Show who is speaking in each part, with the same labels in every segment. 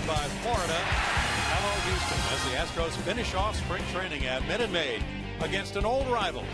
Speaker 1: presented by Florida. Hello, Houston, as the Astros finish off spring training at Minute Maid against an old rival.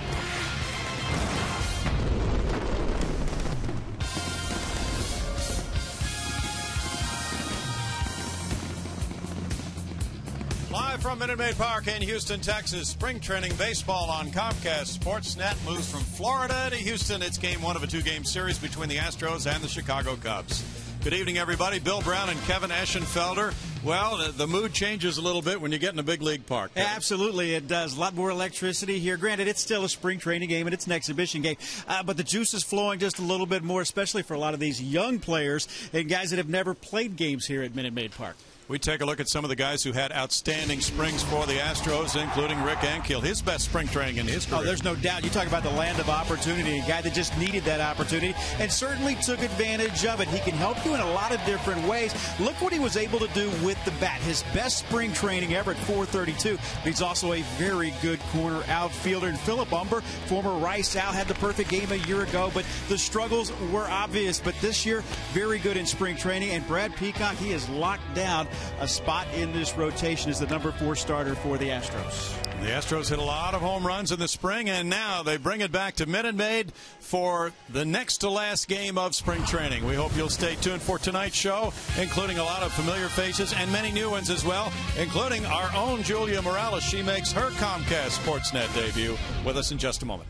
Speaker 1: Live from Minute Maid Park in Houston, Texas, spring training baseball on Comcast Sportsnet moves from Florida to Houston. It's game one of a two-game series between the Astros and the Chicago Cubs. Good evening, everybody. Bill Brown and Kevin Eschenfelder. Well, the mood changes a little bit when you get in a big league park.
Speaker 2: Kevin. Absolutely, it does. A lot more electricity here. Granted, it's still a spring training game and it's an exhibition game, but the juice is flowing just a little bit more, especially for a lot of these young players and guys that have never played games here at Minute Maid Park.
Speaker 1: We take a look at some of the guys who had outstanding springs for the Astros, including Rick Ankiel, his best spring training in his career.
Speaker 2: Oh, there's no doubt. You talk about the land of opportunity, a guy that just needed that opportunity and certainly took advantage of it. He can help you in a lot of different ways. Look what he was able to do with the bat. His best spring training ever at .432. But he's also a very good corner outfielder. And Philip Umber, former Rice Owl, had the perfect game a year ago, but the struggles were obvious. But this year, very good in spring training. And Brad Peacock, he has locked down a spot in this rotation as the number 4 starter for the Astros.
Speaker 1: The Astros hit a lot of home runs in the spring, and now they bring it back to Minute Maid for the next to last game of spring training. We hope you'll stay tuned for tonight's show, including a lot of familiar faces and many new ones as well, including our own Julia Morales. She makes her Comcast Sportsnet debut with us in just a moment.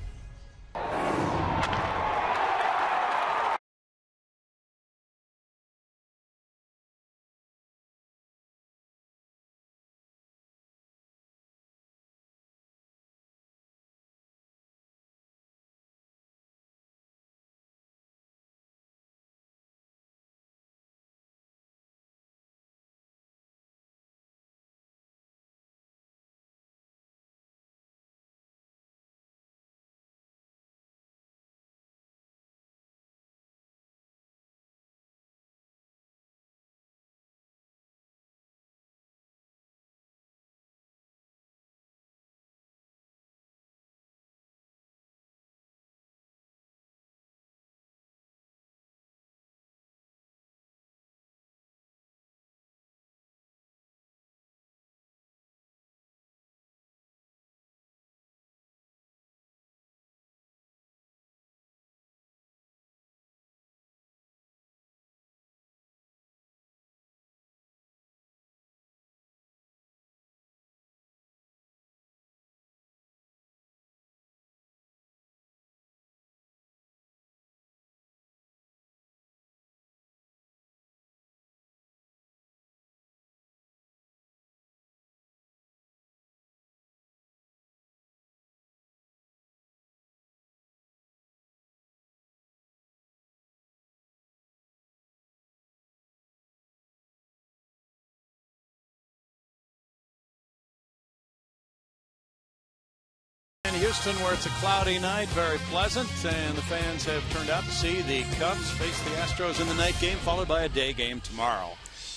Speaker 1: In Houston, where it's a cloudy night, very pleasant, and the fans have turned out to see the Cubs face the Astros in the night game, followed by a day game tomorrow.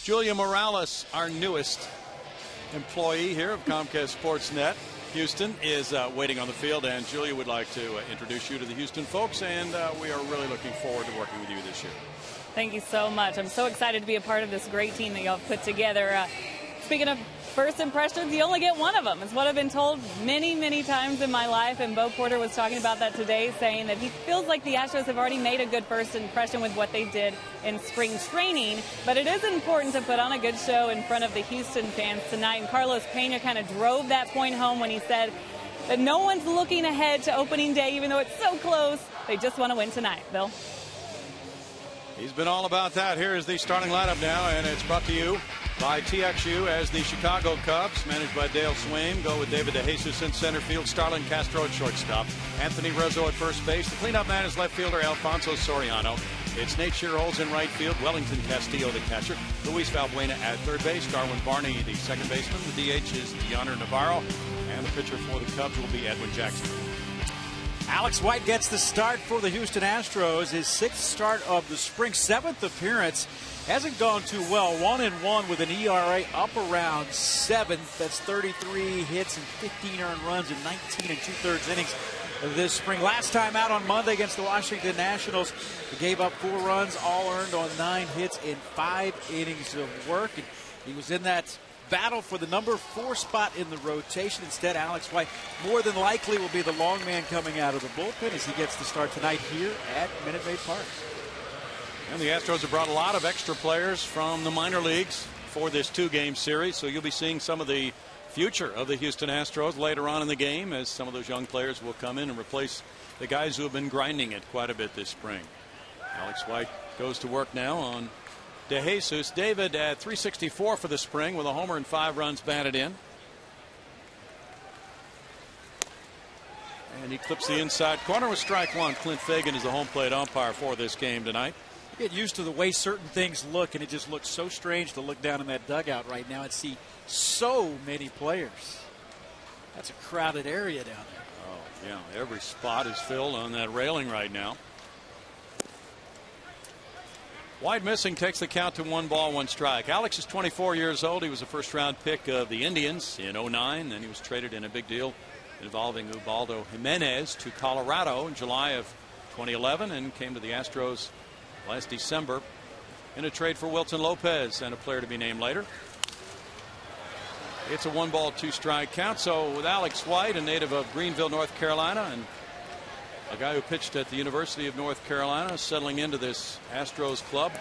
Speaker 1: Julia Morales, our newest employee here of Comcast Sportsnet Houston, is waiting on the field, and Julia would like to introduce you to the Houston folks, and we are really looking forward to working with you this year.
Speaker 3: Thank you so much. I'm so excited to be a part of this great team that y'all have put together. Speaking of first impressions, you only get one of them. It's what I've been told many, many times in my life, and Bo Porter was talking about that today, saying that he feels like the Astros have already made a good first impression with what they did in spring training, but it is important to put on a good show in front of the Houston fans tonight, and Carlos Pena kind of drove that point home when he said that no one's looking ahead to opening day, even though it's so close. They just want to win tonight. Bill?
Speaker 1: He's been all about that. Here is the starting lineup now, and it's brought to you by TXU as the Chicago Cubs, managed by Dale Swaim, go with David DeJesus in center field, Starlin Castro at shortstop, Anthony Rizzo at first base. The cleanup man is left fielder Alfonso Soriano. It's Nate Shearholz in right field, Wellington Castillo the catcher, Luis Valbuena at third base, Darwin Barney the second baseman. The DH is Deoner Navarro, and the pitcher for the Cubs will be Edwin Jackson.
Speaker 2: Alex White gets the start for the Houston Astros, his 6th start of the spring, 7th appearance. Hasn't gone too well. 1-1 with an ERA up around 7. That's 33 hits and 15 earned runs in 19 2/3 innings this spring. Last time out on Monday against the Washington Nationals, he gave up 4 runs, all earned on 9 hits in 5 innings of work. And He was in that battle for the number 4 spot in the rotation. Instead, Alex White more than likely will be the long man coming out of the bullpen as he gets to start tonight here at Minute Maid Park.
Speaker 1: And the Astros have brought a lot of extra players from the minor leagues for this 2-game series, so you'll be seeing some of the future of the Houston Astros later on in the game as some of those young players will come in and replace the guys who have been grinding it quite a bit this spring. Alex White goes to work now on De Jesus. David at .364 for the spring with a homer and 5 runs batted in. And he clips the inside corner with strike 1. Clint Fagan is the home plate umpire for this game tonight.
Speaker 2: You get used to the way certain things look, and it just looks so strange to look down in that dugout right now and see so many players. That's a crowded area down there.
Speaker 1: Oh, yeah. Every spot is filled on that railing right now. White missing takes the count to 1 ball, 1 strike. Alex is 24 years old. He was a first-round pick of the Indians in '09. Then he was traded in a big deal involving Ubaldo Jimenez to Colorado in July of 2011 and came to the Astros last December in a trade for Wilton Lopez and a player to be named later. It's a 1 ball, 2 strike count. So with Alex White, a native of Greenville, North Carolina, and a guy who pitched at the University of North Carolina, settling into this Astros club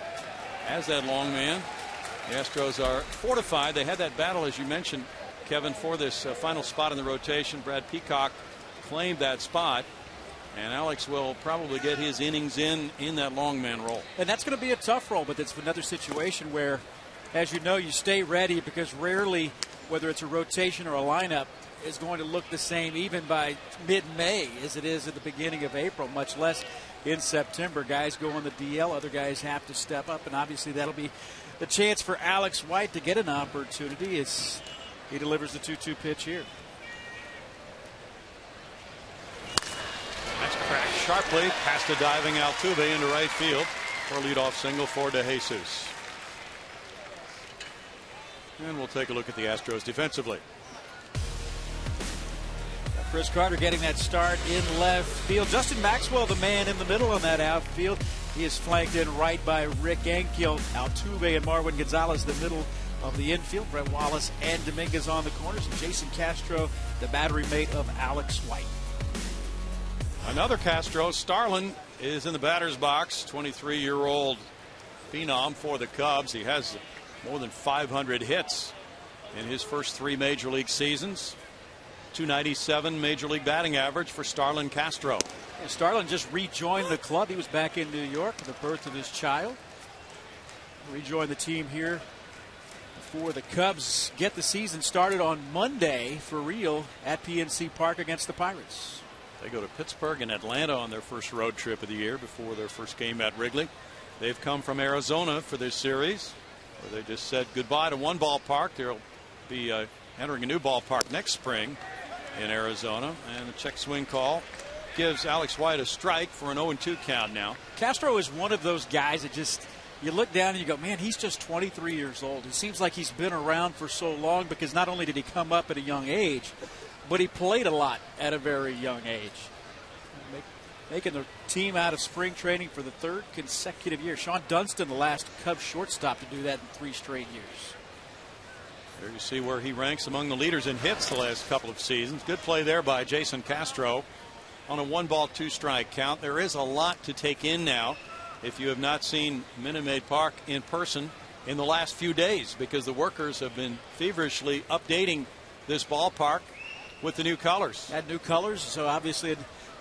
Speaker 1: as that long man. The Astros are fortified. They had that battle, as you mentioned, Kevin, for this final spot in the rotation. Brad Peacock claimed that spot, and Alex will probably get his innings in that long man role.
Speaker 2: And that's going to be a tough role, but it's another situation where, as you know, you stay ready because rarely, whether it's a rotation or a lineup, is going to look the same even by mid-May as it is at the beginning of April, much less in September. Guys go on the DL, other guys have to step up, and obviously that'll be the chance for Alex White to get an opportunity as he delivers the 2-2 pitch here.
Speaker 1: That's cracked sharply past a diving Altuve into right field for a leadoff single for De Jesus. And we'll take a look at the Astros defensively.
Speaker 2: Chris Carter getting that start in left field. Justin Maxwell, the man in the middle on that outfield. He is flanked in right by Rick Ankiel. Altuve and Marwin Gonzalez, the middle of the infield. Brett Wallace and Dominguez on the corners. And Jason Castro, the battery mate of Alex White.
Speaker 1: Another Castro, Starlin, is in the batter's box. 23-year-old phenom for the Cubs. He has more than 500 hits in his first 3 major league seasons. .297 major league batting average for Starlin Castro.
Speaker 2: And Starlin just rejoined the club. He was back in New York for the birth of his child. Rejoined the team here before the Cubs get the season started on Monday for real at PNC Park against the Pirates.
Speaker 1: They go to Pittsburgh and Atlanta on their first road trip of the year before their first game at Wrigley. They've come from Arizona for this series, where they just said goodbye to one ballpark. They'll be entering a new ballpark next spring in Arizona, and the check swing call gives Alex White a strike for an 0-2 count now.
Speaker 2: Castro is one of those guys that just, you look down and you go, man, he's just 23 years old. It seems like he's been around for so long because not only did he come up at a young age, but he played a lot at a very young age. Making the team out of spring training for the 3rd consecutive year. Sean Dunston, the last Cubs shortstop to do that in 3 straight years.
Speaker 1: There you see where he ranks among the leaders in hits the last couple of seasons. Good play there by Jason Castro on a 1 ball, 2 strike count. There is a lot to take in now if you have not seen Minute Maid Park in person in the last few days, because the workers have been feverishly updating this ballpark with the new colors.
Speaker 2: Add new colors, so obviously a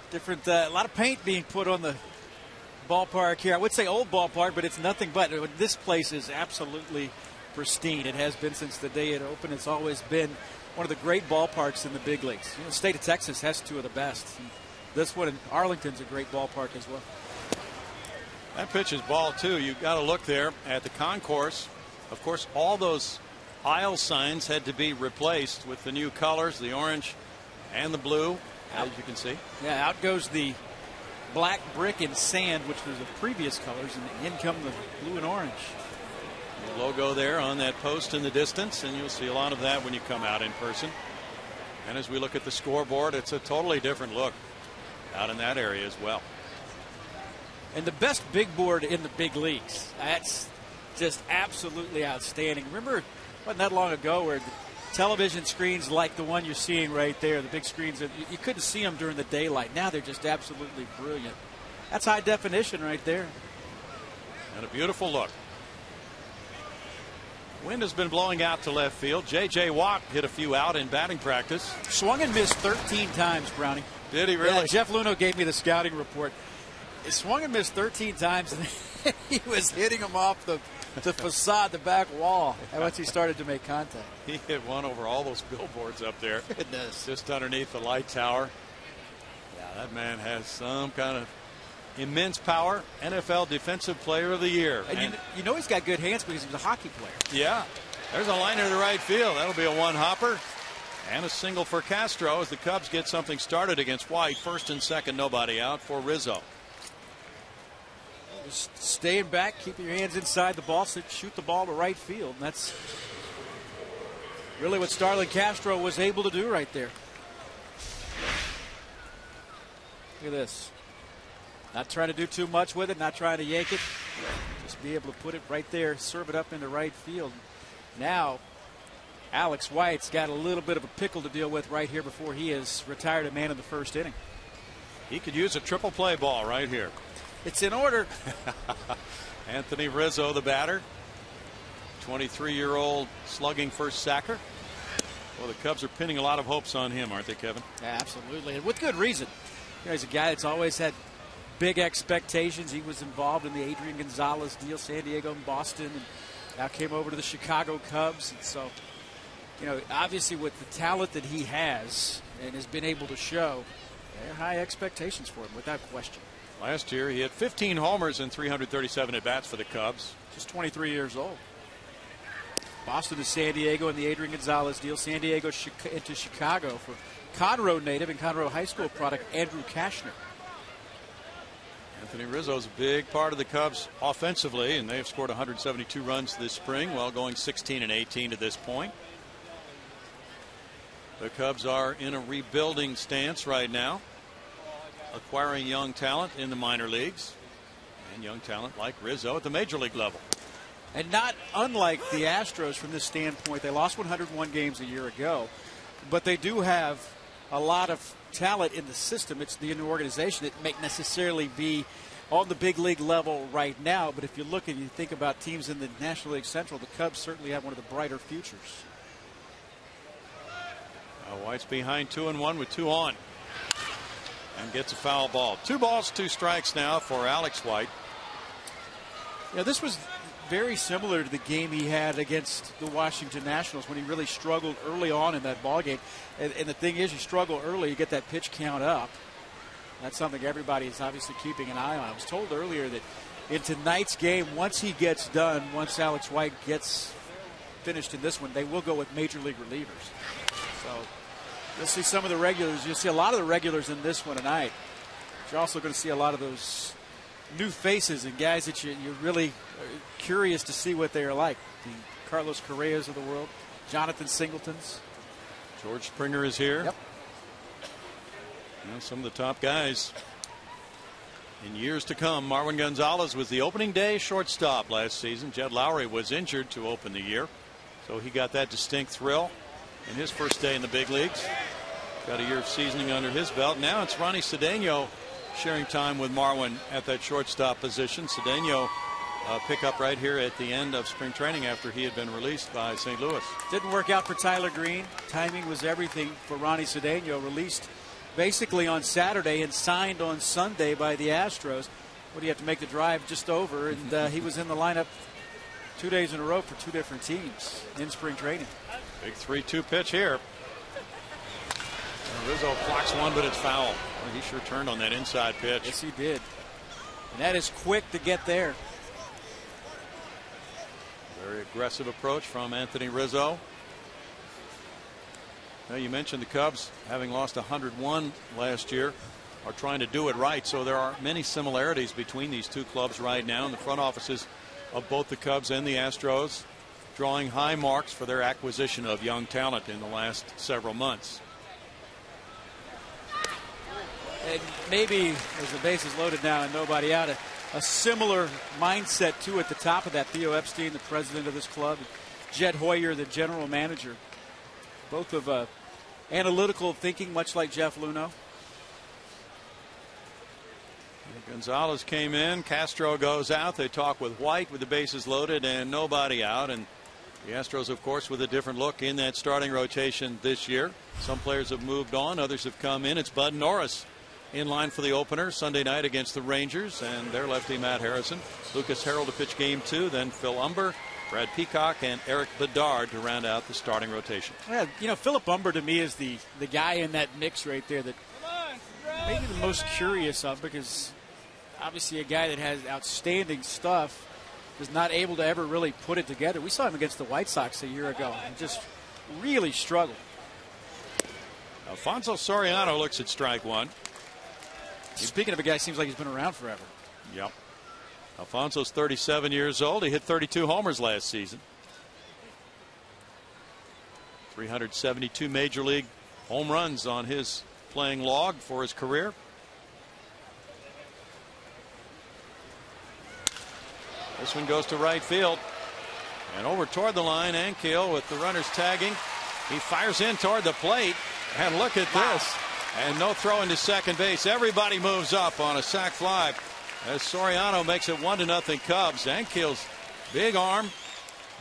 Speaker 2: different, a lot of paint being put on the ballpark here. I would say old ballpark, but it's nothing but. This place is absolutely pristine. It has been since the day it opened. It's always been one of the great ballparks in the big leagues. You know, the state of Texas has 2 of the best. And this one in Arlington's a great ballpark as well.
Speaker 1: That pitch is ball 2. You've got to look there at the concourse. Of course, all those aisle signs had to be replaced with the new colors, the orange and the blue, as you can see.
Speaker 2: Yeah, out goes the black brick and sand, which was the previous colors, and in come the blue and orange.
Speaker 1: The logo there on that post in the distance, and you'll see a lot of that when you come out in person. And as we look at the scoreboard, it's a totally different look out in that area as well.
Speaker 2: And the best big board in the big leagues. That's just absolutely outstanding. Remember wasn't that long ago where television screens like the one you're seeing right there, the big screens, you couldn't see them during the daylight. Now they're just absolutely brilliant. That's high definition right there.
Speaker 1: And a beautiful look. Wind has been blowing out to left field. J.J. Watt hit a few out in batting practice.
Speaker 2: Swung and missed 13 times, Brownie.
Speaker 1: Did he really?
Speaker 2: Yeah, Jeff Luno gave me the scouting report. He swung and missed 13 times, and he was hitting them off the facade, the back wall, once he started to make contact.
Speaker 1: He hit one over all those billboards up there.
Speaker 2: Goodness.
Speaker 1: Just underneath the light tower. Yeah, that man has some kind of immense power. NFL Defensive Player of the Year.
Speaker 2: And you know he's got good hands because he was a hockey player.
Speaker 1: Yeah. There's a liner to right field. That'll be a one-hopper. And a single for Castro as the Cubs get something started against White. First and second, nobody out for Rizzo.
Speaker 2: Just staying back, keeping your hands inside the ball, shoot the ball to right field. And that's really what Starlin Castro was able to do right there. Look at this. Not trying to do too much with it, not trying to yank it. Just be able to put it right there, serve it up into right field. Now, Alex White's got a little bit of a pickle to deal with right here before he is retired a man in the first inning.
Speaker 1: He could use a triple play ball right here.
Speaker 2: It's in order.
Speaker 1: Anthony Rizzo, the batter. 23-year-old slugging first sacker. Well, the Cubs are pinning a lot of hopes on him, aren't they, Kevin?
Speaker 2: Yeah, absolutely, and with good reason. You know, he's a guy that's always had big expectations. He was involved in the Adrian Gonzalez deal, San Diego and Boston, and now came over to the Chicago Cubs. And so, you know, obviously with the talent that he has and has been able to show, there are high expectations for him, without question.
Speaker 1: Last year, he had 15 homers and 337 at-bats for the Cubs.
Speaker 2: Just 23 years old. Boston to San Diego in the Adrian Gonzalez deal. San Diego into Chicago for Conroe native and Conroe High School product Andrew Kashner.
Speaker 1: Anthony Rizzo's a big part of the Cubs offensively, and they have scored 172 runs this spring while going 16-18 to this point. The Cubs are in a rebuilding stance right now, acquiring young talent in the minor leagues and young talent like Rizzo at the major league level.
Speaker 2: And not unlike the Astros from this standpoint. They lost 101 games a year ago, but they do have a lot of talent in the system. It's the organization that may necessarily be on the big league level right now, but if you look and you think about teams in the National League Central, the Cubs certainly have one of the brighter futures.
Speaker 1: White's behind 2-1 with 2 on and gets a foul ball. 2 balls, 2 strikes now for Alex White.
Speaker 2: Yeah, this was very similar to the game he had against the Washington Nationals when he really struggled early on in that ball game. And the thing is, you struggle early, you get that pitch count up. That's something everybody is obviously keeping an eye on. I was told earlier that in tonight's game, once he gets done, once Alex White gets finished in this one, they will go with major league relievers. So you'll see some of the regulars. You'll see a lot of the regulars in this one tonight. But you're also going to see a lot of those new faces and guys that you're really curious to see what they are like. The Carlos Correas of the world, Jonathan Singletons.
Speaker 1: George Springer is here.
Speaker 2: Yep.
Speaker 1: You know, some of the top guys in years to come. Marwin Gonzalez was the opening day shortstop last season. Jed Lowry was injured to open the year, so he got that distinct thrill in his first day in the big leagues. Got a year of seasoning under his belt. Now it's Ronnie Cedeno sharing time with Marwin at that shortstop position. Cedeno pick up right here at the end of spring training after he had been released by St. Louis.
Speaker 2: Didn't work out for Tyler Green. Timing was everything for Ronnie Cedeno. Released basically on Saturday and signed on Sunday by the Astros. What do you have to make the drive just over? And he was in the lineup 2 days in a row for 2 different teams in spring training.
Speaker 1: Big 3-2 pitch here. Rizzo blocks one, but it's foul. Well, he sure turned on that inside pitch.
Speaker 2: Yes, he did. And that is quick to get there.
Speaker 1: Very aggressive approach from Anthony Rizzo. Now, you mentioned the Cubs, having lost 101 last year, are trying to do it right. So there are many similarities between these two clubs right now in the front offices of both the Cubs and the Astros, drawing high marks for their acquisition of young talent in the last several months.
Speaker 2: And maybe, as the base is loaded now and nobody out, a similar mindset to at the top of that. Theo Epstein, the president of this club, Jed Hoyer, the general manager. Both of analytical thinking, much like Jeff Luhnow.
Speaker 1: Gonzalez came in. Castro goes out. They talk with White with the bases loaded and nobody out. And the Astros, of course, with a different look in that starting rotation this year. Some players have moved on. Others have come in. It's Bud Norris in line for the opener Sunday night against the Rangers and their lefty Matt Harrison. Lucas Harrell to pitch game 2. Then Phil Umber, Brad Peacock, and Eric Bedard to round out the starting rotation.
Speaker 2: Yeah, you know, Philip Umber to me is the guy in that mix right there that maybe the most curious of, because obviously a guy that has outstanding stuff is not able to ever really put it together. We saw him against the White Sox a year ago and just really struggled.
Speaker 1: Alfonso Soriano looks at strike 1.
Speaker 2: Speaking of a guy, seems like he's been around forever.
Speaker 1: Yep. Alfonso's 37 years old. He hit 32 homers last season. 372 major league home runs on his playing log for his career. This one goes to right field and over toward the line. Ankiel with the runners tagging. He fires in toward the plate, and look at this. And no throw into second base. Everybody moves up on a sac fly as Soriano makes it 1-0 Cubs. Ankiel's big arm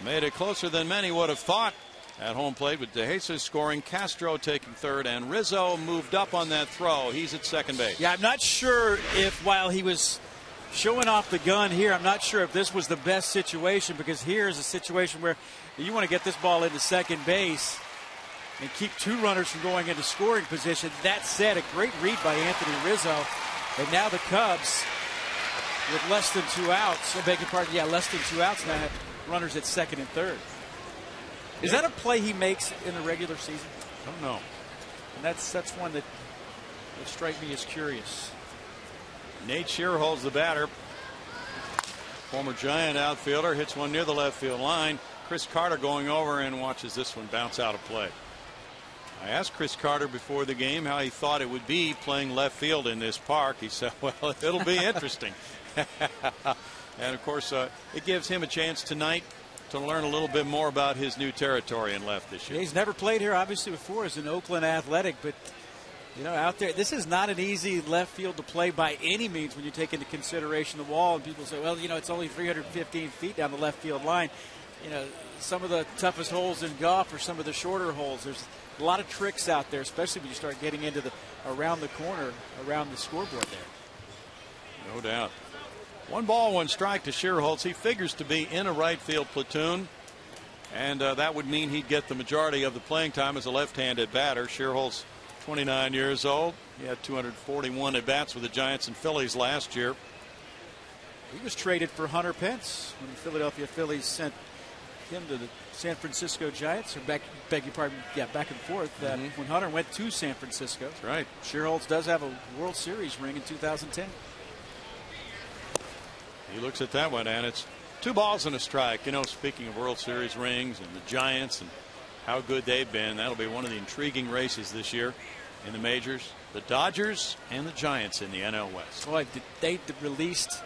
Speaker 1: made it closer than many would have thought at home plate, with DeJesus scoring, Castro taking third, and Rizzo moved up on that throw. He's at second base.
Speaker 2: Yeah, I'm not sure if, while he was showing off the gun here, I'm not sure if this was the best situation, because here's a situation where you want to get this ball into second base and keep 2 runners from going into scoring position. That said, a great read by Anthony Rizzo. And now the Cubs, with less than 2 outs, I beg your pardon, yeah, less than 2 outs now, have runners at second and third. Is that a play he makes in the regular season?
Speaker 1: I don't know.
Speaker 2: And that's one that would strike me as curious.
Speaker 1: Nate Shear holds the batter. Former Giant outfielder hits one near the left field line. Chris Carter going over and watches this one bounce out of play. I asked Chris Carter before the game how he thought it would be playing left field in this park. He said, well, it'll be interesting. And of course, it gives him a chance tonight to learn a little bit more about his new territory in left this year.
Speaker 2: Yeah, he's never played here, obviously, before as an Oakland Athletic, but you know, out there, this is not an easy left field to play by any means when you take into consideration the wall. And people say, well, you know, it's only 315 feet down the left field line. You know, some of the toughest holes in golf are some of the shorter holes. There's a lot of tricks out there, especially when you start getting into the around the corner, around the scoreboard there.
Speaker 1: No doubt. 1 ball, 1 strike to Shearholtz. He figures to be in a right field platoon, and that would mean he'd get the majority of the playing time as a left-handed batter. Shearholtz, 29 years old. He had 241 at bats with the Giants and Phillies last year.
Speaker 2: He was traded for Hunter Pence when the Philadelphia Phillies sent him to the San Francisco Giants, or back and forth. When Hunter went to San Francisco.
Speaker 1: That's right.
Speaker 2: Shearholtz does have a World Series ring in 2010.
Speaker 1: He looks at that one, and it's 2 balls and a strike. You know, speaking of World Series rings and the Giants and how good they've been, that'll be one of the intriguing races this year in the majors. The Dodgers and the Giants in the NL West.
Speaker 2: Boy, they released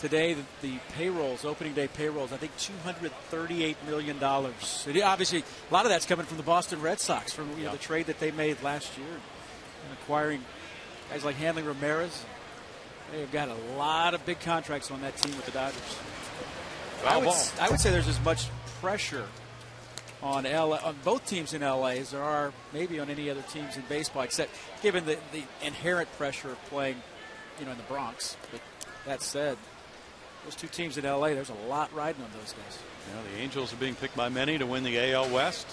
Speaker 2: today the payrolls, opening day payrolls, I think $238 million. Obviously, a lot of that's coming from the Boston Red Sox, from the trade that they made last year, and acquiring guys like Hanley Ramirez. They've got a lot of big contracts on that team with the Dodgers. I would say there's as much pressure on both teams in LA as there are maybe on any other teams in baseball, except given the inherent pressure of playing, in the Bronx. But that said, those 2 teams in LA, there's a lot riding on those guys.
Speaker 1: The Angels are being picked by many to win the AL West.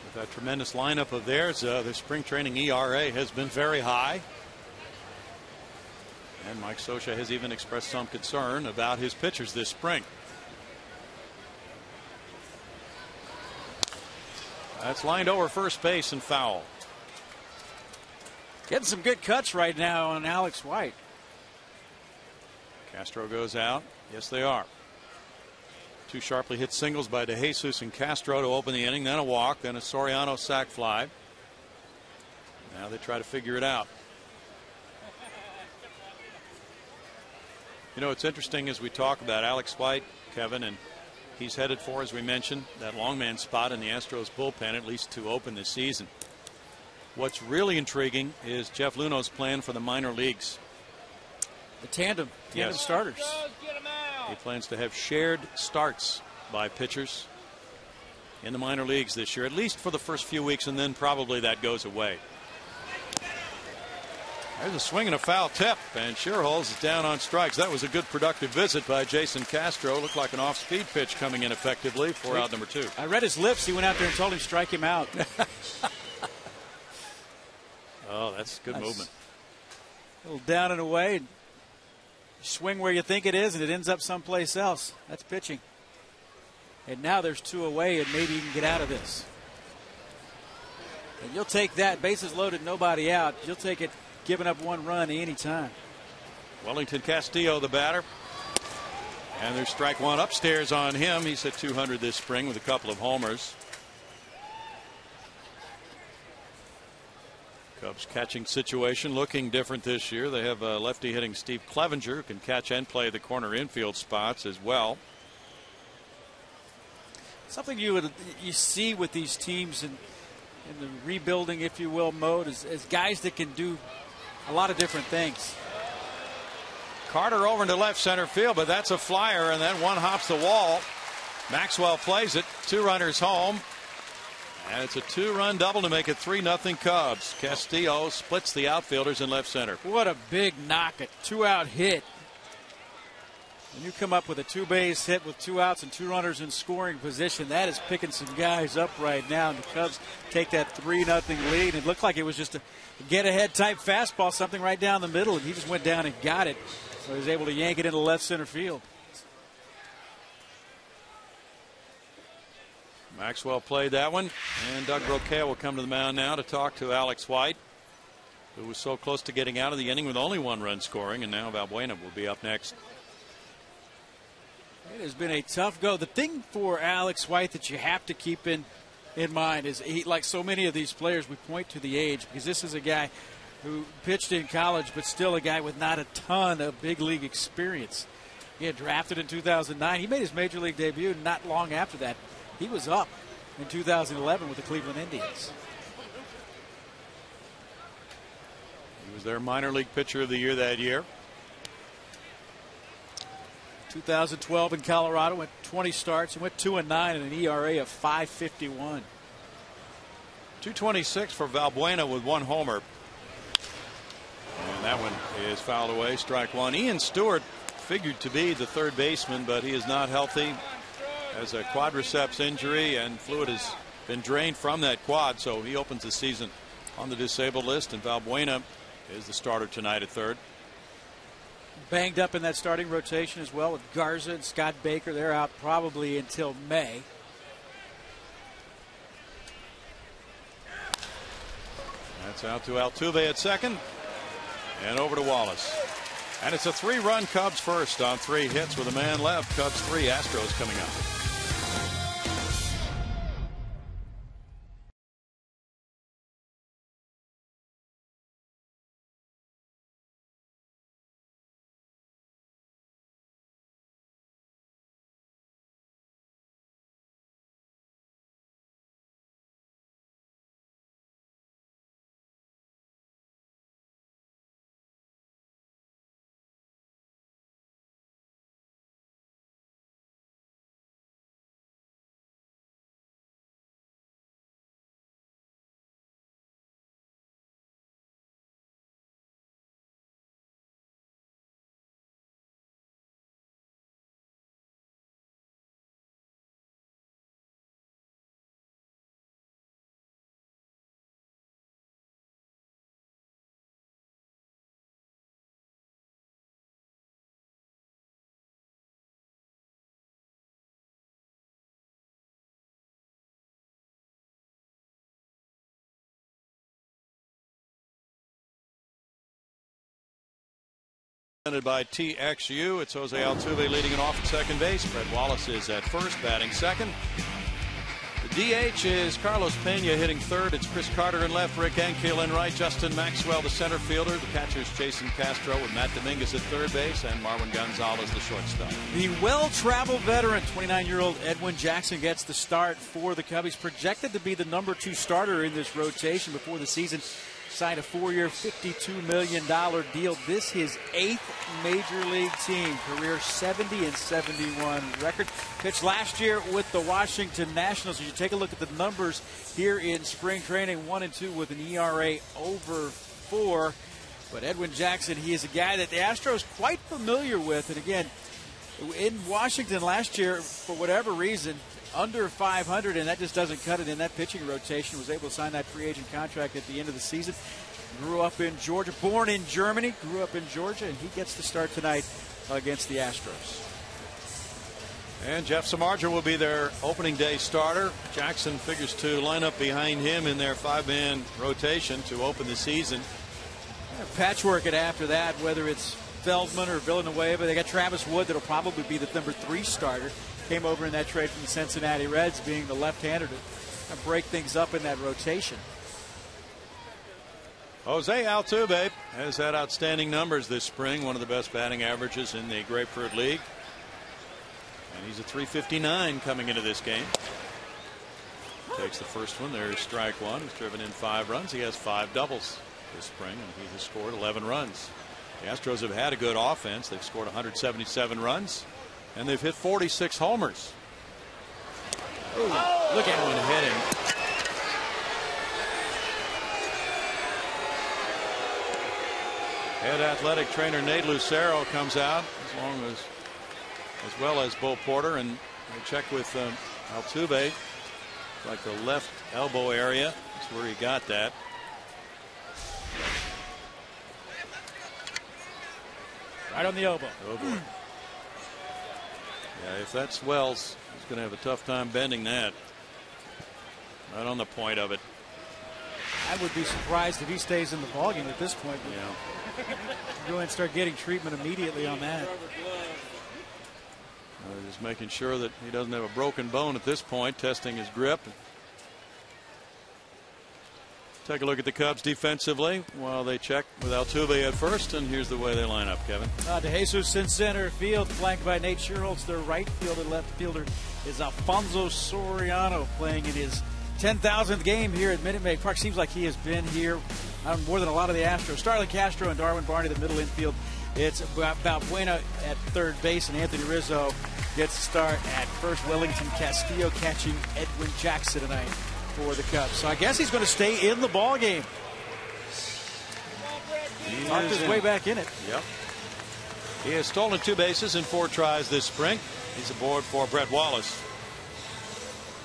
Speaker 1: With that tremendous lineup of theirs, their spring training ERA has been very high. And Mike Scioscia has even expressed some concern about his pitchers this spring. That's lined over first base and foul.
Speaker 2: Getting some good cuts right now on Alex White.
Speaker 1: Castro goes out. Yes, they are. 2 sharply hit singles by DeJesus and Castro to open the inning. Then a walk. Then a Soriano sac fly. Now they try to figure it out. You know, it's interesting as we talk about Alex White, Kevin, and he's headed for, as we mentioned, that long man spot in the Astros bullpen, at least to open this season. What's really intriguing is Jeff Luhnow's plan for the minor leagues.
Speaker 2: The tandem starters.
Speaker 1: He plans to have shared starts by pitchers in the minor leagues this year, at least for the first few weeks, and then probably that goes away. There's a swing and a foul tip, and Scherholz is down on strikes. That was a good productive visit by Jason Castro. Looked like an off-speed pitch coming in effectively for out number 2.
Speaker 2: I read his lips. He went out there and told him strike him out.
Speaker 1: Oh, that's good movement.
Speaker 2: A little down and away. Swing where you think it is, and it ends up someplace else. That's pitching. And now there's 2 away, and maybe you can get out of this. And you'll take that. Bases loaded, nobody out. You'll take it giving up 1 run any time.
Speaker 1: Wellington Castillo, the batter. And there's strike 1 upstairs on him. He's hit 200 this spring with a couple of homers. Cubs catching situation looking different this year. They have a lefty hitting Steve Clevenger, who can catch and play the corner infield spots as well.
Speaker 2: Something you see with these teams in the rebuilding, if you will, mode is guys that can do a lot of different things.
Speaker 1: Carter over into left center field, but that's a flyer, and then one hops the wall. Maxwell plays it. 2 runners home. And it's a 2-run double to make it 3-0 Cubs. Castillo splits the outfielders in left center.
Speaker 2: What a big knock, a 2-out hit. When you come up with a 2-base hit with 2 outs and 2 runners in scoring position, that is picking some guys up right now. And the Cubs take that 3-0 lead. It looked like it was just a get-ahead type fastball, something right down the middle, and he just went down and got it. So he was able to yank it into left center field.
Speaker 1: Maxwell played that one, and Doug Roquet will come to the mound now to talk to Alex White, who was so close to getting out of the inning with only 1 run scoring, and now Valbuena will be up next.
Speaker 2: It has been a tough go. The thing for Alex White that you have to keep in mind is he, like so many of these players, we point to the age, because this is a guy who pitched in college, but still a guy with not a ton of big league experience. He had drafted in 2009. He made his major league debut not long after that. He was up in 2011 with the Cleveland Indians.
Speaker 1: He was their minor league pitcher of the year that year.
Speaker 2: 2012 in Colorado, went 20 starts and went 2-9 and an ERA of 5.51.
Speaker 1: 226 for Valbuena with 1 homer. And that one is fouled away. Strike 1. Ian Stewart figured to be the 3rd baseman, but he is not healthy. Has a quadriceps injury, and fluid has been drained from that quad, so he opens the season on the disabled list, and Valbuena is the starter tonight at 3rd.
Speaker 2: Banged up in that starting rotation as well with Garza and Scott Baker. They're out probably until May.
Speaker 1: That's out to Altuve at 2nd, and over to Wallace. And it's a 3-run Cubs first on 3 hits with a man left. Cubs 3, Astros coming up. By TXU, it's Jose Altuve leading it off at 2nd base. Fred Wallace is at 1st, batting 2nd. The DH is Carlos Pena hitting third. It's Chris Carter in left, Rick Ankiel in right, Justin Maxwell the center fielder. The catcher's Jason Castro with Matt Dominguez at third base and Marwin Gonzalez the shortstop.
Speaker 2: The well-traveled veteran, 29-year-old Edwin Jackson gets the start for the Cubs. He's projected to be the number 2 starter in this rotation before the season. Signed a 4-year, $52 million deal. This his 8th major league team. Career 70-71 record. Pitched last year with the Washington Nationals. You take a look at the numbers here in spring training. 1-2 with an ERA over 4. But Edwin Jackson, he is a guy that the Astros quite familiar with. And again, in Washington last year, for whatever reason, under 500, and that just doesn't cut it in that pitching rotation. Was able to sign that free agent contract at the end of the season. Grew up in Georgia, born in Germany, grew up in Georgia, and he gets the start tonight against the Astros.
Speaker 1: And Jeff Samardzija will be their opening day starter. Jackson figures to line up behind him in their 5-man rotation to open the season.
Speaker 2: Patchwork it after that, whether it's Feldman or Villanueva. They got Travis Wood that'll probably be the number 3 starter. Came over in that trade from the Cincinnati Reds, being the left-hander to break things up in that rotation.
Speaker 1: Jose Altuve has had outstanding numbers this spring, one of the best batting averages in the Grapefruit League. And he's a .359 coming into this game. Takes the first one. There's strike one. He's driven in 5 runs. He has 5 doubles this spring, and he has scored 11 runs. The Astros have had a good offense. They've scored 177 runs. And they've hit 46 homers. Ooh, look at one hit him. Head athletic trainer Nate Lucero comes out as well as Bo Porter, and they check with Altuve. Like the left elbow area. That's where he got that.
Speaker 2: Right on the elbow.
Speaker 1: Oh boy. Yeah, if that swells, he's going to have a tough time bending that. Right on the point of it.
Speaker 2: I would be surprised if he stays in the ballgame at this point.
Speaker 1: Yeah.
Speaker 2: Go ahead and start getting treatment immediately on that.
Speaker 1: Just making sure that he doesn't have a broken bone at this point, testing his grip. Take a look at the Cubs defensively while they check with Altuve at first, and here's the way they line up, Kevin.
Speaker 2: DeJesus in center field, flanked by Nate Scherholtz. Their right fielder, left fielder is Alfonso Soriano, playing in his 10,000th game here at Minute Maid Park. Seems like he has been here more than a lot of the Astros. Starlin Castro and Darwin Barney, the middle infield. It's Balbuena at third base, and Anthony Rizzo gets the start at first. Wellington Castillo catching Edwin Jackson tonight for the Cubs. So I guess he's going to stay in the ball game. He marked his way back in it.
Speaker 1: Yep. He has stolen 2 bases in 4 tries this spring. He's aboard for Brett Wallace.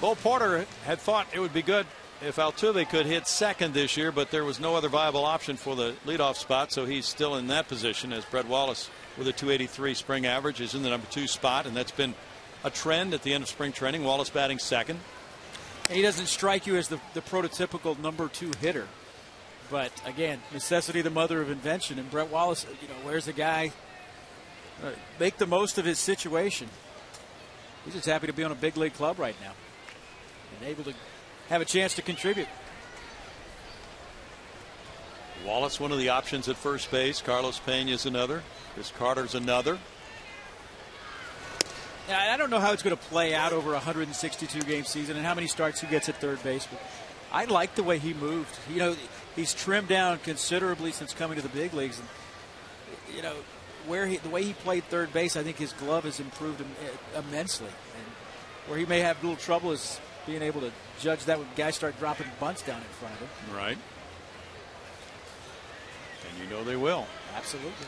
Speaker 1: Bo Porter had thought it would be good if Altuve could hit second this year, but there was no other viable option for the leadoff spot, so he's still in that position, as Brett Wallace, with a .283 spring average, is in the number 2 spot, and that's been a trend at the end of spring training. Wallace batting second.
Speaker 2: He doesn't strike you as the prototypical number 2 hitter. But, again, necessity the mother of invention. And Brett Wallace, where's the guy? Make the most of his situation. He's just happy to be on a big league club right now and able to have a chance to contribute.
Speaker 1: Wallace, one of the options at first base. Carlos Pena's another. Chris Carter's another.
Speaker 2: I don't know how it's going to play out over a 162-game season and how many starts he gets at third base, but I like the way he moved. He's trimmed down considerably since coming to the big leagues. And, the way he played third base, I think his glove has improved immensely. And where he may have a little trouble is being able to judge that when guys start dropping bunts down in front of him.
Speaker 1: Right. And they will.
Speaker 2: Absolutely.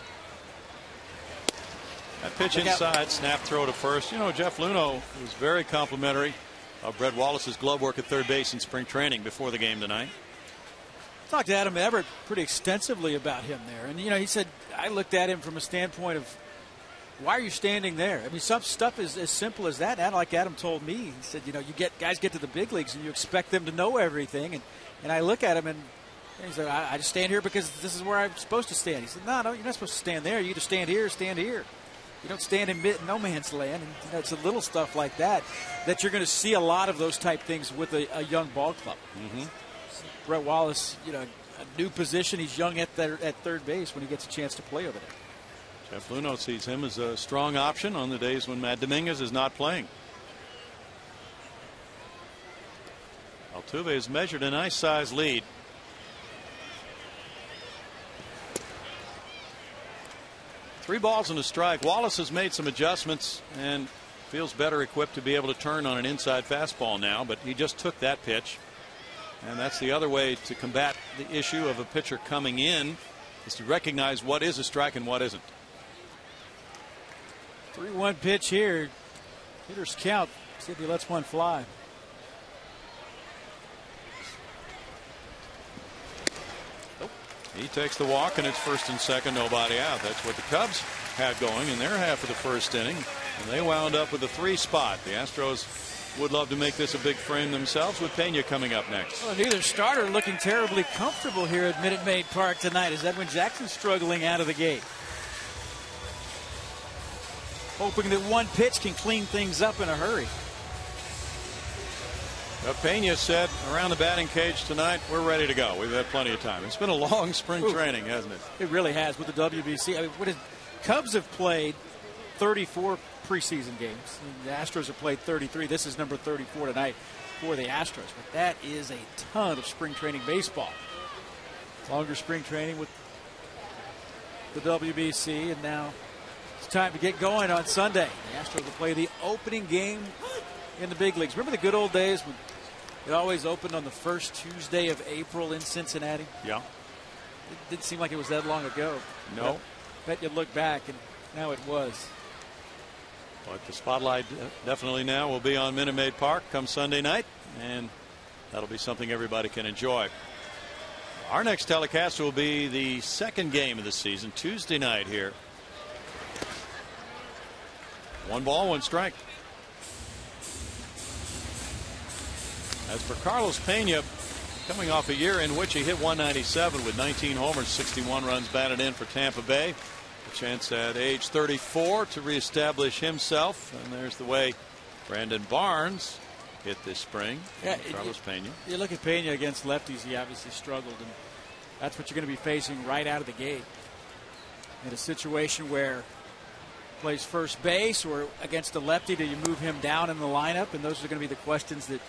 Speaker 1: That pitch inside, snap throw to first. Jeff Luhnow was very complimentary of Brett Wallace's glove work at third base in spring training before the game tonight.
Speaker 2: Talked to Adam Everett pretty extensively about him there. And, he said, I looked at him from a standpoint of, why are you standing there? I mean, some stuff is as simple as that. And like Adam told me, he said, guys get to the big leagues and you expect them to know everything. And I look at him and he said, I just stand here because this is where I'm supposed to stand. He said, no, you're not supposed to stand there. You either stand here or stand here. You don't stand in no man's land. And it's a little stuff like that you're going to see a lot of those type things with a young ball club. Brett Wallace, a new position. He's young at third base when he gets a chance to play over there.
Speaker 1: Jeff Luhnow sees him as a strong option on the days when Matt Dominguez is not playing. Altuve has measured a nice size lead. Three balls and a strike. Wallace has made some adjustments and feels better equipped to be able to turn on an inside fastball now, but he just took that pitch. And that's the other way to combat the issue of a pitcher coming in, is to recognize what is a strike and what isn't.
Speaker 2: 3-1 pitch here. Hitter's count. See if he lets one fly.
Speaker 1: He takes the walk, and it's first and second, nobody out. That's what the Cubs had going in their half of the first inning, and they wound up with a 3 spot. The Astros would love to make this a big frame themselves, with Pena coming up next.
Speaker 2: Well, neither starter looking terribly comfortable here at Minute Maid Park tonight, as Edwin Jackson struggling out of the gate. Hoping that one pitch can clean things up in a hurry.
Speaker 1: Pena said around the batting cage tonight, we're ready to go. We've had plenty of time. It's been a long spring training, hasn't it?
Speaker 2: It really has with the WBC. I mean, Cubs have played 34 preseason games. The Astros have played 33. This is number 34 tonight for the Astros. But that is a ton of spring training baseball. Longer spring training with the WBC, and now it's time to get going on Sunday. The Astros will play the opening game in the big leagues. Remember the good old days when it always opened on the first Tuesday of April in Cincinnati?
Speaker 1: Yeah.
Speaker 2: It didn't seem like it was that long ago.
Speaker 1: No.
Speaker 2: Bet you look back, and now it was.
Speaker 1: But the spotlight definitely now will be on Minute Maid Park come Sunday night, and that'll be something everybody can enjoy. Our next telecast will be the second game of the season, Tuesday night here. 1 ball, 1 strike. As for Carlos Pena, coming off a year in which he hit 197 with 19 homers, 61 runs batted in for Tampa Bay. A chance at age 34 to reestablish himself. And there's the way Brandon Barnes hit this spring.
Speaker 2: Yeah,
Speaker 1: Carlos Pena.
Speaker 2: You look at Pena against lefties, he obviously struggled. And that's what you're going to be facing right out of the gate. In a situation where he plays first base or against a lefty, do you move him down in the lineup? And those are going to be the questions that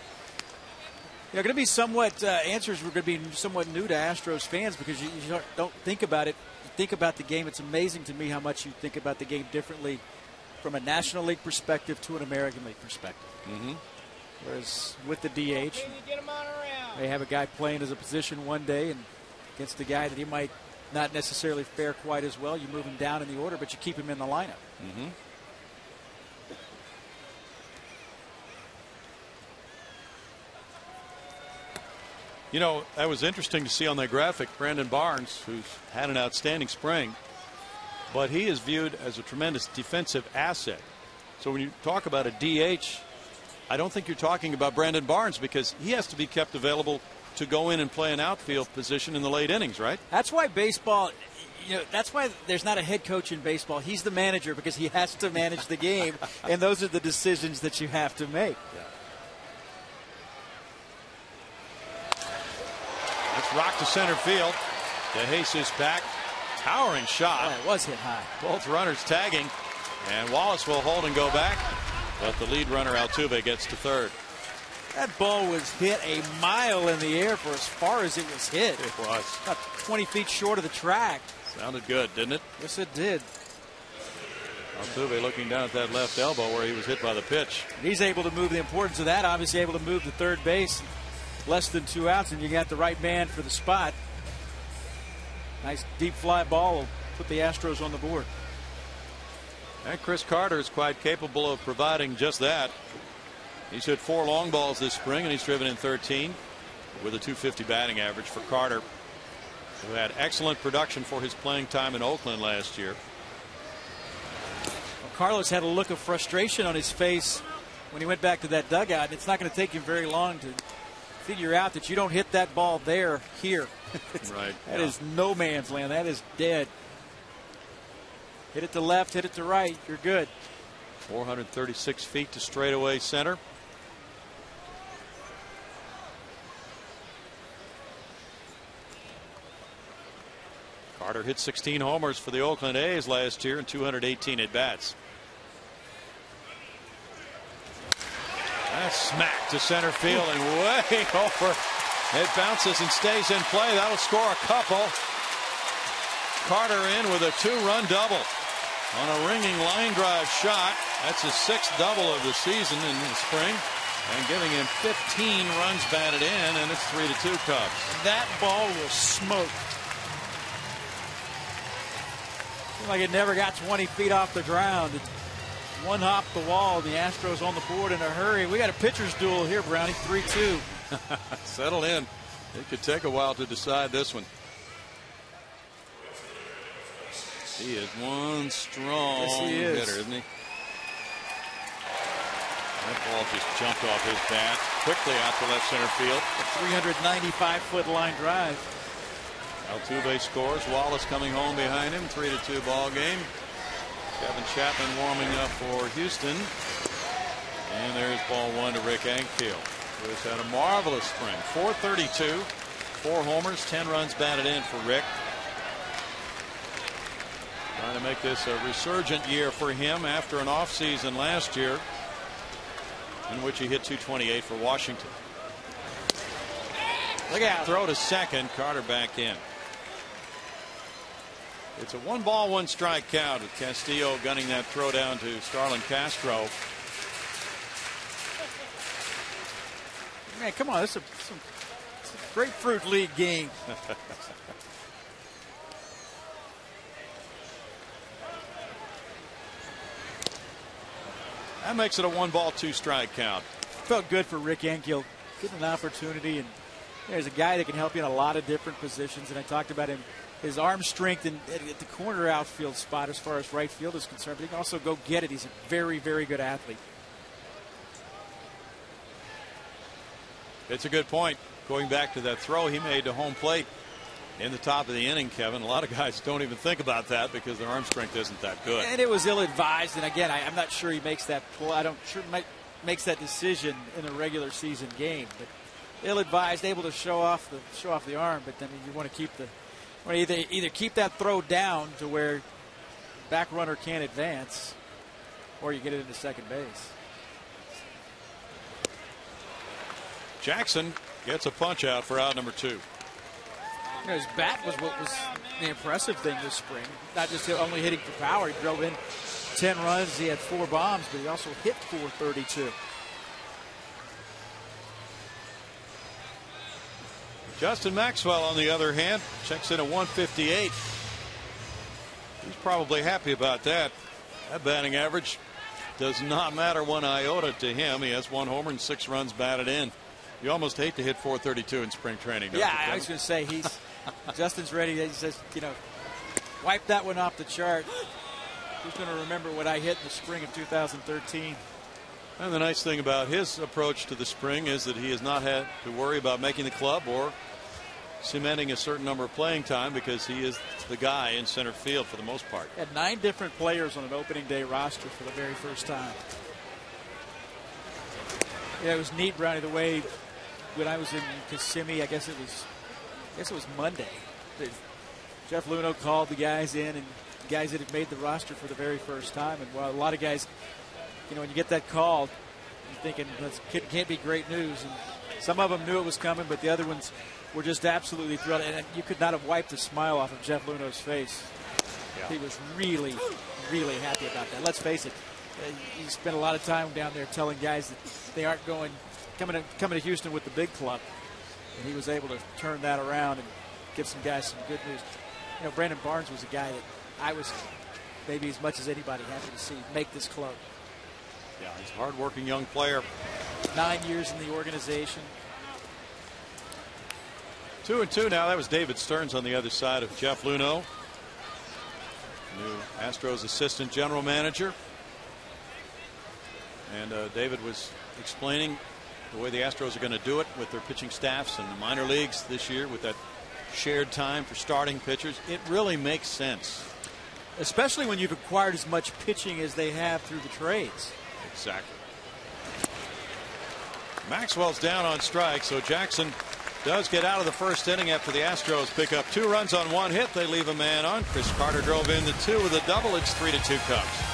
Speaker 2: are going to be somewhat answers were going to be somewhat new to Astros fans, because you don't think about it. You think about the game. It's amazing to me how much you think about the game differently from a National League perspective to an American League perspective. Whereas with the DH, they have a guy playing as a position one day, and against a guy that he might not necessarily fare quite as well, you move him down in the order, but you keep him in the lineup.
Speaker 1: You know, that was interesting to see on that graphic. Brandon Barnes, who's had an outstanding spring, but he is viewed as a tremendous defensive asset. So when you talk about a DH, I don't think you're talking about Brandon Barnes, because he has to be kept available to go in and play an outfield position in the late innings, right?
Speaker 2: That's why baseball, that's why there's not a head coach in baseball. He's the manager, because he has to manage the game, and those are the decisions that you have to make.
Speaker 1: It's rocked to center field. DeJesus back. Towering shot.
Speaker 2: Oh, it was hit high.
Speaker 1: Both runners tagging. And Wallace will hold and go back. But the lead runner, Altuve, gets to third.
Speaker 2: That ball was hit a mile in the air for as far as it was hit.
Speaker 1: It was.
Speaker 2: About 20 feet short of the track.
Speaker 1: Sounded good, didn't it?
Speaker 2: Yes, it did.
Speaker 1: Altuve looking down at that left elbow where he was hit by the pitch.
Speaker 2: He's able to move, the importance of that, obviously able to move to third base. Less than 2 outs, and you got the right man for the spot. Nice deep fly ball will put the Astros on the board.
Speaker 1: And Chris Carter is quite capable of providing just that. He's hit 4 long balls this spring, and he's driven in 13 with a .250 batting average for Carter, who had excellent production for his playing time in Oakland last year.
Speaker 2: Well, Carlos had a look of frustration on his face when he went back to that dugout. It's not going to take him very long to figure out that you don't hit that ball here.
Speaker 1: Right.
Speaker 2: That is no man's land. That is dead. Hit it to left, hit it to right, you're good.
Speaker 1: 436 feet to straightaway center. Carter hit 16 homers for the Oakland A's last year and 218 at bats. That's smacked to center field and way over. It bounces and stays in play. That'll score a couple. Carter in with a 2-run double on a ringing line drive shot. That's his 6th double of the season in the spring, and giving him 15 runs batted in, and it's 3-2 Cubs.
Speaker 2: That ball was smoked. Seemed like it never got 20 feet off the ground. It one hopped the wall. The Astros on the board in a hurry. We got a pitcher's duel here, Brownie. 3-2.
Speaker 1: Settle in. It could take a while to decide this one. He is one strong hitter, isn't he? That ball just jumped off his bat quickly out to left center field.
Speaker 2: A 395-foot line drive.
Speaker 1: Altuve scores. Wallace coming home behind him. 3-2 ball game. Kevin Chapman warming up for Houston. And there's ball 1 to Rick Ankiel, who has had a marvelous spring. 432, 4 homers, 10 runs batted in for Rick. Trying to make this a resurgent year for him after an offseason last year in which he hit 228 for Washington.
Speaker 2: Look out.
Speaker 1: Throw to second. Carter back in. It's a 1-ball, 1-strike count with Castillo gunning that throw down to Starlin Castro.
Speaker 2: Man, come on. This is a Grapefruit League game.
Speaker 1: That makes it a 1-ball, 2-strike count.
Speaker 2: Felt good for Rick Ankiel getting an opportunity, and there's a guy that can help you in a lot of different positions. And I talked about him, his arm strength at the corner outfield spot as far as right field is concerned. But he can also go get it. He's a very, very good athlete.
Speaker 1: It's a good point. Going back to that throw he made to home plate in the top of the inning, Kevin. A lot of guys don't even think about that because their arm strength isn't that good.
Speaker 2: And it was ill-advised. And again, I'm not sure he makes that pull. I don't sure makes that decision in a regular season game. But ill-advised, able to show off the arm. But I mean, you want to keep either keep that throw down to where back runner can't advance, or you get it into second base.
Speaker 1: Jackson gets a punch out for out number 2.
Speaker 2: You know, his bat was what was the impressive thing this spring. Not just only hitting for power. He drove in 10 runs. He had 4 bombs, but he also hit 432.
Speaker 1: Justin Maxwell, on the other hand, checks in at 158. He's probably happy about that. That batting average does not matter one iota to him. He has 1 homer and 6 runs batted in. You almost hate to hit 432 in spring training.
Speaker 2: Yeah, I was going to say Justin's ready. He says, wipe that one off the chart. Who's going to remember what I hit in the spring of 2013?
Speaker 1: And the nice thing about his approach to the spring is that he has not had to worry about making the club or cementing a certain number of playing time because he is the guy in center field for the most part.
Speaker 2: Had 9 different players on an opening day roster for the very first time. Yeah, it was neat, Brownie, the way when I was in Kissimmee, I guess it was Monday. Jeff Luhnow called the guys in, and guys that had made the roster for the very first time. And while a lot of guys, when you get that call, you're thinking that can't be great news. And some of them knew it was coming, but the other ones were just absolutely thrilled. And you could not have wiped the smile off of Jeff Luhnow's face. Yeah. He was really, really happy about that. Let's face it. He spent a lot of time down there telling guys that they aren't coming to Houston with the big club. And he was able to turn that around and give some guys some good news. Brandon Barnes was a guy that I was maybe as much as anybody happy to see make this club.
Speaker 1: Yeah, he's a hard-working young player.
Speaker 2: 9 years in the organization.
Speaker 1: 2-2 now. That was David Stearns on the other side of Jeff Luhnow, new Astros assistant general manager. And David was explaining the way the Astros are going to do it with their pitching staffs in the minor leagues this year with that shared time for starting pitchers. It really makes sense.
Speaker 2: especially when you've acquired as much pitching as they have through the trades.
Speaker 1: Exactly. Maxwell's down on strikes, so Jackson does get out of the first inning after the Astros pick up 2 runs on 1 hit. They leave a man on. Chris Carter drove in the 2 with a double. It's 3-2 Cubs.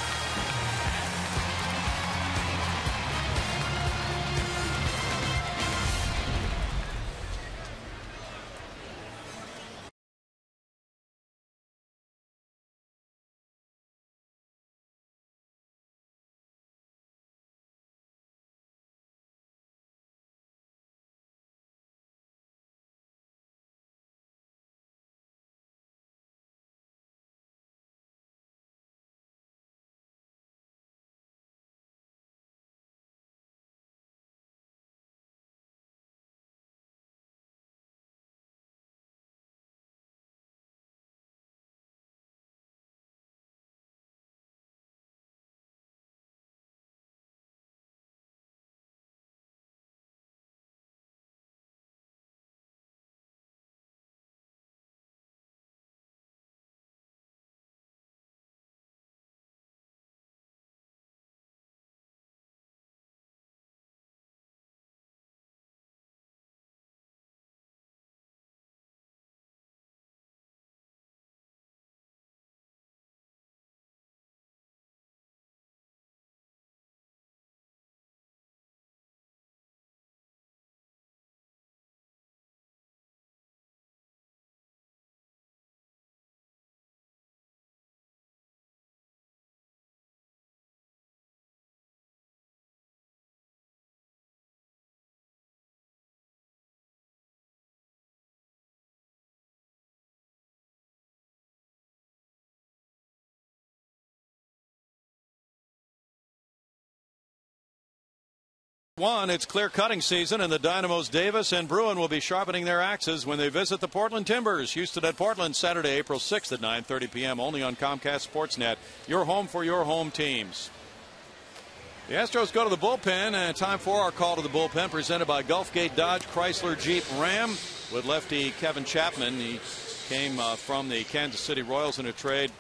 Speaker 1: It's clear cutting season, and the Dynamos Davis and Bruin will be sharpening their axes when they visit the Portland Timbers. Houston at Portland, Saturday, April 6th at 9:30 p.m. only on Comcast Sportsnet. Your home for your home teams. The Astros go to the bullpen, and time for our call to the bullpen, presented by Gulfgate Dodge Chrysler Jeep Ram with lefty Kevin Chapman. He came from the Kansas City Royals in a trade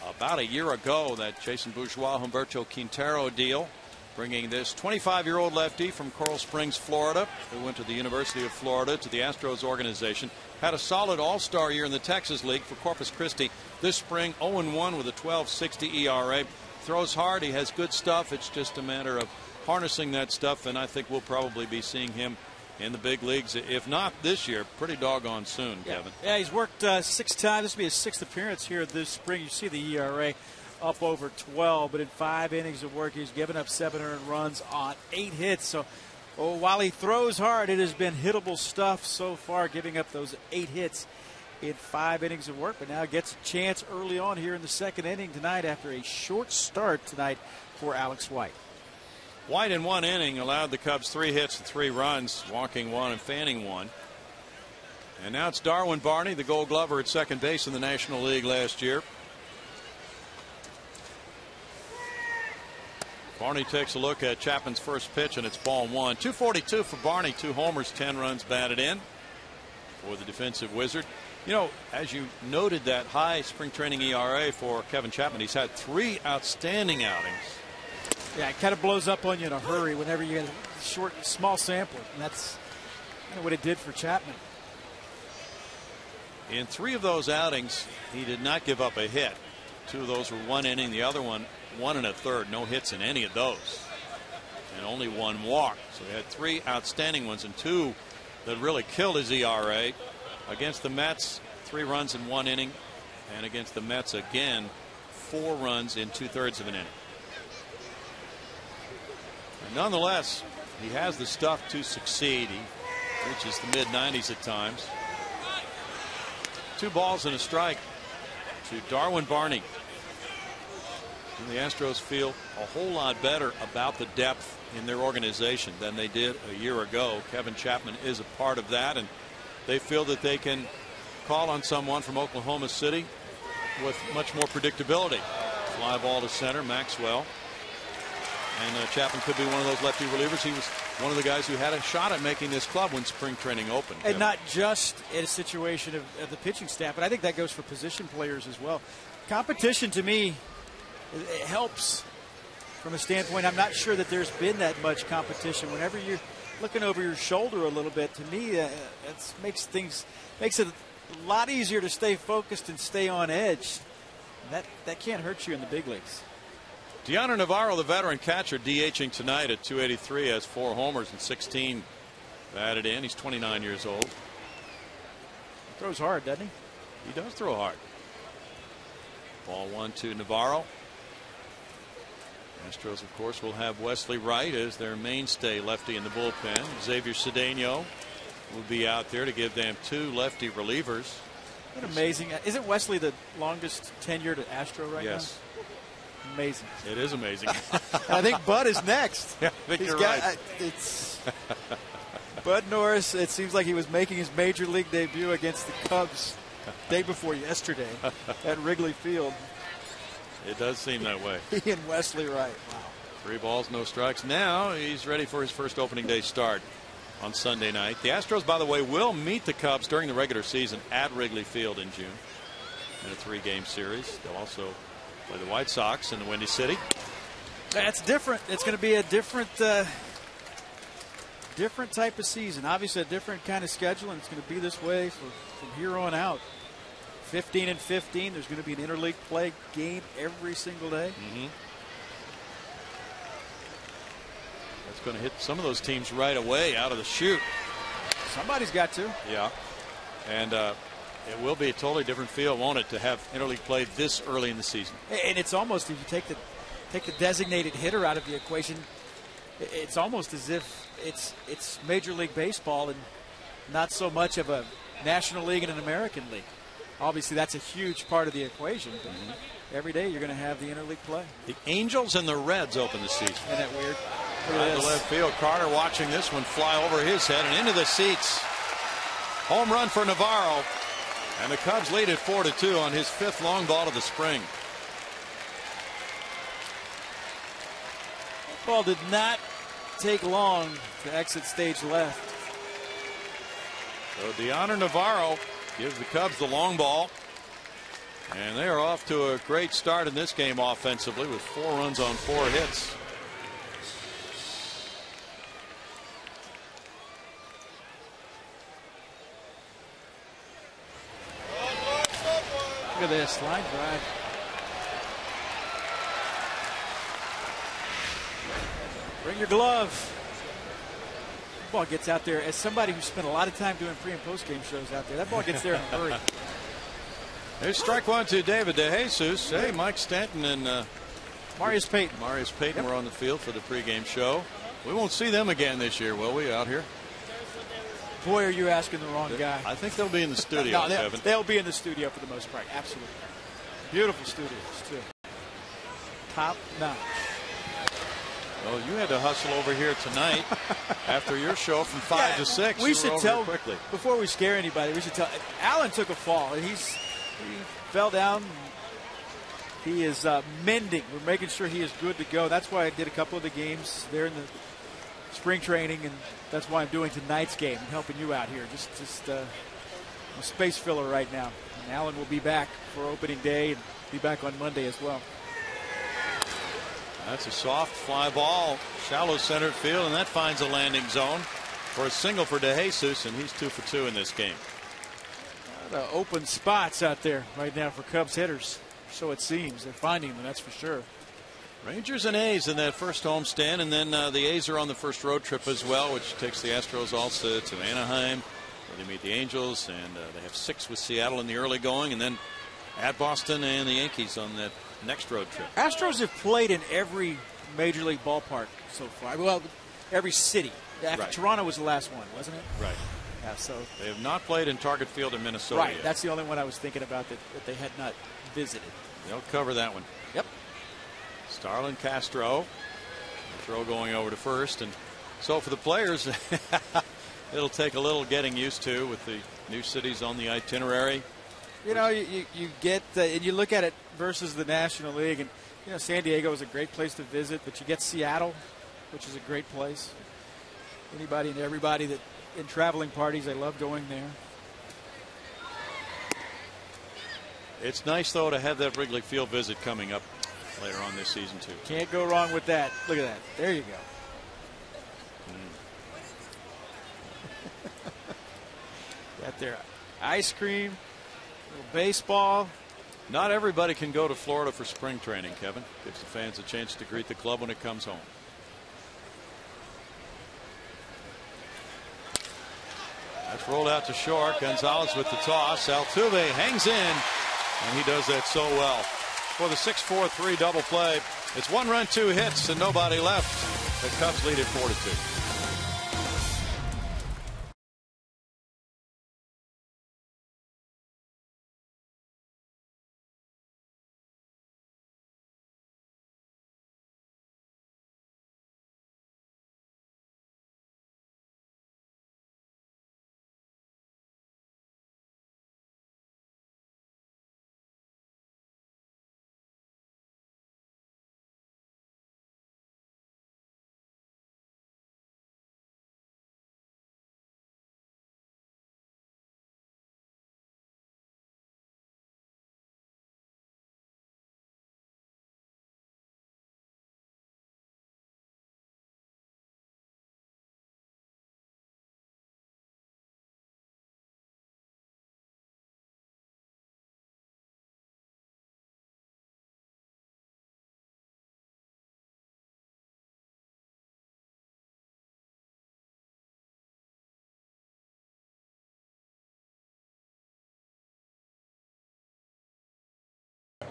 Speaker 1: about a year ago, that Jason Bourgeois Humberto Quintero deal, bringing this 25-year-old lefty from Coral Springs, Florida, who went to the University of Florida, to the Astros organization. Had a solid all-star year in the Texas League for Corpus Christi this spring, 0-1 with a 12.60 ERA. Throws hard. He has good stuff. It's just a matter of harnessing that stuff, and I think we'll probably be seeing him in the big leagues, if not this year, pretty doggone soon, Kevin.
Speaker 2: Yeah, he's worked 6 times. This will be his 6th appearance here this spring. You see the ERA up over 12, but in 5 innings of work, he's given up 7 earned runs on 8 hits. So while he throws hard, it has been hittable stuff so far, giving up those 8 hits in 5 innings of work, but now gets a chance early on here in the 2nd inning tonight after a short start tonight for Alex White.
Speaker 1: White in 1 inning allowed the Cubs 3 hits and 3 runs, walking 1 and fanning 1. And now it's Darwin Barney, the Gold Glover at second base in the National League last year. Barney takes a look at Chapman's first pitch, and it's ball 1. 242 for Barney, 2 homers, 10 runs batted in for the defensive wizard. You know, as you noted, that high spring training ERA for Kevin Chapman, he's had 3 outstanding outings.
Speaker 2: Yeah, it kind of blows up on you in a hurry whenever you get a small sample, and that's kind of what it did for Chapman.
Speaker 1: In 3 of those outings, he did not give up a hit. 2 of those were 1 inning, the other one 1 1/3, no hits in any of those, and only 1 walk. So he had 3 outstanding ones and 2 that really killed his ERA. Against the Mets, 3 runs in 1 inning, and against the Mets again, 4 runs in 2/3 of an inning. And nonetheless, he has the stuff to succeed. He reaches the mid-90s at times. 2 balls and a strike to Darwin Barney. And the Astros feel a whole lot better about the depth in their organization than they did a year ago. Kevin Chapman is a part of that, and they feel that they can call on someone from Oklahoma City with much more predictability. Fly ball to center, Maxwell. And Chapman could be one of those lefty relievers. He was one of the guys who had a shot at making this club when spring training opened.
Speaker 2: And not just in a situation of the pitching staff, but I think that goes for position players as well. competition to me, it helps from a standpoint. I'm not sure that there's been that much competition. Whenever you're looking over your shoulder a little bit, to me, it makes it a lot easier to stay focused and stay on edge. That can't hurt you in the big leagues.
Speaker 1: Deanna Navarro, the veteran catcher, DHing tonight at 283, has 4 homers and 16 batted in. He's 29 years old.
Speaker 2: He throws hard, doesn't he?
Speaker 1: He does throw hard. Ball 1 to Navarro. Astros, of course, will have Wesley Wright as their mainstay lefty in the bullpen. Xavier Cedeno will be out there to give them 2 lefty relievers.
Speaker 2: Isn't amazing? Isn't Wesley the longest tenured Astro right now?
Speaker 1: Yes.
Speaker 2: Amazing.
Speaker 1: It is amazing.
Speaker 2: I think Bud is next.
Speaker 1: Yeah, I think you're right.
Speaker 2: It's Bud Norris. It seems like he was making his major league debut against the Cubs day before yesterday at Wrigley Field.
Speaker 1: It does seem that way.
Speaker 2: He and Wesley Wright. Wow.
Speaker 1: 3 balls, no strikes. Now he's ready for his first opening day start on Sunday night. The Astros, by the way, will meet the Cubs during the regular season at Wrigley Field in June in a 3-game series. They'll also play the White Sox in the Windy City.
Speaker 2: That's different. It's going to be a different type of season. Obviously a different kind of schedule, and it's going to be this way from here on out. 15 and 15. There's going to be an interleague play game every single day.
Speaker 1: That's going to hit some of those teams right away out of the chute.
Speaker 2: Somebody's got to.
Speaker 1: Yeah. And it will be a totally different feel, won't it, to have interleague play this early in the season?
Speaker 2: And it's almost, if you take the designated hitter out of the equation, it's almost as if it's Major League Baseball and not so much of a National League and an American League. Obviously, that's a huge part of the equation. Every day you're going to have the interleague play.
Speaker 1: The Angels and the Reds open the season.
Speaker 2: Isn't that weird?
Speaker 1: Right to left field. Carter watching this one fly over his head and into the seats. Home run for Navarro. And the Cubs lead at 4-2 on his 5th long ball of the spring.
Speaker 2: Ball did not take long to exit stage left.
Speaker 1: So Deanna Navarro gives the Cubs the long ball. And they are off to a great start in this game offensively with 4 runs on 4 hits.
Speaker 2: Look at this line drive. Bring your glove. Ball gets out there. As somebody who spent a lot of time doing pre and post game shows out there, that ball gets there in a hurry.
Speaker 1: There's strike 1 to David DeJesus. Hey, Mike Stanton and
Speaker 2: Marius Payton.
Speaker 1: Were on the field for the pregame show. We won't see them again this year, will we, out here?
Speaker 2: Boy, are you asking the wrong guy.
Speaker 1: I think they'll be in the studio,
Speaker 2: no,
Speaker 1: Kevin.
Speaker 2: They'll be in the studio for the most part. Absolutely. Beautiful studios, too. Top notch.
Speaker 1: Well, you had to hustle over here tonight after your show from 5 to 6.
Speaker 2: We should tell
Speaker 1: quickly.
Speaker 2: Before we scare anybody. We should tell. Alan took a fall and he fell down. He is mending. We're making sure he is good to go. That's why I did a couple of the games there in the spring training, and that's why I'm doing tonight's game and helping you out here. Just a space filler right now. And Alan will be back for opening day and be back on Monday as well.
Speaker 1: That's a soft fly ball, shallow center field, and that finds a landing zone for a single for DeJesus, and he's 2 for 2 in this game.
Speaker 2: The open spots out there right now for Cubs hitters. So it seems. They're finding them, that's for sure.
Speaker 1: Rangers and A's in that first homestand, and then the A's are on the first road trip as well, which takes the Astros also to Anaheim, where they meet the Angels, and they have 6 with Seattle in the early going, and then at Boston and the Yankees on that next road trip.
Speaker 2: Astros have played in every major league ballpark so far. Well, every city.
Speaker 1: Right.
Speaker 2: Toronto was the last one, wasn't it?
Speaker 1: Right.
Speaker 2: Yeah, so
Speaker 1: they have not played in Target Field in Minnesota
Speaker 2: right.
Speaker 1: yet.
Speaker 2: That's the only one I was thinking about that they had not visited.
Speaker 1: They'll cover that one.
Speaker 2: Yep.
Speaker 1: Starlin Castro. Throw going over to first. And so for the players, it'll take a little getting used to with the new cities on the itinerary.
Speaker 2: You know, you get and you look at it versus the National League, and you know San Diego is a great place to visit, but you get Seattle, which is a great place. Anybody and everybody that in traveling parties, they love going there.
Speaker 1: It's nice, though, to have that Wrigley Field visit coming up later on this season, too.
Speaker 2: Can't go wrong with that. Look at that. There you go. Got their ice cream, little baseball.
Speaker 1: Not everybody can go to Florida for spring training, Kevin. Gives the fans a chance to greet the club when it comes home. That's rolled out to short. Gonzalez with the toss. Altuve hangs in, and he does that so well. For the 6-4-3 double play, it's 1 run, 2 hits, and nobody left. The Cubs lead it 4-2.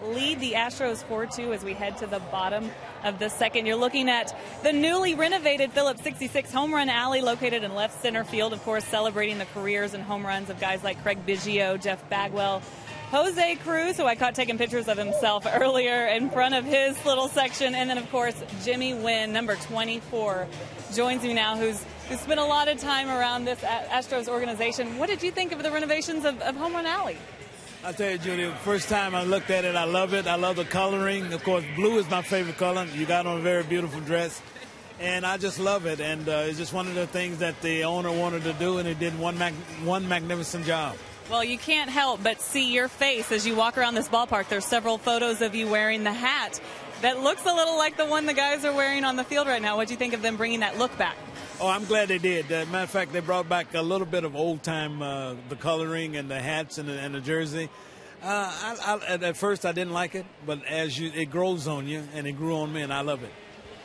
Speaker 3: Lead the Astros 4-2 as we head to the bottom of the second. You're looking at the newly renovated Phillips 66 home run alley located in left center field, of course, celebrating the careers and home runs of guys like Craig Biggio, Jeff Bagwell, Jose Cruz, who I caught taking pictures of himself earlier in front of his little section, and then, of course, Jimmy Wynn, number 24, joins me now, who's spent a lot of time around this Astros organization. What did you think of the renovations of Home Run Alley?
Speaker 4: I'll tell you, Julia, the first time I looked at it, I love it. I love the coloring. Of course, blue is my favorite color. You got on a very beautiful dress. And I just love it. And it's just one of the things that the owner wanted to do, and he did one magnificent job.
Speaker 3: Well, you can't help but see your face as you walk around this ballpark. There's several photos of you wearing the hat that looks a little like the one the guys are wearing on the field right now. What do you think of them bringing that look back?
Speaker 4: Oh, I'm glad they did. Matter of fact, they brought back a little bit of old-time, the coloring and the hats and the jersey. At first, I didn't like it, but it grows on you, and it grew on me, and I love it.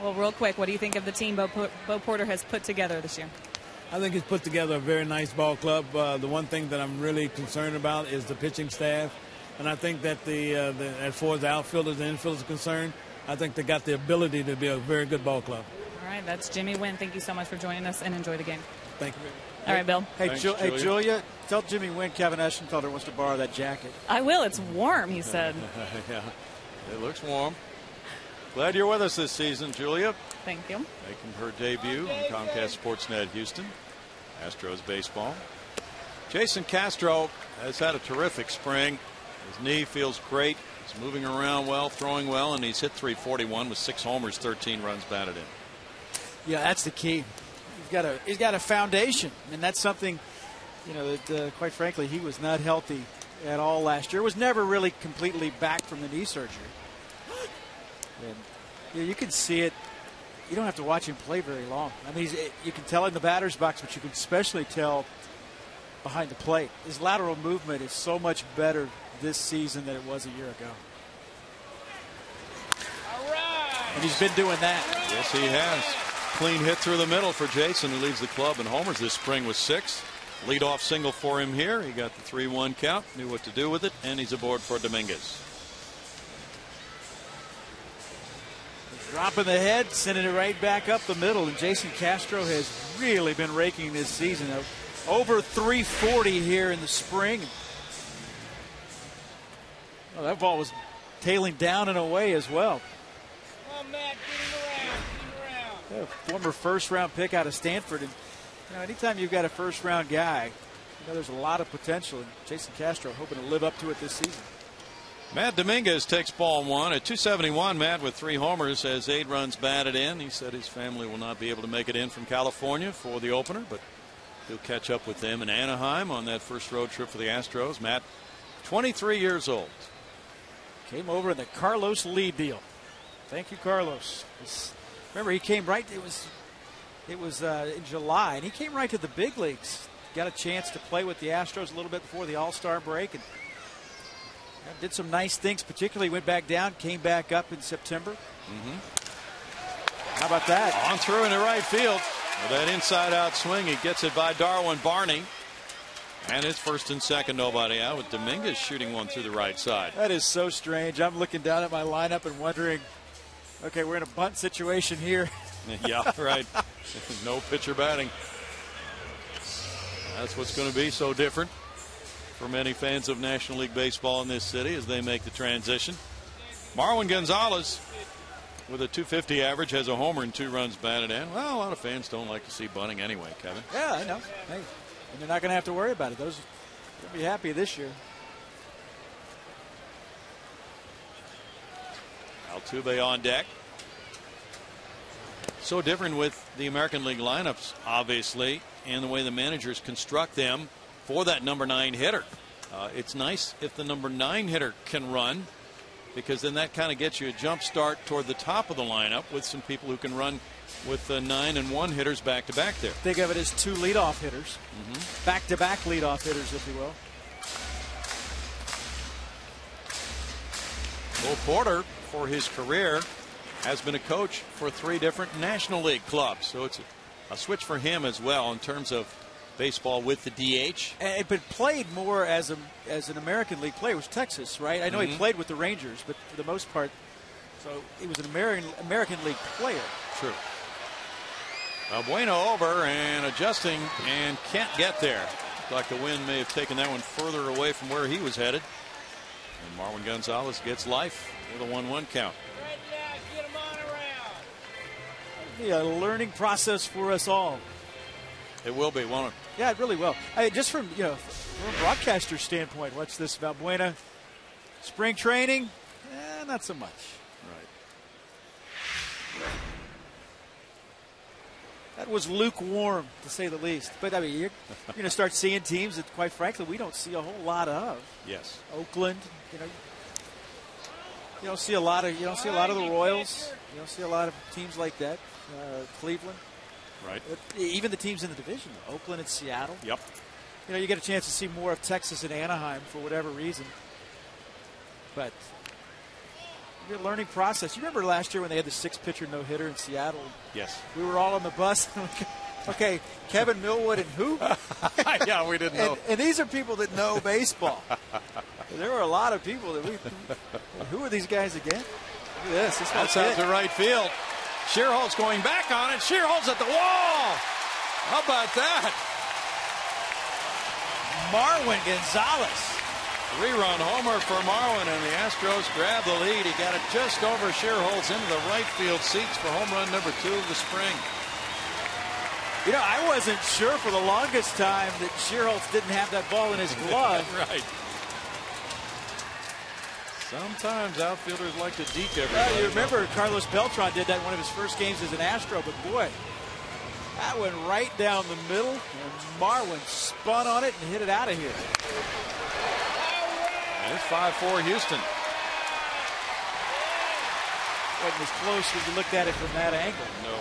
Speaker 3: Well, real quick, what do you think of the team Bo Porter has put together this year?
Speaker 4: I think he's put together a very nice ball club. The one thing that I'm really concerned about is the pitching staff, and I think that as far as the outfielders and infielders are concerned, I think they got the ability to be a very good ball club.
Speaker 3: All right, that's Jimmy Wynn. Thank you so much for joining us, and enjoy the game.
Speaker 4: Thank you.
Speaker 3: All right, Bill.
Speaker 2: Hey,
Speaker 1: Thanks,
Speaker 2: hey, Julia, tell Jimmy Wynn Kevin Eschenfelder wants to borrow that jacket.
Speaker 3: I will. It's warm, he said.
Speaker 1: Yeah, it looks warm. Glad you're with us this season, Julia.
Speaker 3: Thank you.
Speaker 1: Making her debut on Comcast Sportsnet Houston. Astros baseball. Jason Castro has had a terrific spring. His knee feels great. He's moving around well, throwing well, and he's hit .341 with 6 homers, 13 runs batted in.
Speaker 2: Yeah, that's the key. He's got a foundation, and that's something, that quite frankly he was not healthy at all last year. Was never really completely back from the knee surgery. And you can see it. You don't have to watch him play very long. I mean, you can tell in the batter's box, but you can especially tell behind the plate. His lateral movement is so much better this season than it was a year ago.
Speaker 4: All right.
Speaker 2: And he's been doing that.
Speaker 1: Yes, he has. Clean hit through the middle for Jason, who leads the club in homers this spring with 6. Leadoff single for him here. He got the 3-1 count, knew what to do with it, and he's aboard for Dominguez.
Speaker 2: Dropping the head, sending it right back up the middle. And Jason Castro has really been raking this season. Over 340 here in the spring. Oh, that ball was tailing down and away as well.
Speaker 4: Come on, Matt, get him around.
Speaker 2: Former first-round pick out of Stanford. And anytime you've got a first-round guy, there's a lot of potential. And Jason Castro hoping to live up to it this season.
Speaker 1: Matt Dominguez takes ball 1 at .271. Matt with 3 homers has 8 runs batted in. He said his family will not be able to make it in from California for the opener, but he'll catch up with them in Anaheim on that first road trip for the Astros. Matt, 23 years old.
Speaker 2: Came over in the Carlos Lee deal. Thank you, Carlos. Remember, he came right. It was in July, and he came right to the big leagues. Got a chance to play with the Astros a little bit before the All-Star break, and did some nice things. Particularly, went back down, came back up in September. How about that?
Speaker 1: On through into right field with that inside-out swing. He gets it by Darwin Barney. And it's first and second, nobody out, with Dominguez shooting one through the right side.
Speaker 2: That is so strange. I'm looking down at my lineup and wondering, okay, we're in a bunt situation here.
Speaker 1: Yeah, right. No pitcher batting. That's what's going to be so different for many fans of National League Baseball in this city as they make the transition. Marwin Gonzalez with a .250 average has a homer and 2 runs batted in. Well, a lot of fans don't like to see bunting anyway, Kevin.
Speaker 2: Yeah, I know. Hey. And they're not going to have to worry about it. Those will be happy this year.
Speaker 1: Altuve on deck. So different with the American League lineups, obviously, and the way the managers construct them for that number 9 hitter. It's nice if the number 9 hitter can run, because then that kind of gets you a jump start toward the top of the lineup with some people who can run with the 9 and 1 hitters back to back there.
Speaker 2: Think of it as 2 leadoff hitters, back to back leadoff hitters, if you will.
Speaker 1: Bo Porter, for his career, has been a coach for 3 different National League clubs, so it's a switch for him as well in terms of baseball with the DH.
Speaker 2: But played more as an American League player. It was Texas, right? I know he played with the Rangers, but for the most part, so he was an American League player.
Speaker 1: True. Bueno over and adjusting and can't get there. Looked like the wind may have taken that one further away from where he was headed. And Marwin Gonzalez gets life with a 1-1 count.
Speaker 2: It'll be a learning process for us all.
Speaker 1: It will be, won't it?
Speaker 2: Yeah, it really will. Just from a broadcaster standpoint, what's this about Buena? Spring training? Not so much.
Speaker 1: Right.
Speaker 2: That was lukewarm, to say the least. But I mean, you're going to start seeing teams that, quite frankly, we don't see a whole lot of.
Speaker 1: Yes.
Speaker 2: Oakland, you don't see a lot of the Royals. You don't see a lot of teams like that. Cleveland.
Speaker 1: Right.
Speaker 2: Even the teams in the division, Oakland and Seattle.
Speaker 1: Yep.
Speaker 2: You get a chance to see more of Texas and Anaheim for whatever reason. But your learning process. You remember last year when they had the 6-pitcher no-hitter in Seattle?
Speaker 1: Yes.
Speaker 2: We were all on the bus. Okay, Kevin Millwood and who?
Speaker 1: Yeah, we didn't know.
Speaker 2: And these are people that know baseball. There were a lot of people that who are these guys again? Look at this.
Speaker 1: That's out to right field. Shearholt's going back on it. Shearholt's at the wall. How about that?
Speaker 2: Marwin Gonzalez.
Speaker 1: 3-run homer for Marwin, and the Astros grab the lead. He got it just over Shearholt's into the right field seats for home run number 2 of the spring.
Speaker 2: I wasn't sure for the longest time that Shearholtz didn't have that ball in his glove.
Speaker 1: Right. Sometimes outfielders like to deke everybody.
Speaker 2: You remember Carlos Beltran did that in one of his first games as an Astro, but boy, that went right down the middle, and Marwin spun on it and hit it out of here.
Speaker 1: And it's 5-4 Houston.
Speaker 2: Wasn't as close as you looked at it from that angle.
Speaker 1: No.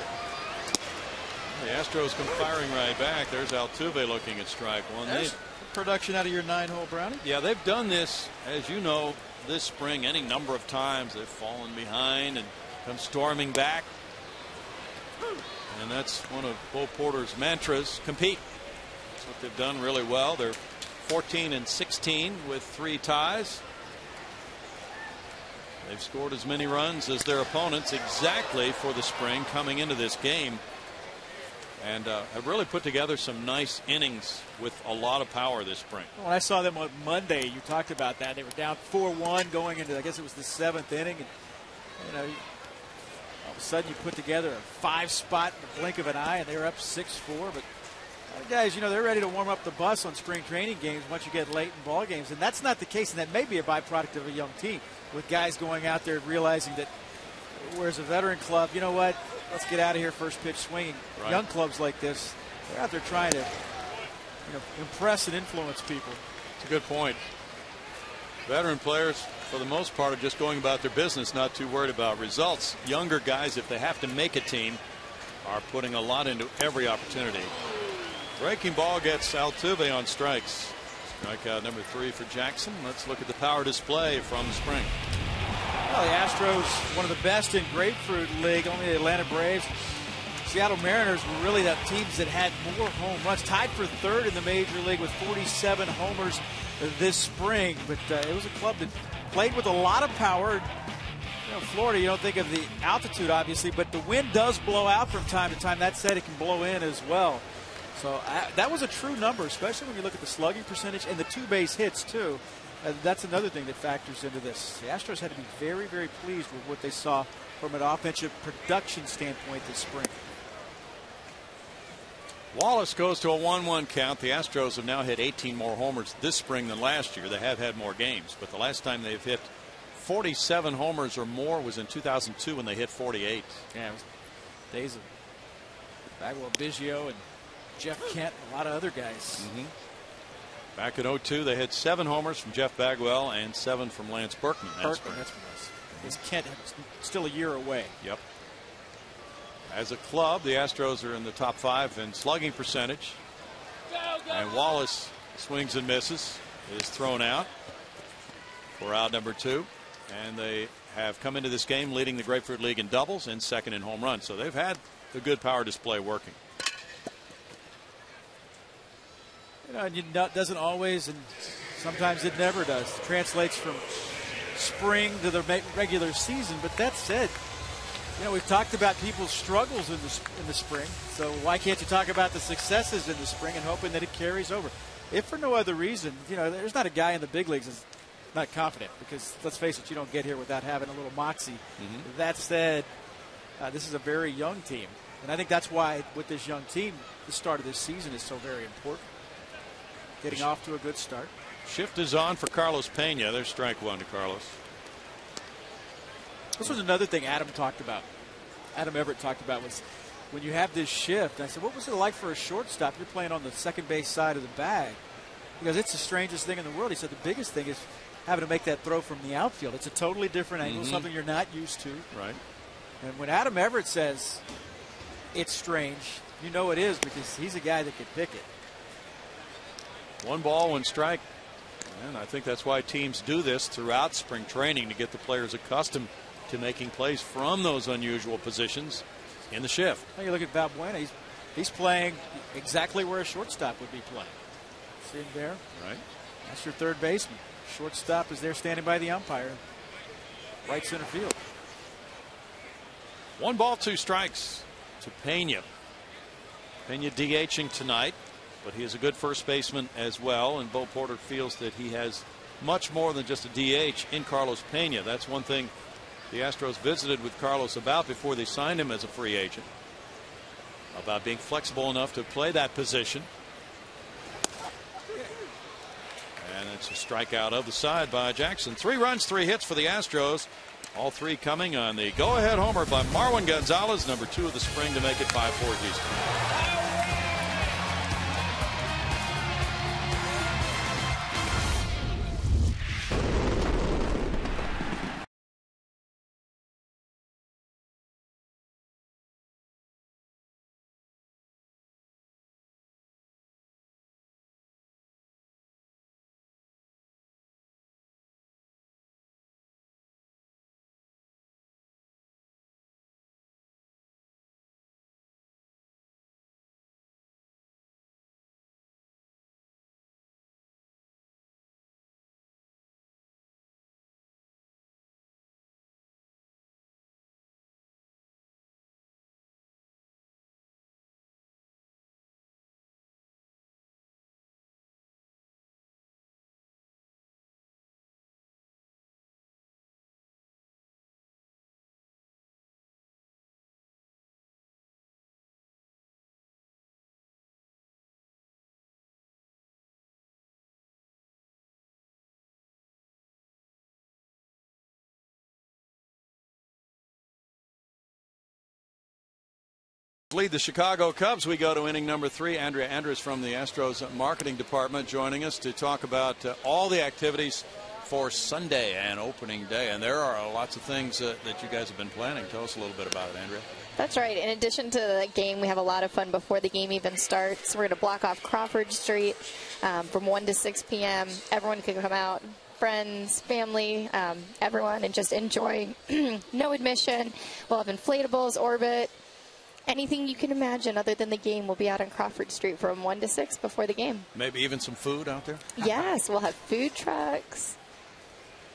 Speaker 1: The Astros come firing right back. There's Altuve looking at strike one.
Speaker 2: There's production out of your 9-hole Brownie.
Speaker 1: Yeah, they've done this, as you know, this spring any number of times. They've fallen behind and come storming back. And that's one of Bo Porter's mantras: compete. That's what they've done really well. They're 14-16 with 3 ties. They've scored as many runs as their opponents exactly for the spring coming into this game, and have really put together some nice innings with a lot of power this spring.
Speaker 2: When I saw them on Monday, you talked about that. They were down 4-1 going into, I guess it was the 7th inning, and all of a sudden you put together a 5-spot in the blink of an eye, and they were up 6-4. But guys, they're ready to warm up the bus on spring training games once you get late in ball games, and that's not the case, and that may be a byproduct of a young team with guys going out there realizing that, whereas a veteran club, you know what, let's get out of here first pitch swinging.
Speaker 1: Right.
Speaker 2: Young clubs like this, they're out there trying to impress and influence people.
Speaker 1: It's a good point. Veteran players for the most part, are just going about their business, not too worried about results. Younger guys, if they have to make a team, are putting a lot into every opportunity. Breaking ball gets Altuve on strikes. Strikeout number 3 for Jackson. Let's look at the power display from spring.
Speaker 2: Well, the Astros, one of the best in Grapefruit League. Only the Atlanta Braves, Seattle Mariners were really the teams that had more home runs. Tied for 3rd in the Major League with 47 homers this spring. But it was a club that played with a lot of power. You know, Florida, you don't think of the altitude, obviously, but the wind does blow out from time to time. That said, it can blow in as well. So that was a true number, especially when you look at the slugging percentage and the 2 base hits, too. That's another thing that factors into this. The Astros had to be very, very pleased with what they saw from an offensive production standpoint this spring.
Speaker 1: Wallace goes to a 1-1 count. The Astros have now hit 18 more homers this spring than last year. They have had more games, but the last time they've hit 47 homers or more was in 2002 when they hit 48.
Speaker 2: Yeah, it was days of Bagwell, Biggio, and Jeff Kent, and a lot of other guys.
Speaker 1: Back in 2002, they hit 7 homers from Jeff Bagwell and 7 from Lance Berkman.
Speaker 2: That's what it was. Because Kent was still a year away.
Speaker 1: Yep. As a club, the Astros are in the top 5 in slugging percentage. And Wallace swings and misses, is thrown out for out number 2. And they have come into this game leading the Grapefruit League in doubles and 2nd in home runs. So they've had the good power display working.
Speaker 2: You know, and it doesn't always, and sometimes it never does. It translates from spring to the regular season. But that said, you know, we've talked about people's struggles in the spring. So why can't you talk about the successes in the spring and hoping that it carries over? If for no other reason, you know, there's not a guy in the big leagues that's not confident, because let's face it, you don't get here without having a little moxie. That said, this is a very young team. And I think that's why with this young team, the start of this season is so very important. Getting off to a good start.
Speaker 1: Shift is on for Carlos Pena. There's strike 1 to Carlos.
Speaker 2: This was another thing Adam talked about. Adam Everett talked about was when you have this shift. I said, what was it like for a shortstop? You're playing on the second base side of the bag. Because it's the strangest thing in the world. He said the biggest thing is having to make that throw from the outfield. It's a totally different angle, something you're not used to.
Speaker 1: Right.
Speaker 2: And when Adam Everett says it's strange, you know it is, because he's a guy that could pick it.
Speaker 1: 1 ball, 1 strike. And I think that's why teams do this throughout spring training, to get the players accustomed to making plays from those unusual positions in the shift.
Speaker 2: Now you look at Valbuena, he's playing exactly where a shortstop would be playing. See him there?
Speaker 1: Right.
Speaker 2: That's your third baseman. Shortstop is there standing by the umpire. Right center field.
Speaker 1: 1 ball, 2 strikes to Pena. Pena DHing tonight, but he is a good first baseman as well, and Bo Porter feels that he has much more than just a DH in Carlos Pena. That's one thing the Astros visited with Carlos about before they signed him as a free agent, about being flexible enough to play that position. And it's a strikeout of the side by Jackson. 3 runs, 3 hits for the Astros. All 3 coming on the go-ahead homer by Marwin Gonzalez, number 2 of the spring, to make it 5-4 Houston. Lead the Chicago Cubs. We go to inning number 3. Andrea Andrus from the Astros marketing department joining us to talk about all the activities for Sunday and opening day. And there are lots of things that you guys have been planning. Tell us a little bit about it, Andrea.
Speaker 5: That's right. In addition to the game, we have a lot of fun before the game even starts. We're going to block off Crawford Street from 1 to 6 p.m. Everyone can come out, friends, family, everyone, and just enjoy. No admission. We'll have inflatables, orbit, anything you can imagine other than the game will be out on Crawford Street from 1 to 6 before the game.
Speaker 1: Maybe even some food out there?
Speaker 5: Yes, we'll have food trucks.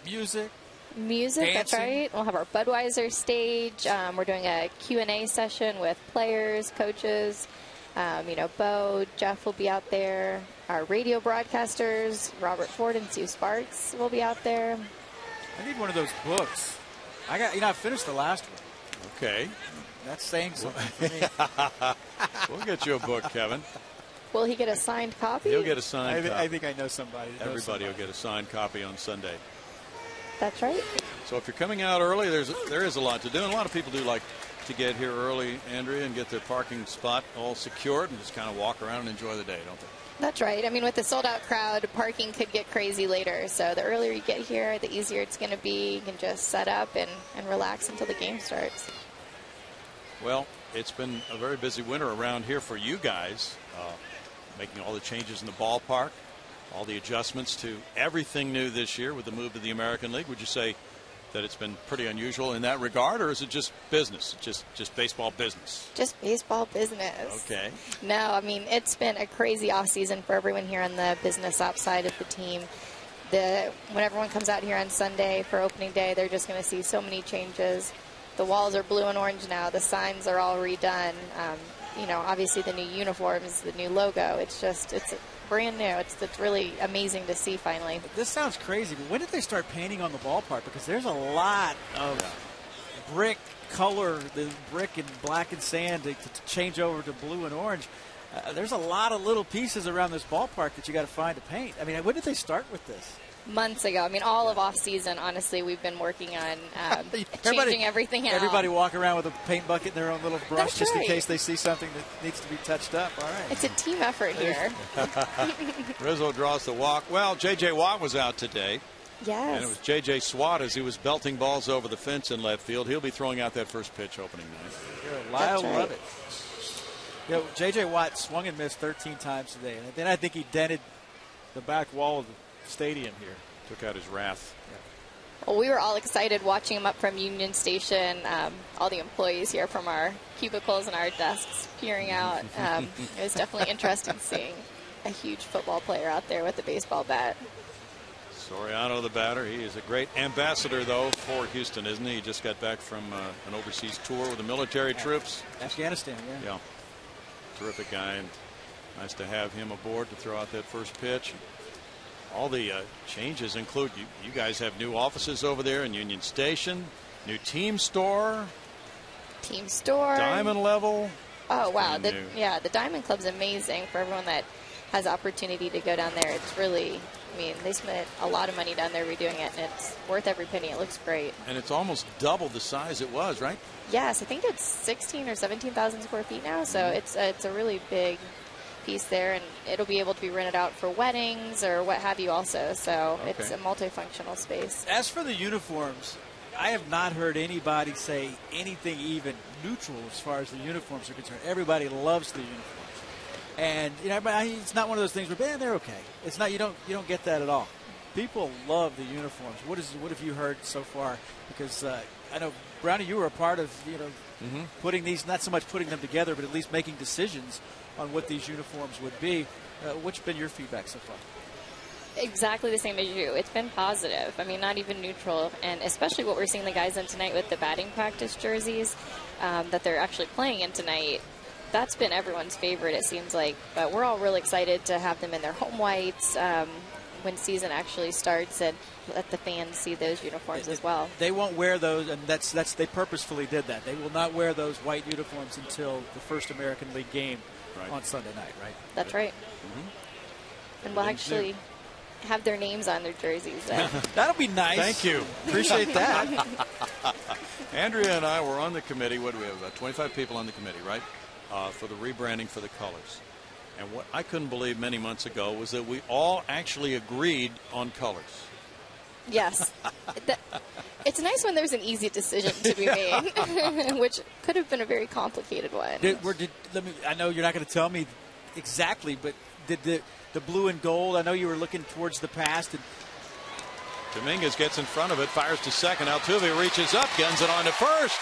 Speaker 2: Music,
Speaker 5: dancing. That's right. We'll have our Budweiser stage. We're doing a Q&A session with players, coaches. Bo, Jeff will be out there. Our radio broadcasters, Robert Ford and Sue Sparks, will be out there.
Speaker 2: I need one of those books. I finished the last one.
Speaker 1: Okay.
Speaker 2: That's saying something for me.
Speaker 1: We'll get you a book, Kevin.
Speaker 5: Will he get a signed copy?
Speaker 1: He'll get a signed copy.
Speaker 2: I think I know somebody.
Speaker 1: Everybody will get a signed copy on Sunday.
Speaker 5: That's right.
Speaker 1: So if you're coming out early, there is a lot to do. And a lot of people do like to get here early, Andrea, and get their parking spot all secured and just kind of walk around and enjoy the day, don't they?
Speaker 5: That's right. I mean, with the sold-out crowd, parking could get crazy later. So the earlier you get here, the easier it's going to be. You can just set up and relax until the game starts.
Speaker 1: Well, it's been a very busy winter around here for you guys, making all the changes in the ballpark, all the adjustments to everything new this year with the move to the American League. Would you say that it's been pretty unusual in that regard, or is it just business, just baseball business?
Speaker 5: Just baseball business.
Speaker 1: Okay.
Speaker 5: No, I mean, it's been a crazy offseason for everyone here on the business ops side of the team. When everyone comes out here on Sunday for opening day, they're just going to see so many changes. The walls are blue and orange now. The signs are all redone. Obviously the new uniforms, the new logo. It's brand new. It's really amazing to see finally.
Speaker 2: This sounds crazy, but when did they start painting on the ballpark? Because there's a lot of brick color, the brick and black and sand to change over to blue and orange. There's a lot of little pieces around this ballpark that you got to find to paint. I mean, when did they start with this?
Speaker 5: Months ago. I mean, all of off season, honestly, we've been working on changing everything out.
Speaker 2: Everybody walk around with a paint bucket and their own little brush.
Speaker 5: That's
Speaker 2: just
Speaker 5: right.
Speaker 2: in case they see something that needs to be touched up. All right.
Speaker 5: It's a team effort here.
Speaker 1: Rizzo draws the walk. Well, J.J. Watt was out today.
Speaker 5: Yes.
Speaker 1: And it was J.J. Swat as he was belting balls over the fence in left field. He'll be throwing out that first pitch opening night.
Speaker 2: Lyle love it. J.J. Watt swung and missed 13 times today. And then I think he dented the back wall of the stadium here.
Speaker 1: Took out his wrath.
Speaker 5: Well, we were all excited watching him up from Union Station. All the employees here from our cubicles and our desks peering out. It was definitely interesting seeing a huge football player out there with a baseball bat.
Speaker 1: Soriano, the batter, he is a great ambassador, though, for Houston, isn't he? He just got back from an overseas tour with the military troops.
Speaker 2: Afghanistan,
Speaker 1: yeah. Terrific guy, and nice to have him aboard to throw out that first pitch. All the changes include you guys have new offices over there in Union Station, new team store. Diamond level.
Speaker 5: Oh, wow. The Diamond Club's amazing for everyone that has opportunity to go down there. It's really, they spent a lot of money down there redoing it, and it's worth every penny. It looks great.
Speaker 1: And it's almost double the size it was, right?
Speaker 5: Yes, I think it's 16 or 17,000 square feet now, so it's a really big piece there, and it'll be able to be rented out for weddings or what have you also, so It's a multifunctional space.
Speaker 2: As for the uniforms, I have not heard anybody say anything even neutral as far as the uniforms are concerned. Everybody loves the uniforms, and it's not one of those things where they're okay. It's not. You don't get that at all. People love the uniforms. What have you heard so far? Because I know, Brownie, you were a part of putting these, not so much putting them together, but at least making decisions on what these uniforms would be. What's been your feedback so far?
Speaker 5: Exactly the same as you. It's been positive. Not even neutral. And especially what we're seeing the guys in tonight with the batting practice jerseys that they're actually playing in tonight. That's been everyone's favorite, it seems like. But we're all really excited to have them in their home whites when season actually starts and let the fans see those uniforms as well.
Speaker 2: They won't wear those, and they purposefully did that. They will not wear those white uniforms until the first American League game on Sunday night, right?
Speaker 5: That's right. And we'll actually have their names on their jerseys.
Speaker 2: That'll be nice.
Speaker 1: Thank you.
Speaker 2: Appreciate that.
Speaker 1: Andrea and I were on the committee. What do we have? About 25 people on the committee, right? For the rebranding for the colors. And what I couldn't believe many months ago was that we all actually agreed on colors.
Speaker 5: Yes. It's nice when there's an easy decision to be made, which could have been a very complicated one.
Speaker 2: I know you're not going to tell me exactly, but did the blue and gold, I know you were looking towards the past.
Speaker 1: Dominguez gets in front of it, fires to second. Altuve reaches up, guns it on to first.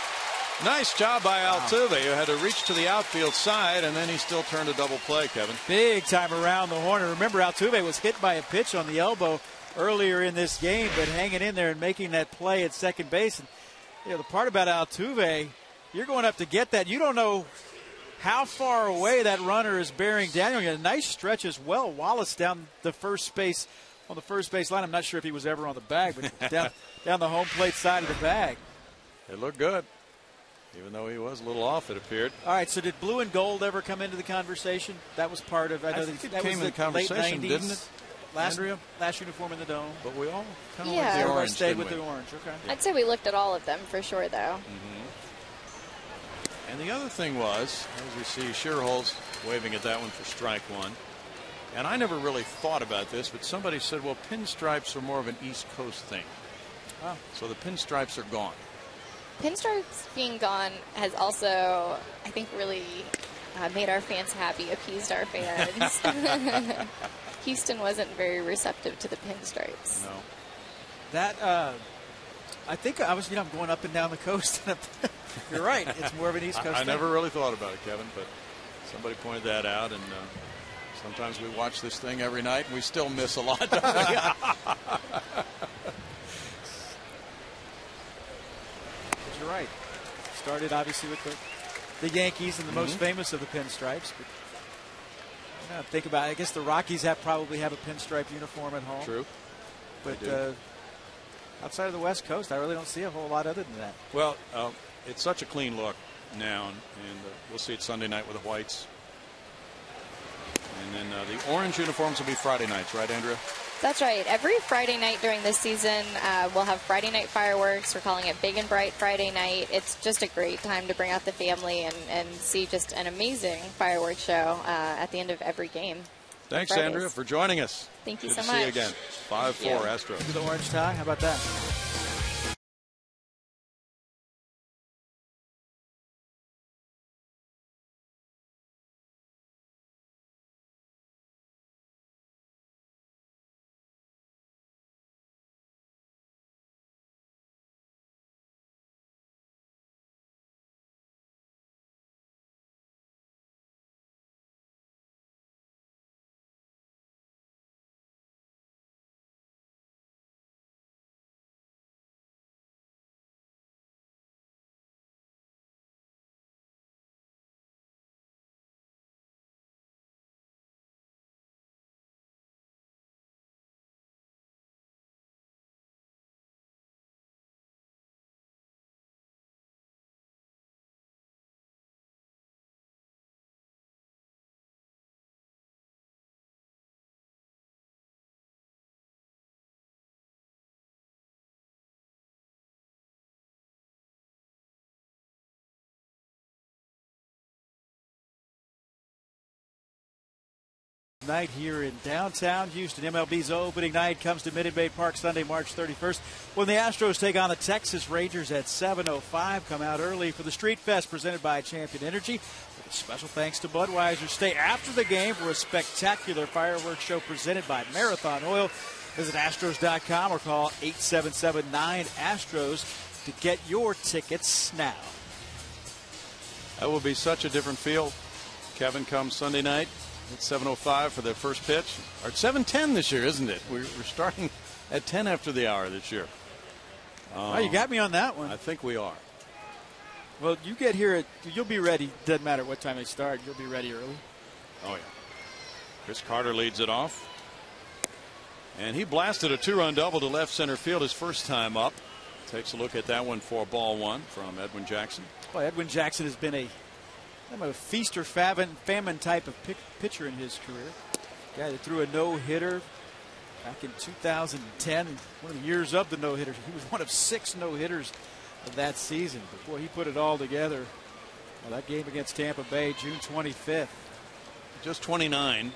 Speaker 1: Nice job by Altuve, who had to reach to the outfield side, and then he still turned a double play, Kevin.
Speaker 2: Big time around the horn. And remember, Altuve was hit by a pitch on the elbow earlier in this game, but hanging in there and making that play at second base. And the part about Altuve, you're going up to get that. You don't know how far away that runner is bearing down. You got a nice stretch as well. Wallace down the first base, on the first base line. I'm not sure if he was ever on the bag, but down the home plate side of the bag.
Speaker 1: It looked good, even though he was a little off, it appeared.
Speaker 2: All right, so did blue and gold ever come into the conversation? That was part of, I think
Speaker 1: it came in the conversation,
Speaker 2: late 90s,
Speaker 1: didn't it?
Speaker 2: Last uniform in the dome.
Speaker 1: But we all kind of
Speaker 5: Yeah.
Speaker 1: like the orange,
Speaker 2: stayed
Speaker 1: didn't
Speaker 2: with
Speaker 1: we?
Speaker 2: the orange. Okay.
Speaker 5: I'd say we looked at all of them for sure, though.
Speaker 1: And the other thing was, as you see, Shearholz waving at that one for strike one. And I never really thought about this, but somebody said, well, pinstripes are more of an East Coast thing.
Speaker 2: Oh.
Speaker 1: So the pinstripes are gone.
Speaker 5: Pinstripes being gone has also, I think, really made our fans happy, appeased our fans. Houston wasn't very receptive to the pinstripes.
Speaker 1: No.
Speaker 2: That, I think I was, I'm going up and down the coast. You're right. It's more of an East Coast
Speaker 1: I
Speaker 2: thing.
Speaker 1: never really thought about it, Kevin, but somebody pointed that out, and sometimes we watch this thing every night, and we still miss a lot. Don't we?
Speaker 2: You're right. Started obviously with the Yankees and the most famous of the pinstripes. But think about it. I guess the Rockies probably have a pinstripe uniform at home.
Speaker 1: True.
Speaker 2: But outside of the West Coast, I really don't see a whole lot other than that.
Speaker 1: Well, it's such a clean look now, and we'll see it Sunday night with the whites. And then the orange uniforms will be Friday nights, right, Andrea?
Speaker 5: That's right. Every Friday night during this season, we'll have Friday night fireworks. We're calling it Big and Bright Friday night. It's just a great time to bring out the family and see just an amazing fireworks show at the end of every game.
Speaker 1: Thanks, Andrea, for joining us.
Speaker 5: Thank you
Speaker 1: Good
Speaker 5: so
Speaker 1: to
Speaker 5: much.
Speaker 1: see you again. 5-4 Astros.
Speaker 2: To the orange tie. How about that? Night here in downtown Houston. MLB's opening night comes to Minute Maid Park Sunday, March 31st, when the Astros take on the Texas Rangers at 7:05. Come out early for the Street Fest presented by Champion Energy. With a special thanks to Budweiser. Stay after the game for a spectacular fireworks show presented by Marathon Oil. Visit Astros.com or call 877-9-ASTROS to get your tickets now.
Speaker 1: That will be such a different feel. Kevin comes Sunday night. It's 7:05 for their first pitch. Or it's 7:10 this year, isn't it? We're starting at 10 after the hour this year.
Speaker 2: Oh, you got me on that one.
Speaker 1: I think we are.
Speaker 2: Well, you get here, you'll be ready. Doesn't matter what time they start. You'll be ready early.
Speaker 1: Oh, yeah. Chris Carter leads it off. And he blasted a 2-run double to left center field his first time up. Takes a look at that one for ball one from Edwin Jackson.
Speaker 2: Well, Edwin Jackson has been a feast or famine type of pitcher in his career. Guy that threw a no-hitter back in 2010, one of the years of the no-hitters. He was one of 6 no-hitters of that season. Before he put it all together, well, that game against Tampa Bay, June 25th.
Speaker 1: Just 29.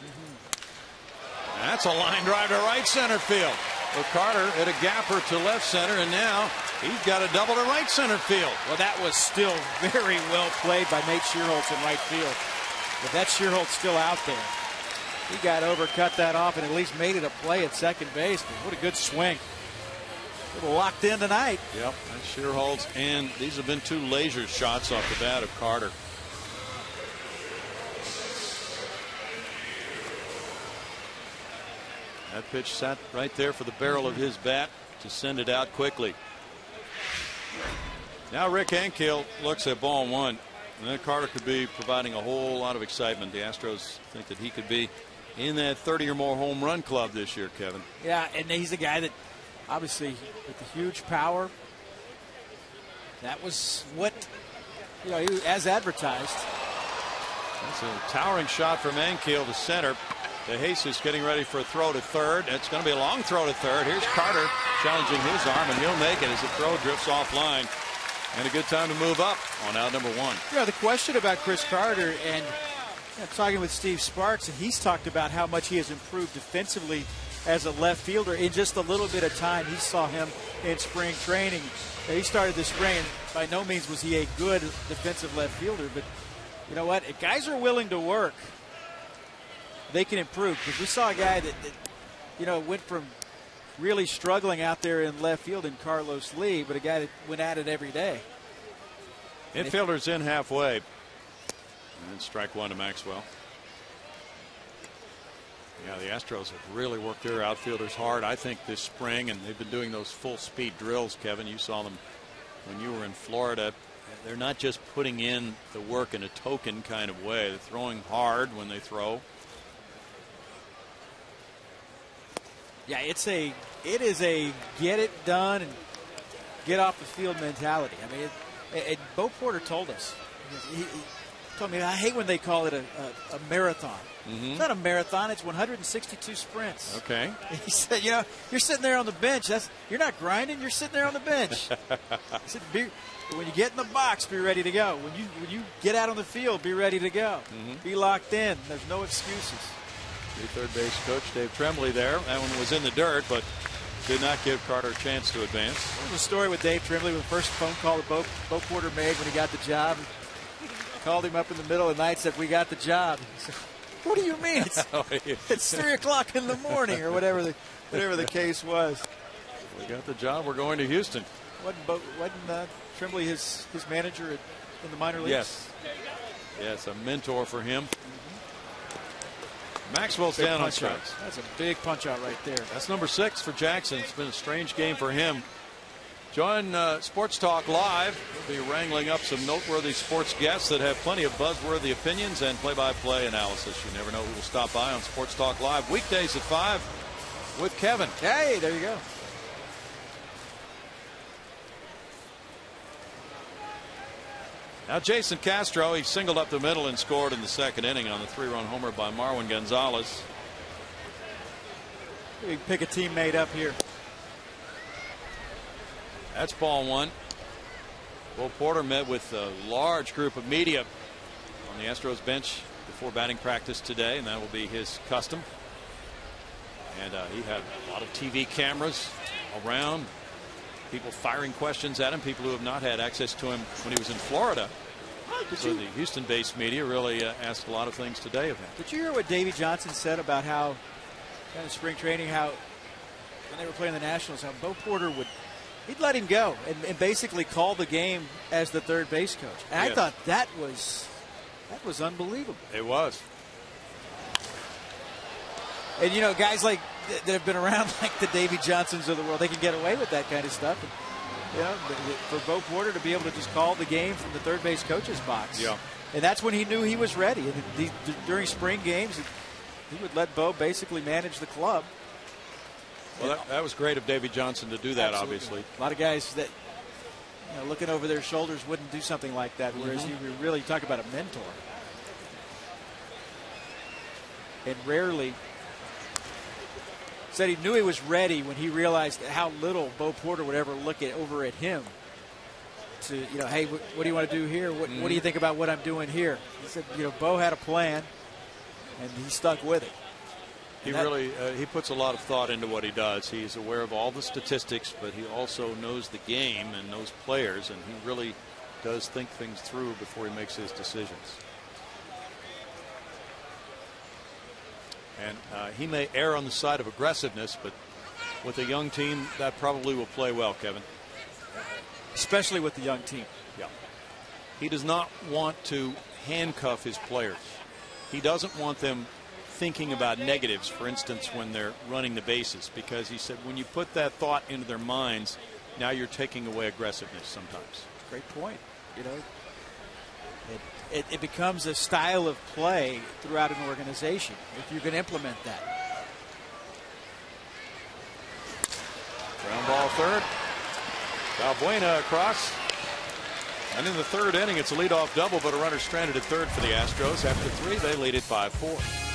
Speaker 1: That's a line drive to right center field. Well, Carter at a gapper to left center, and now he's got a double to right center field.
Speaker 2: Well, that was still very well played by Nate Shearholtz in right field. But that Shearholtz still out there. He got over, cut that off, and at least made it a play at second base. But what a good swing. Locked in tonight.
Speaker 1: Yep, that's Shearholtz, and these have been 2 laser shots off the bat of Carter. That pitch sat right there for the barrel of his bat to send it out quickly. Now Rick Ankiel looks at ball 1. And then Carter could be providing a whole lot of excitement. The Astros think that he could be in that 30 or more home run club this year, Kevin.
Speaker 2: Yeah, and he's a guy that obviously with the huge power. That was what, as advertised.
Speaker 1: That's a towering shot from Ankiel to center. DeJesus getting ready for a throw to third. It's going to be a long throw to third. Here's Carter challenging his arm, and he'll make it as the throw drifts offline. And a good time to move up on out number 1.
Speaker 2: The question about Chris Carter, and talking with Steve Sparks, and he's talked about how much he has improved defensively as a left fielder in just a little bit of time. He saw him in spring training. He started this spring, and by no means was he a good defensive left fielder. But you know what? If guys are willing to work, they can improve. Because we saw a guy that went from really struggling out there in left field in Carlos Lee, but a guy that went at it every day.
Speaker 1: Infielder's in halfway. And then strike 1 to Maxwell. Yeah, the Astros have really worked their outfielders hard, I think, this spring, and they've been doing those full-speed drills, Kevin. You saw them when you were in Florida. They're not just putting in the work in a token kind of way. They're throwing hard when they throw.
Speaker 2: Yeah, it is a get it done and get off the field mentality. I mean, Bo Porter told us. He told me, I hate when they call it a marathon. It's not a marathon. It's 162 sprints.
Speaker 1: Okay.
Speaker 2: He said, you're sitting there on the bench. You're not grinding. You're sitting there on the bench. He said, when you get in the box, be ready to go. When you get out on the field, be ready to go. Be locked in. There's no excuses.
Speaker 1: The third base coach, Dave Tremblay, there. That one was in the dirt, but did not give Carter a chance to advance.
Speaker 2: There was a story with Dave Tremblay with the first phone call that Bo Porter made when he got the job. Called him up in the middle of the night, said, "We got the job." He said, "What do you mean? It's 3 o'clock in the morning," or whatever the case was.
Speaker 1: We got the job. We're going to Houston.
Speaker 2: Wasn't Tremblay his manager in the minor leagues?
Speaker 1: Yes, a mentor for him. Maxwell's down on strikes.
Speaker 2: That's a big punch out right there.
Speaker 1: That's number 6 for Jackson. It's been a strange game for him. Join Sports Talk Live. We'll be wrangling up some noteworthy sports guests that have plenty of buzzworthy opinions and play-by-play analysis. You never know who will stop by on Sports Talk Live weekdays at 5 with Kevin.
Speaker 2: Hey, there you go.
Speaker 1: Now Jason Castro, he singled up the middle and scored in the second inning on the 3-run homer by Marwin Gonzalez.
Speaker 2: We can pick a teammate up here.
Speaker 1: That's ball 1. Bo Porter met with a large group of media on the Astros bench before batting practice today, and that will be his custom. And he had a lot of TV cameras around, people firing questions at him, people who have not had access to him when he was in Florida. So the Houston-based media really asked a lot of things today of him.
Speaker 2: Did you hear what Davey Johnson said about how, kind of spring training, how when they were playing the Nationals, how Bo Porter he'd let him go and basically call the game as the third base coach. And I thought that was unbelievable.
Speaker 1: It was.
Speaker 2: And guys like that have been around, like the Davey Johnsons of the world, they can get away with that kind of stuff. And, for Bo Porter to be able to just call the game from the third base coach's box.
Speaker 1: Yeah.
Speaker 2: And that's when he knew he was ready. And during spring games, he would let Bo basically manage the club.
Speaker 1: Well, that was great of Davey Johnson to do that.
Speaker 2: Absolutely.
Speaker 1: Obviously.
Speaker 2: A lot of guys that looking over their shoulders wouldn't do something like that, whereas you really talk about a mentor. And rarely said he knew he was ready when he realized how little Bo Porter would ever look over at him to, hey, what do you want to do here? What do you think about what I'm doing here? He said, Bo had a plan, and he stuck with it.
Speaker 1: He really he puts a lot of thought into what he does. He's aware of all the statistics, but he also knows the game and knows players, and he really does think things through before he makes his decisions. And he may err on the side of aggressiveness, but with a young team, that probably will play well, Kevin.
Speaker 2: Especially with the young team.
Speaker 1: Yeah. He does not want to handcuff his players. He doesn't want them thinking about negatives, for instance, when they're running the bases, because he said when you put that thought into their minds, now you're taking away aggressiveness sometimes.
Speaker 2: Great point. You know, it becomes a style of play throughout an organization if you can implement that.
Speaker 1: Ground ball third. Valbuena across. And in the third inning, it's a leadoff double, but a runner stranded at third for the Astros. After 3, they lead it 5-4.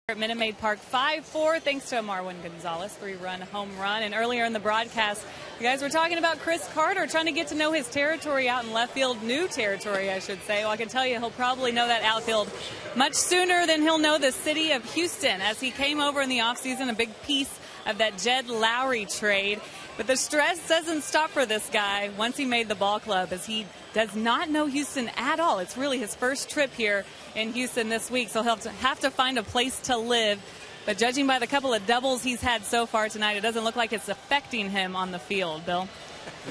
Speaker 3: At Minute Maid Park, 5-4, thanks to a Marwin Gonzalez 3-run home run. And earlier in the broadcast, you guys were talking about Chris Carter, trying to get to know his territory out in left field, new territory, I should say. Well, I can tell you he'll probably know that outfield much sooner than he'll know the city of Houston, as he came over in the offseason, a big piece of that Jed Lowry trade. But the stress doesn't stop for this guy once he made the ball club, as he does not know Houston at all. It's really his first trip here in Houston this week, so he'll have to find a place to live. But judging by the couple of doubles he's had so far tonight, it doesn't look like it's affecting him on the field, Bill.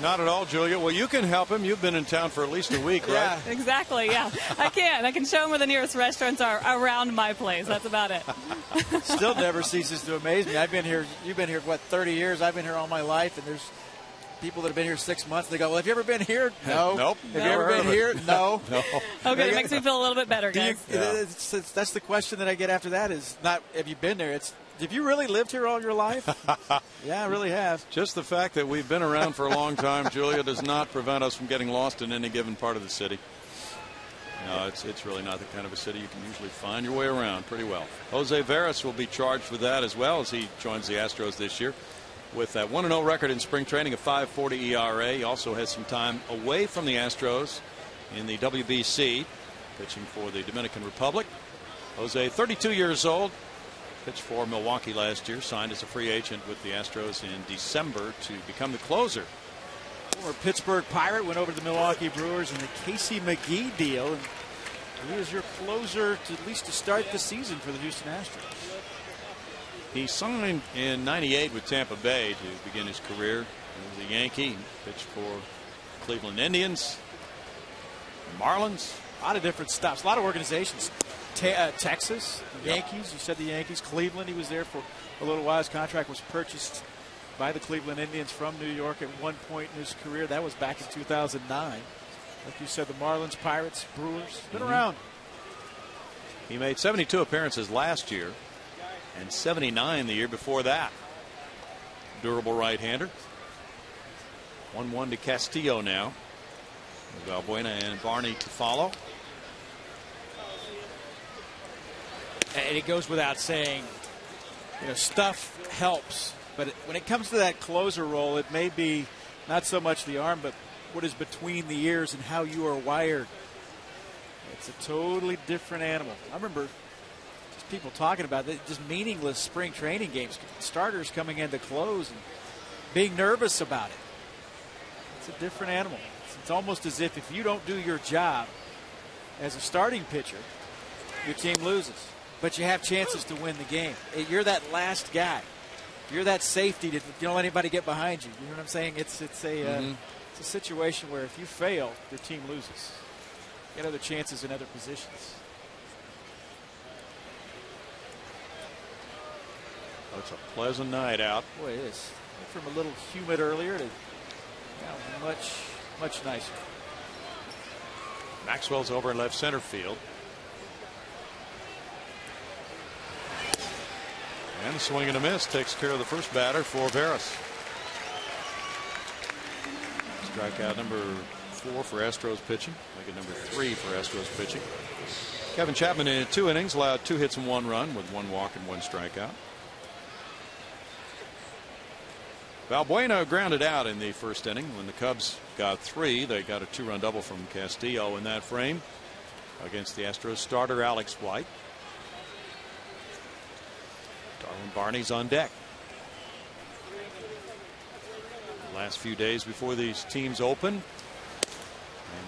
Speaker 1: Not at all, Julia. Well, you can help him. You've been in town for at least a week, right?
Speaker 3: Yeah, exactly, yeah. I can show him where the nearest restaurants are around my place. That's about it.
Speaker 2: Still never ceases to amaze me. I've been here, you've been here, what, 30 years? I've been here all my life, and there's people that have been here 6 months. They go, well, have you ever been here? No.
Speaker 1: Nope.
Speaker 2: Have you ever been here? No.
Speaker 1: No.
Speaker 3: Okay, it makes me feel a little bit better, guys.
Speaker 2: That's the question that I get after that is not, have you been there? It's, have you really lived here all your life? Yeah, I really have.
Speaker 1: Just the fact that we've been around for a long time, Julia, does not prevent us from getting lost in any given part of the city. No, it's really not the kind of a city you can usually find your way around pretty well. Jose Veras will be charged with that as well, as he joins the Astros this year with that 1-0 record in spring training, a 5.40 ERA. He also has some time away from the Astros in the WBC, pitching for the Dominican Republic. Jose, 32 years old, pitched for Milwaukee last year, signed as a free agent with the Astros in December to become the closer.
Speaker 2: Former Pittsburgh Pirate, went over to the Milwaukee Brewers in the Casey McGee deal. And he was your closer to at least to start the season for the Houston Astros.
Speaker 1: He signed in '98 with Tampa Bay to begin his career. He was a Yankee. He pitched for Cleveland Indians, Marlins.
Speaker 2: A lot of different stops, a lot of organizations. Texas, Yankees, you said the Yankees. Cleveland, he was there for a little while. His contract was purchased by the Cleveland Indians from New York at one point in his career. That was back in 2009. Like you said, the Marlins, Pirates, Brewers, been around.
Speaker 1: He made 72 appearances last year, and 79 the year before that. Durable right-hander. 1-1 to Castillo now. Valbuena and Barney to follow.
Speaker 2: And it goes without saying, stuff helps. But when it comes to that closer role, it may be not so much the arm, but what is between the ears and how you are wired. It's a totally different animal. I remember just people talking about it, just meaningless spring training games, starters coming in to close and being nervous about it. It's a different animal. It's almost as if you don't do your job as a starting pitcher, your team loses. But you have chances to win the game. You're that last guy. You're that safety to don't let anybody get behind you. You know what I'm saying? It's a situation where if you fail, your team loses. You get other chances in other positions.
Speaker 1: Oh, it's a pleasant night out.
Speaker 2: Boy, it is. Went from a little humid earlier to much nicer.
Speaker 1: Maxwell's over in left center field. And a swing and a miss takes care of the first batter for Veras. Strikeout number 4 for Astros pitching. Make it number 3 for Astros pitching. Kevin Chapman in 2 innings allowed 2 hits and 1 run with 1 walk and 1 strikeout. Valbuena grounded out in the first inning. When the Cubs got 3, they got a 2-run double from Castillo in that frame against the Astros starter Alex White. Darwin Barney's on deck. The last few days before these teams open. And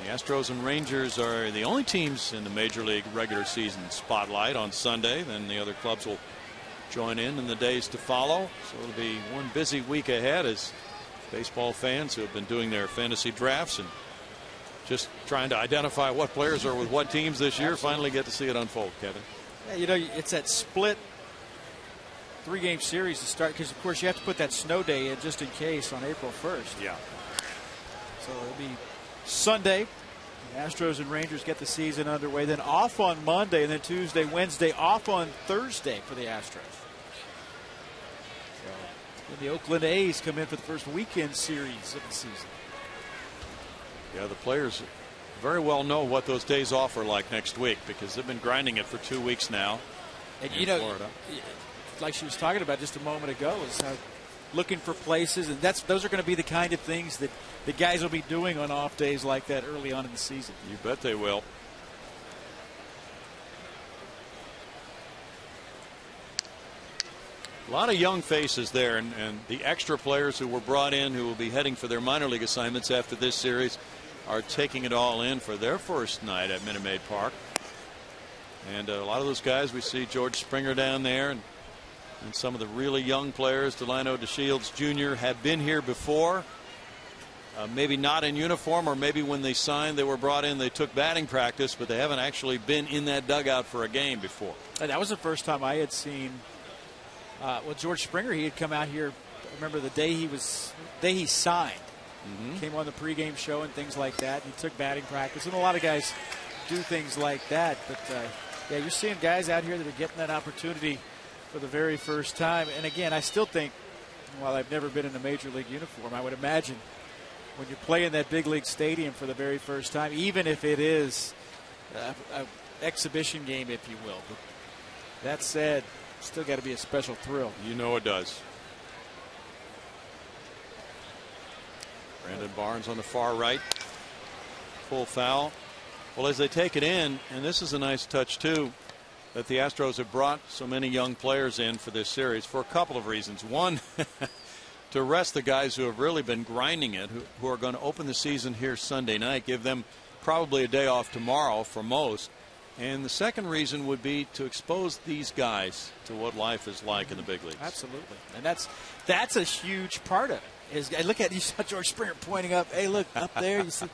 Speaker 1: the Astros and Rangers are the only teams in the Major League regular season spotlight on Sunday. Then the other clubs will join in the days to follow. So it'll be one busy week ahead as baseball fans who have been doing their fantasy drafts and just trying to identify what players are with what teams this year finally get to see it unfold, Kevin.
Speaker 2: Yeah, it's that split 3-game series to start, because of course you have to put that snow day in just in case on April 1st.
Speaker 1: Yeah.
Speaker 2: So it'll be Sunday. The Astros and Rangers get the season underway. Then off on Monday, and then Tuesday, Wednesday, off on Thursday for the Astros. So then the Oakland A's come in for the first weekend series of the season.
Speaker 1: Yeah, the players very well know what those days off are like next week because they've been grinding it for 2 weeks now.
Speaker 2: And
Speaker 1: in Florida.
Speaker 2: Like she was talking about just a moment ago, is how looking for places, and those are going to be the kind of things that the guys will be doing on off days like that early on in the season.
Speaker 1: You bet they will. A lot of young faces there, and the extra players who were brought in who will be heading for their minor league assignments after this series are taking it all in for their first night at Minute Maid Park. And a lot of those guys, we see George Springer down there, and some of the really young players, Delano DeShields Jr., have been here before. Maybe not in uniform, or maybe when they signed, they were brought in, they took batting practice, but they haven't actually been in that dugout for a game before.
Speaker 2: And that was the first time I had seen George Springer. He had come out here, I remember the day he signed. Came on the pregame show and things like that. He took batting practice, and a lot of guys do things like that. But yeah, you're seeing guys out here that are getting that opportunity for the very first time. And again, I still think, while I've never been in a major league uniform, I would imagine when you play in that big league stadium for the very first time, even if it is an exhibition game, if you will. But that said, still got to be a special thrill.
Speaker 1: You know it does. Brandon Barnes on the far right. Full foul. Well, as they take it in, and this is a nice touch too, that the Astros have brought so many young players in for this series for a couple of reasons. One, to rest the guys who have really been grinding it, who are going to open the season here Sunday night, give them probably a day off tomorrow for most. And the second reason would be to expose these guys to what life is like in the big leagues.
Speaker 2: Absolutely. And that's a huge part of it. I look at you saw George Springer pointing up. Hey, look up there. You see,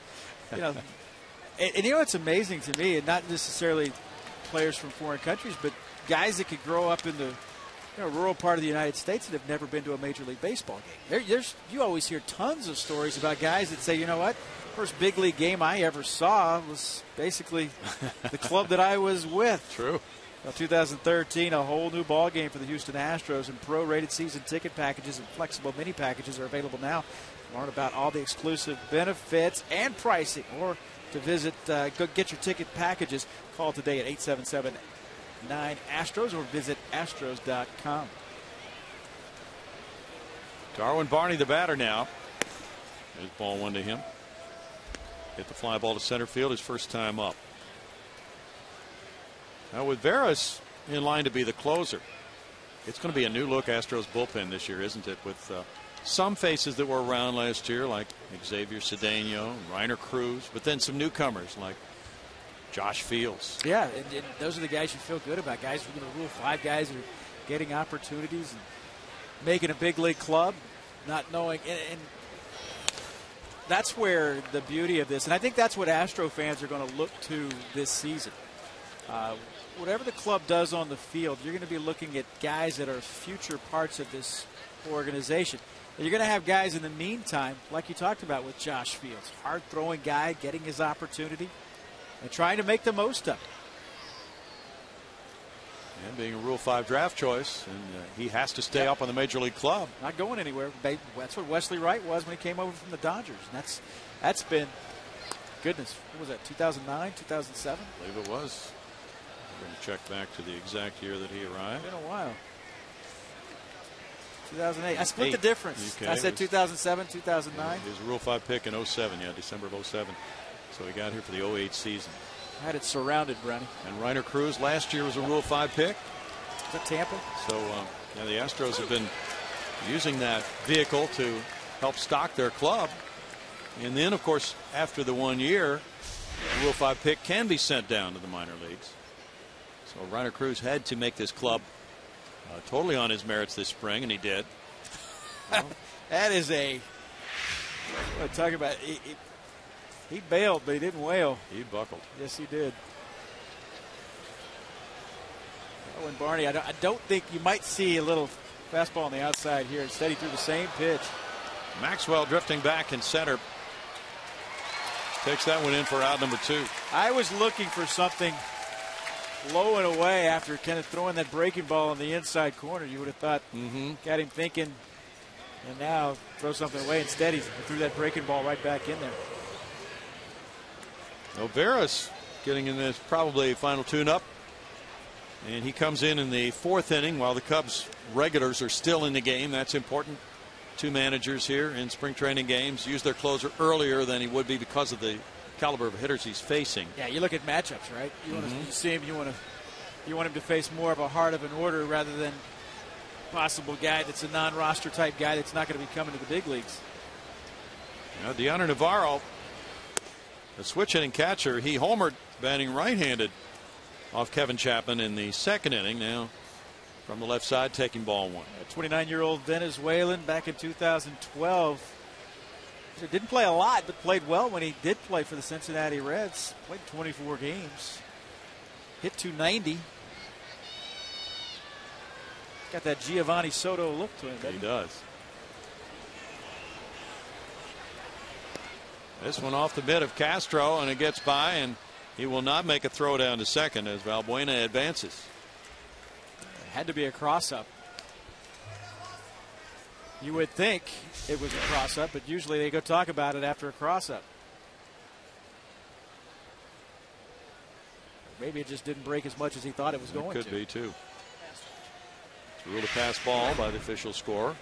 Speaker 2: and you know what's amazing to me, and not necessarily players from foreign countries, but guys that could grow up in the rural part of the United States that have never been to a Major League Baseball game. You always hear tons of stories about guys that say, you know what, first big league game I ever saw was basically the club that I was with.
Speaker 1: True.
Speaker 2: Well, 2013, a whole new ball game for the Houston Astros, and pro-rated season ticket packages and flexible mini packages are available now. Learn about all the exclusive benefits and pricing, or to visit, go get your ticket packages. Call today at 877-9-ASTROS or visit astros.com.
Speaker 1: Darwin Barney, the batter now. There's ball one to him. Hit the fly ball to center field, his first time up. Now with Veras in line to be the closer, it's going to be a new look Astros bullpen this year, isn't it? With some faces that were around last year, like Xavier Cedeno, Reiner Cruz, but then some newcomers like Josh Fields.
Speaker 2: Yeah, and those are the guys you feel good about. Guys who are going to Rule 5 guys who are getting opportunities and making a big league club, not knowing. And that's where the beauty of this, and I think that's what Astro fans are going to look to this season. Whatever the club does on the field, you're going to be looking at guys that are future parts of this organization. And you're going to have guys in the meantime, like you talked about with Josh Fields, hard-throwing guy, getting his opportunity, and trying to make the most of it.
Speaker 1: And being a Rule 5 draft choice, and he has to stay up on the Major League club.
Speaker 2: Not going anywhere. That's what Wesley Wright was when he came over from the Dodgers. And that's been, goodness, what was that, 2009, 2007?
Speaker 1: I believe it was. We're going to check back to the exact year that he arrived.
Speaker 2: It's been a while. 2008. I split the difference. Okay, I said 2007, 2009.
Speaker 1: He was a Rule 5 pick in 07, yeah, December of 07. So he got here for the 08 season.
Speaker 2: I had it surrounded, Brenny.
Speaker 1: And Reiner Cruz last year was a Rule 5 pick.
Speaker 2: Is that Tampa?
Speaker 1: So yeah, the Astros have been using that vehicle to help stock their club. And then, of course, after the 1 year, the Rule 5 pick can be sent down to the minor leagues. So Reiner Cruz had to make this club totally on his merits this spring, and he did.
Speaker 2: That is talk about he bailed, but he didn't wail.
Speaker 1: He buckled.
Speaker 2: Yes, he did. Darwin Barney, I don't think you might see a little fastball on the outside here. Instead, he threw the same pitch.
Speaker 1: Maxwell drifting back in center. Takes that one in for out number 2.
Speaker 2: I was looking for something low and away after kind of throwing that breaking ball in the inside corner. You would have thought, got him thinking, and now throw something away. Instead, he threw that breaking ball right back in there.
Speaker 1: Veras getting in this probably final tune-up. And he comes in the 4th inning while the Cubs regulars are still in the game. That's important. 2 managers here in spring training games use their closer earlier than he would be because of the caliber of hitters he's facing.
Speaker 2: Yeah, you look at matchups, right? You want to see him. You want him to face more of a heart of an order rather than possible guy that's a non-roster type guy that's not going to be coming to the big leagues.
Speaker 1: Now, Deoner Navarro, the switch hitting catcher, he homered batting right-handed off Kevin Chapman in the 2nd inning. Now from the left side, taking ball 1.
Speaker 2: A 29-year-old Venezuelan back in 2012. He didn't play a lot, but played well when he did play for the Cincinnati Reds. Played 24 games. Hit 290. Got that Giovanni Soto look to him.
Speaker 1: He does. This one off the mitt of Castro, and it gets by, and he will not make a throw down to second as Valbuena advances.
Speaker 2: It had to be a cross-up. You would think it was a cross-up, but usually they go talk about it after a cross-up. Maybe it just didn't break as much as he thought it was going to.
Speaker 1: Could be, too. It's ruled a pass ball by the official scorer.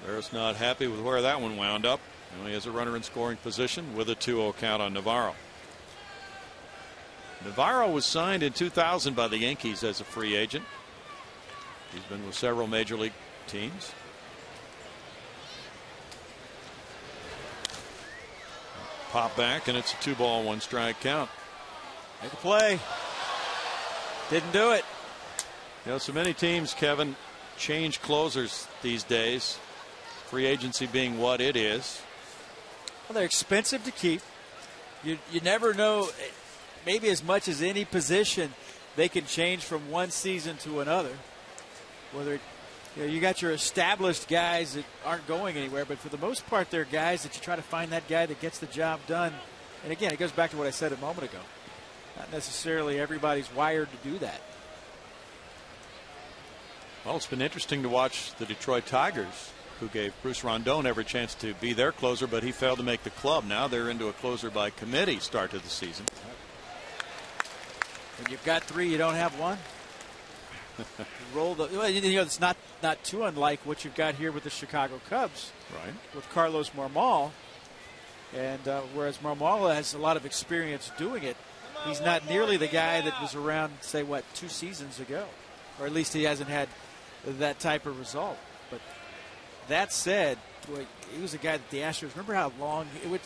Speaker 1: Veras not happy with where that one wound up. He only has a runner in scoring position with a 2-0 count on Navarro. Navarro was signed in 2000 by the Yankees as a free agent. He's been with several major league teams. Pop back, and it's a 2-ball, 1-strike count.
Speaker 2: Make a play. Didn't do it.
Speaker 1: You know, so many teams, Kevin, change closers these days. Free agency being what it is.
Speaker 2: Well, they're expensive to keep. You never know. Maybe as much as any position, they can change from one season to another. Whether you got your established guys that aren't going anywhere, but for the most part, they're guys that you try to find that guy that gets the job done. And again, it goes back to what I said a moment ago. Not necessarily everybody's wired to do that.
Speaker 1: Well, it's been interesting to watch the Detroit Tigers, who gave Bruce Rondon every chance to be their closer, but he failed to make the club. Now they're into a closer by committee start to the season.
Speaker 2: When you've got 3, you don't have 1. Roll the. Well, it's not too unlike what you've got here with the Chicago Cubs,
Speaker 1: right? With
Speaker 2: Carlos Marmol, and whereas Marmol has a lot of experience doing it, he's not nearly the guy that was around, say, 2 seasons ago, or at least he hasn't had that type of result. But that said, boy, he was a guy that the Astros. Remember how long it would.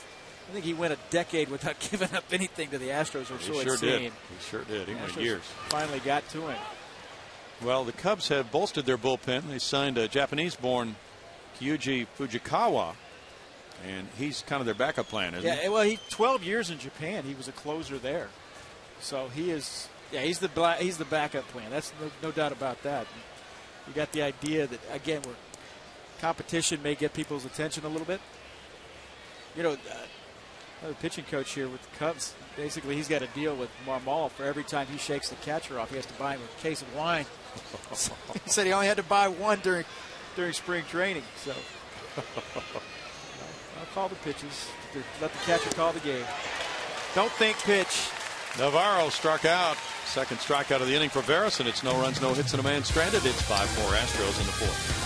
Speaker 2: I think he went a decade without giving up anything to the Astros, or so it seemed.
Speaker 1: He sure did. He went years.
Speaker 2: Finally got to him.
Speaker 1: Well, the Cubs have bolstered their bullpen. They signed a Japanese-born Kyuji Fujikawa, and he's kind of their backup plan, isn't he?
Speaker 2: Yeah, well, 12 years in Japan. He was a closer there. So he is, he's the backup plan. That's no doubt about that. You got the idea that, again, where competition may get people's attention a little bit. Another pitching coach here with the Cubs, basically he's got to deal with Marmol for every time he shakes the catcher off. He has to buy him a case of wine. He said he only had to buy one during spring training. So I'll call the pitches. Let the catcher call the game. Don't think pitch.
Speaker 1: Navarro struck out. Second strikeout of the inning for Veras, and it's no runs, no hits, and a man stranded. It's 5-4 Astros in the 4th.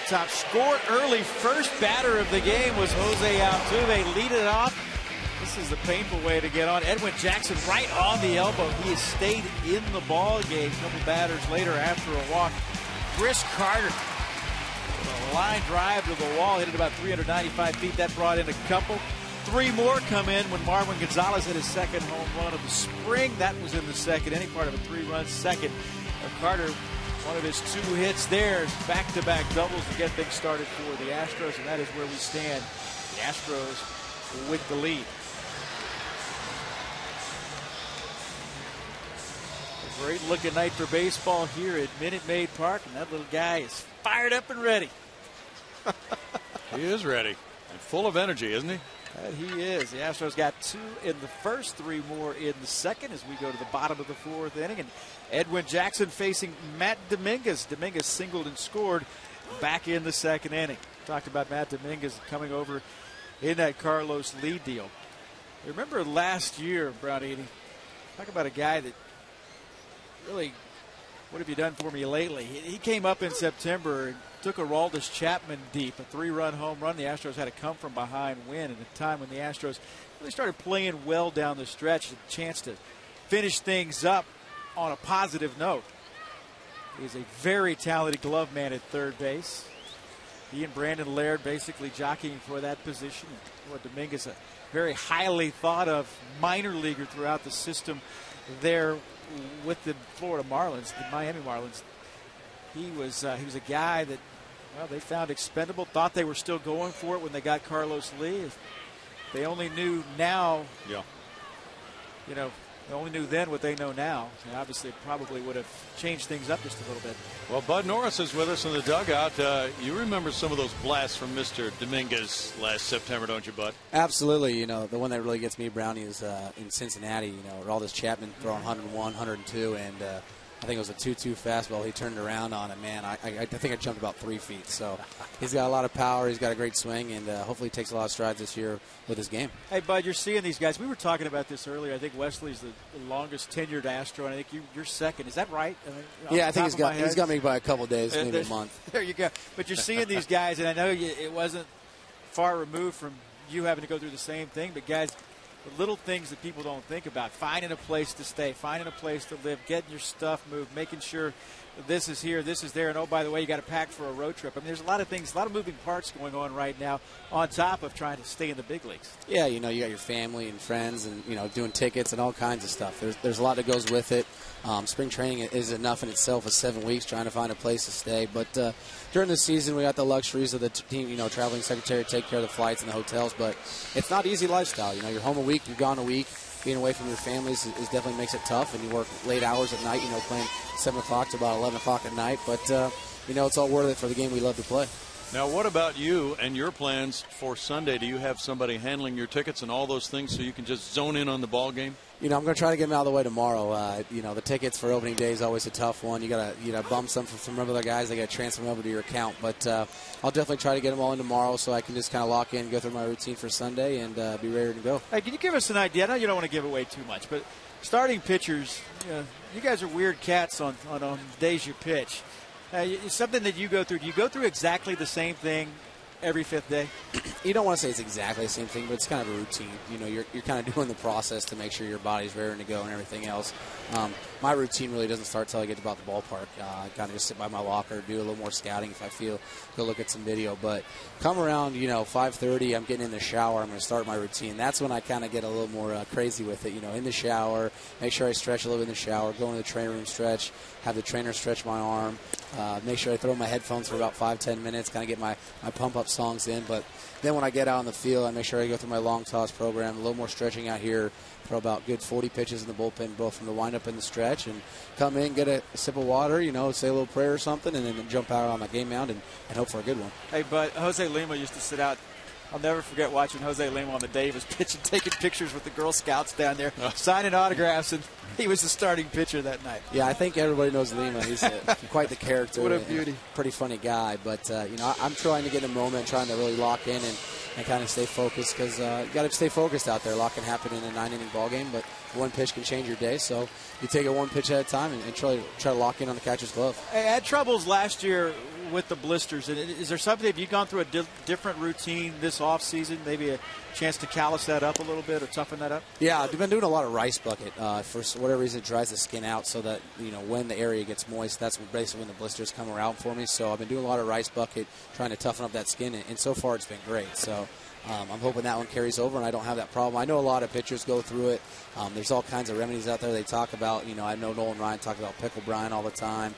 Speaker 2: Top scored early. First batter of the game was Jose Altuve. Lead it off. This is the painful way to get on. Edwin Jackson right on the elbow. He has stayed in the ball game. A couple batters later after a walk. Chris Carter, a line drive to the wall, hit it about 395 feet. That brought in a couple. 3 more come in when Marwin Gonzalez hit his second home run of the spring. That was in the second inning, part of a 3-run second. Carter, one of his 2 hits there, back-to-back doubles to get things started for the Astros, and that is where we stand. The Astros with the lead. A great-looking night for baseball here at Minute Maid Park, and that little guy is fired up and ready.
Speaker 1: He is ready and full of energy, isn't he?
Speaker 2: That he is. The Astros got 2 in the first, 3 more in the second as we go to the bottom of the 4th inning. And Edwin Jackson facing Matt Dominguez. Dominguez singled and scored back in the second inning. Talked about Matt Dominguez coming over in that Carlos Lee deal. Remember last year, Brownie, talk about a guy that really, what have you done for me lately? He came up in September and took Aroldis Chapman deep, a 3-run home run. The Astros had a come-from-behind win at a time when the Astros really started playing well down the stretch, a chance to finish things up on a positive note. He's a very talented glove man at third base. He and Brandon Laird basically jockeying for that position. Dominguez, a very highly thought of minor leaguer throughout the system there with the Florida Marlins, the Miami Marlins. He was a guy that, well, they found expendable. Thought they were still going for it when they got Carlos Lee. If they only knew now.
Speaker 1: Yeah.
Speaker 2: They only knew then what they know now. And obviously, it probably would have changed things up just a little bit.
Speaker 1: Well, Bud Norris is with us in the dugout. You remember some of those blasts from Mr. Dominguez last September, don't you, Bud?
Speaker 6: Absolutely. The one that really gets me, Brownie, is in Cincinnati. Aroldis Chapman throwing 101, 102, and I think it was a 2-2 fastball he turned around on, and man, I think I jumped about 3 feet. So he's got a lot of power. He's got a great swing, and hopefully he takes a lot of strides this year with his game.
Speaker 2: Hey, Bud, you're seeing these guys. We were talking about this earlier. I think Wesley's the longest tenured Astro, and I think you're second. Is that right?
Speaker 6: Yeah, I think he's got me by a couple of days, maybe a month.
Speaker 2: There you go. But you're seeing these guys, and I know it wasn't far removed from you having to go through the same thing, but guys, the little things that people don't think about, finding a place to stay, finding a place to live, getting your stuff moved, making sure this is here, this is there, and oh, by the way, you got to pack for a road trip. I mean, there's a lot of things, a lot of moving parts going on right now on top of trying to stay in the big leagues.
Speaker 6: Yeah, you got your family and friends and, doing tickets and all kinds of stuff. There's a lot that goes with it. Spring training is enough in itself of 7 weeks trying to find a place to stay. But during the season, we got the luxuries of the team, traveling secretary to take care of the flights and the hotels. But it's not easy lifestyle. You're home a week, you're gone a week. Being away from your families is definitely makes it tough, and you work late hours at night, playing 7 o'clock to about 11 o'clock at night. But, it's all worth it for the game we love to play.
Speaker 1: Now, what about you and your plans for Sunday? Do you have somebody handling your tickets and all those things so you can just zone in on the ball game?
Speaker 6: I'm going to try to get them out of the way tomorrow. The tickets for opening day is always a tough one. You got to bump some from some other guys. They got to transfer them over to your account. But I'll definitely try to get them all in tomorrow so I can just kind of lock in, go through my routine for Sunday, and be ready to go.
Speaker 2: Hey, can you give us an idea? I know you don't want to give away too much, but starting pitchers, you guys are weird cats on days you pitch. Something that you go through. Do you go through exactly the same thing every fifth day?
Speaker 6: You don't want to say it's exactly the same thing, but it's kind of a routine. You're kind of doing the process to make sure your body's raring to go and everything else. My routine really doesn't start until I get to about the ballpark. I kind of just sit by my locker, do a little more scouting if I feel, go look at some video. But come around, 5:30, I'm getting in the shower. I'm going to start my routine. That's when I kind of get a little more crazy with it. In the shower, make sure I stretch a little bit in the shower, go into the training room, stretch, have the trainer stretch my arm, make sure I throw my headphones for about 5-10 minutes, kind of get my pump-up songs in. But then when I get out on the field, I make sure I go through my long toss program, a little more stretching out here, throw about good 40 pitches in the bullpen, both from the windup and the stretch, and come in, get a sip of water, say a little prayer or something, and then jump out on my game mound and hope for a good one.
Speaker 2: Hey, but Jose Lima used to sit out. I'll never forget watching Jose Lima on the day he was pitching, taking pictures with the Girl Scouts down there, signing autographs, and he was the starting pitcher that night.
Speaker 6: Yeah, I think everybody knows Lima. He's quite the character.
Speaker 2: What a beauty.
Speaker 6: Pretty funny guy. But, I'm trying to get in a moment, trying to really lock in and kind of stay focused because you got to stay focused out there. A lot can happen in a 9-inning ball game, but one pitch can change your day. So you take it one pitch at a time and try to lock in on the catcher's glove.
Speaker 2: I had troubles last year with the blisters. Is there something, have you gone through a different routine this offseason, maybe a chance to callus that up a little bit or toughen that up?
Speaker 6: Yeah, I've been doing a lot of rice bucket. For whatever reason, it dries the skin out so that, when the area gets moist, that's basically when the blisters come around for me. So I've been doing a lot of rice bucket, trying to toughen up that skin, and so far it's been great. So I'm hoping that one carries over and I don't have that problem. I know a lot of pitchers go through it. There's all kinds of remedies out there they talk about. I know Nolan Ryan talk about pickle brine all the time.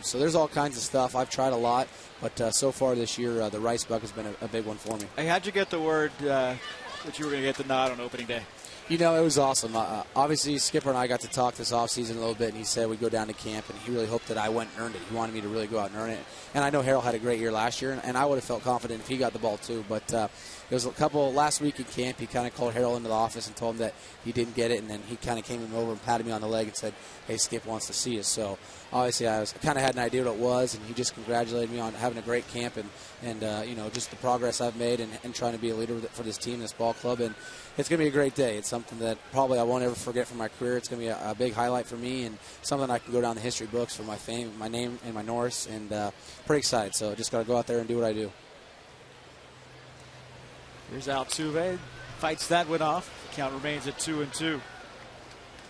Speaker 6: So there's all kinds of stuff. I've tried a lot, but so far this year, the rice bucket has been a big one for me.
Speaker 2: Hey, how'd you get the word that you were going to get the nod on opening day?
Speaker 6: It was awesome. Obviously, Skipper and I got to talk this offseason a little bit, and he said we'd go down to camp, and he really hoped that I went and earned it. He wanted me to really go out and earn it. And I know Harold had a great year last year, and I would have felt confident if he got the ball too. But it was a couple last week in camp. He kind of called Harold into the office and told him that he didn't get it, and then he kind of came over and patted me on the leg and said, hey, Skip wants to see us. So obviously I kind of had an idea what it was, and he just congratulated me on having a great camp and just the progress I've made and trying to be a leader for this team, this ball club. And it's going to be a great day. It's something that probably I won't ever forget from my career. It's going to be a big highlight for me and something I can go down the history books for my fame, my name, and my Norris. And pretty excited. So just got to go out there and do what I do.
Speaker 2: Here's Altuve. Fights that one off. The count remains at 2-2.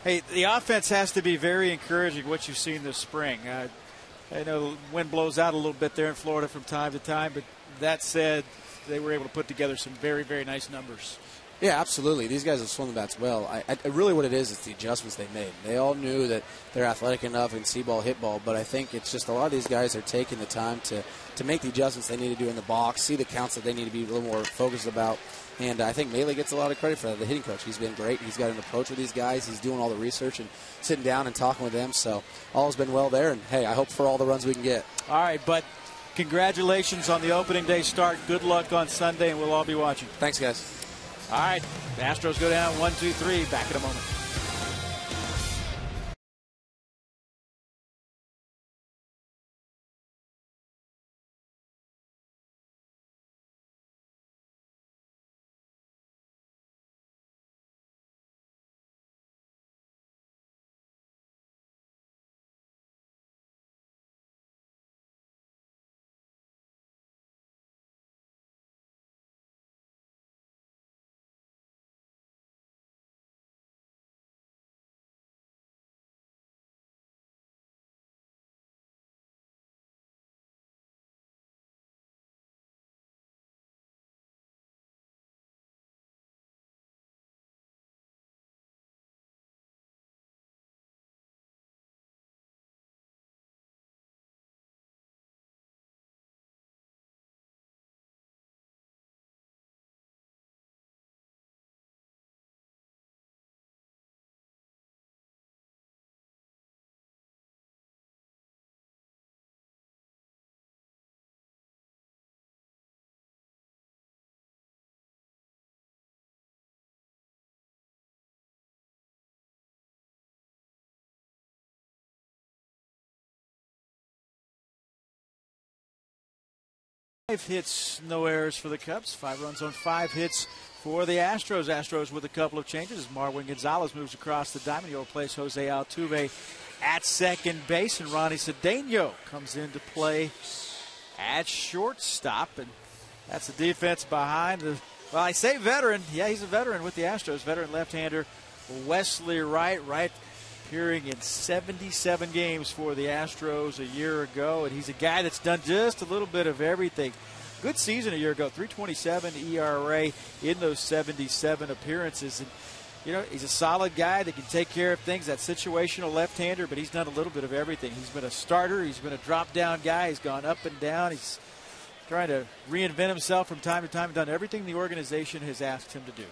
Speaker 2: Hey, the offense has to be very encouraging, what you've seen this spring. I know the wind blows out a little bit there in Florida from time to time, but that said, they were able to put together some very, very nice numbers.
Speaker 6: Yeah, absolutely. These guys have swung the bats well. Really what it is the adjustments they made. They all knew that they're athletic enough and see ball, hit ball, but I think it's just a lot of these guys are taking the time to make the adjustments they need to do in the box, see the counts that they need to be a little more focused about. And I think Maile gets a lot of credit for that, the hitting coach. He's been great. He's got an approach with these guys. He's doing all the research and sitting down and talking with them. So all's been well there. And, hey, I hope for all the runs we can get.
Speaker 2: All right, but congratulations on the opening day start. Good luck on Sunday, and we'll all be watching.
Speaker 6: Thanks, guys.
Speaker 2: All right, the Astros go down 1-2-3. Back in a moment. 5 hits, no errors for the Cubs. 5 runs on 5 hits for the Astros. Astros with a couple of changes as Marwin Gonzalez moves across the diamond. He'll replace Jose Altuve at second base, and Ronnie Cedeno comes into play at shortstop. And that's the defense behind the, well, I say veteran. Yeah, he's a veteran with the Astros. Veteran left-hander Wesley Wright. Wright appearing in 77 games for the Astros a year ago, and he's a guy that's done just a little bit of everything. Good season a year ago, 3.27 ERA in those 77 appearances. And, you know, he's a solid guy that can take care of things, that situational left-hander, but he's done a little bit of everything. He's been a starter. He's been a drop-down guy. He's gone up and down. He's trying to reinvent himself from time to time and done everything the organization has asked him to do.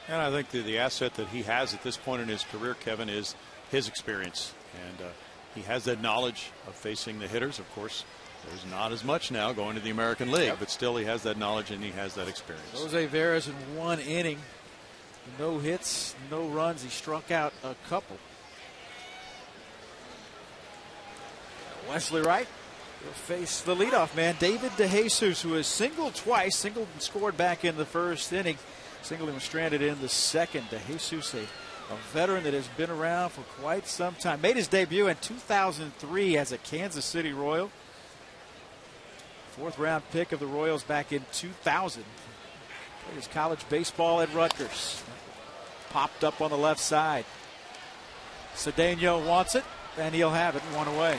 Speaker 1: And I think the asset that he has at this point in his career, Kevin, is his experience. And he has that knowledge of facing the hitters. Of course, there's not as much now going to the American League, but still he has that knowledge and he has that experience.
Speaker 2: Jose Veras in 1 inning. No hits, no runs. He struck out a couple. Wesley Wright will face the leadoff man, David DeJesus, who has singled twice. Singled and scored back in the first inning. Singled and was stranded in the second. DeJesus, a veteran that has been around for quite some time. Made his debut in 2003 as a Kansas City Royal. 4th round pick of the Royals back in 2000. Played his college baseball at Rutgers. Popped up on the left side. Cedeno wants it, and he'll have it 1 away.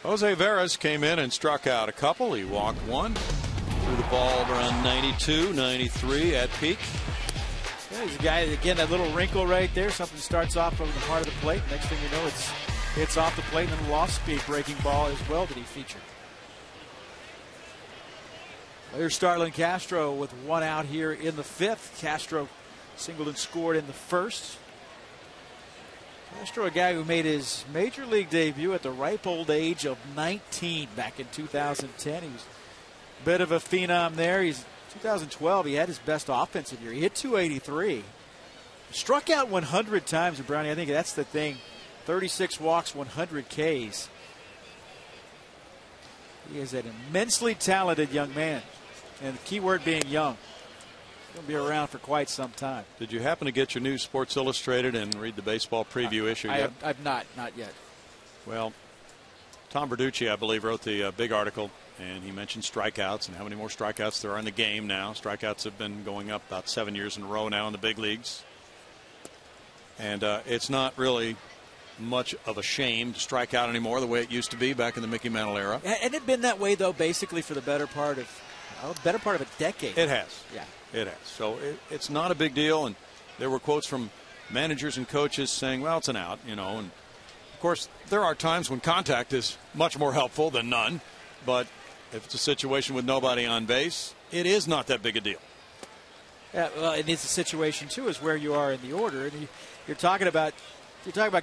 Speaker 1: Jose Veras came in and struck out a couple. He walked 1. Threw the ball around 92, 93 at peak.
Speaker 2: Yeah, he's a guy, again, that little wrinkle right there. Something starts off from the heart of the plate. Next thing you know, it's off the plate, and then a off-speed breaking ball as well that he featured. There's Starlin Castro with 1 out here in the 5th. Castro singled and scored in the 1st. Castro, a guy who made his major league debut at the ripe old age of 19 back in 2010. He was a bit of a phenom there. 2012, he had his best offensive year. He hit 283. Struck out 100 times, and Brownie, I think that's the thing. 36 walks, 100 Ks. He is an immensely talented young man. And the key word being young. He'll be around for quite some time.
Speaker 1: Did you happen to get your new Sports Illustrated and read the baseball preview issue yet?
Speaker 2: I've not yet.
Speaker 1: Well, Tom Verducci, I believe, wrote the big article, and he mentioned strikeouts and how many more strikeouts there are in the game now. Strikeouts have been going up about 7 years in a row now in the big leagues. And it's not really much of a shame to strike out anymore the way it used to be back in the Mickey Mantle era.
Speaker 2: And it's been that way, though, basically for the better part of a decade.
Speaker 1: It has.
Speaker 2: Yeah.
Speaker 1: It has. So it's not a big deal. And there were quotes from managers and coaches saying, well, it's an out, you know. And, of course, there are times when contact is much more helpful than none. But if it's a situation with nobody on base, it is not that big a deal.
Speaker 2: Yeah, well, and it's a situation, too, is where you are in the order. And you're talking about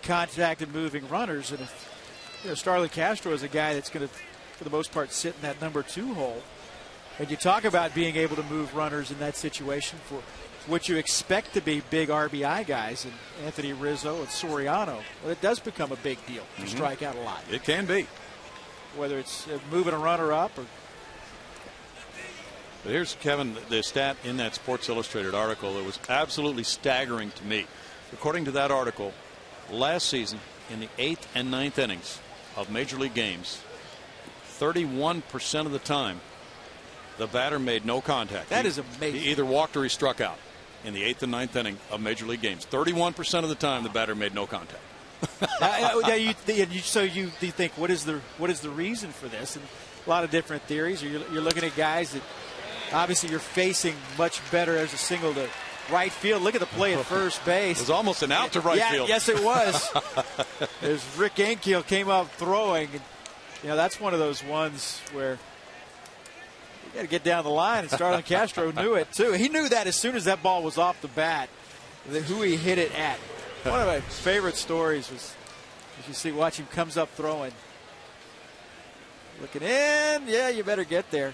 Speaker 2: contact and moving runners. And if, Starlin Castro is a guy that's going to, for the most part, sit in that number 2 hole. And you talk about being able to move runners in that situation for what you expect to be big RBI guys, and Anthony Rizzo and Soriano. Well, it does become a big deal to strike out a lot.
Speaker 1: It can be.
Speaker 2: Whether it's moving a runner up or.
Speaker 1: But here's, Kevin, the stat in that Sports Illustrated article that was absolutely staggering to me. According to that article, last season in the 8th and 9th innings of Major League games, 31% of the time, the batter made no contact.
Speaker 2: That is amazing.
Speaker 1: He either walked or he struck out in the 8th and 9th inning of Major League games. 31% of the time, the batter made no contact.
Speaker 2: So you think, what is the reason for this? And a lot of different theories. You're looking at guys that obviously you're facing much better as a single to right field. Look at the play at first base.
Speaker 1: It was almost an out to right field.
Speaker 2: Yes, it was. As Rick Ankiel came up throwing, and, that's one of those ones where you got to get down the line, and Starlin Castro knew it, too. He knew that as soon as that ball was off the bat, who he hit it at. One of my favorite stories was, as you watch him comes up throwing. Looking in, you better get there.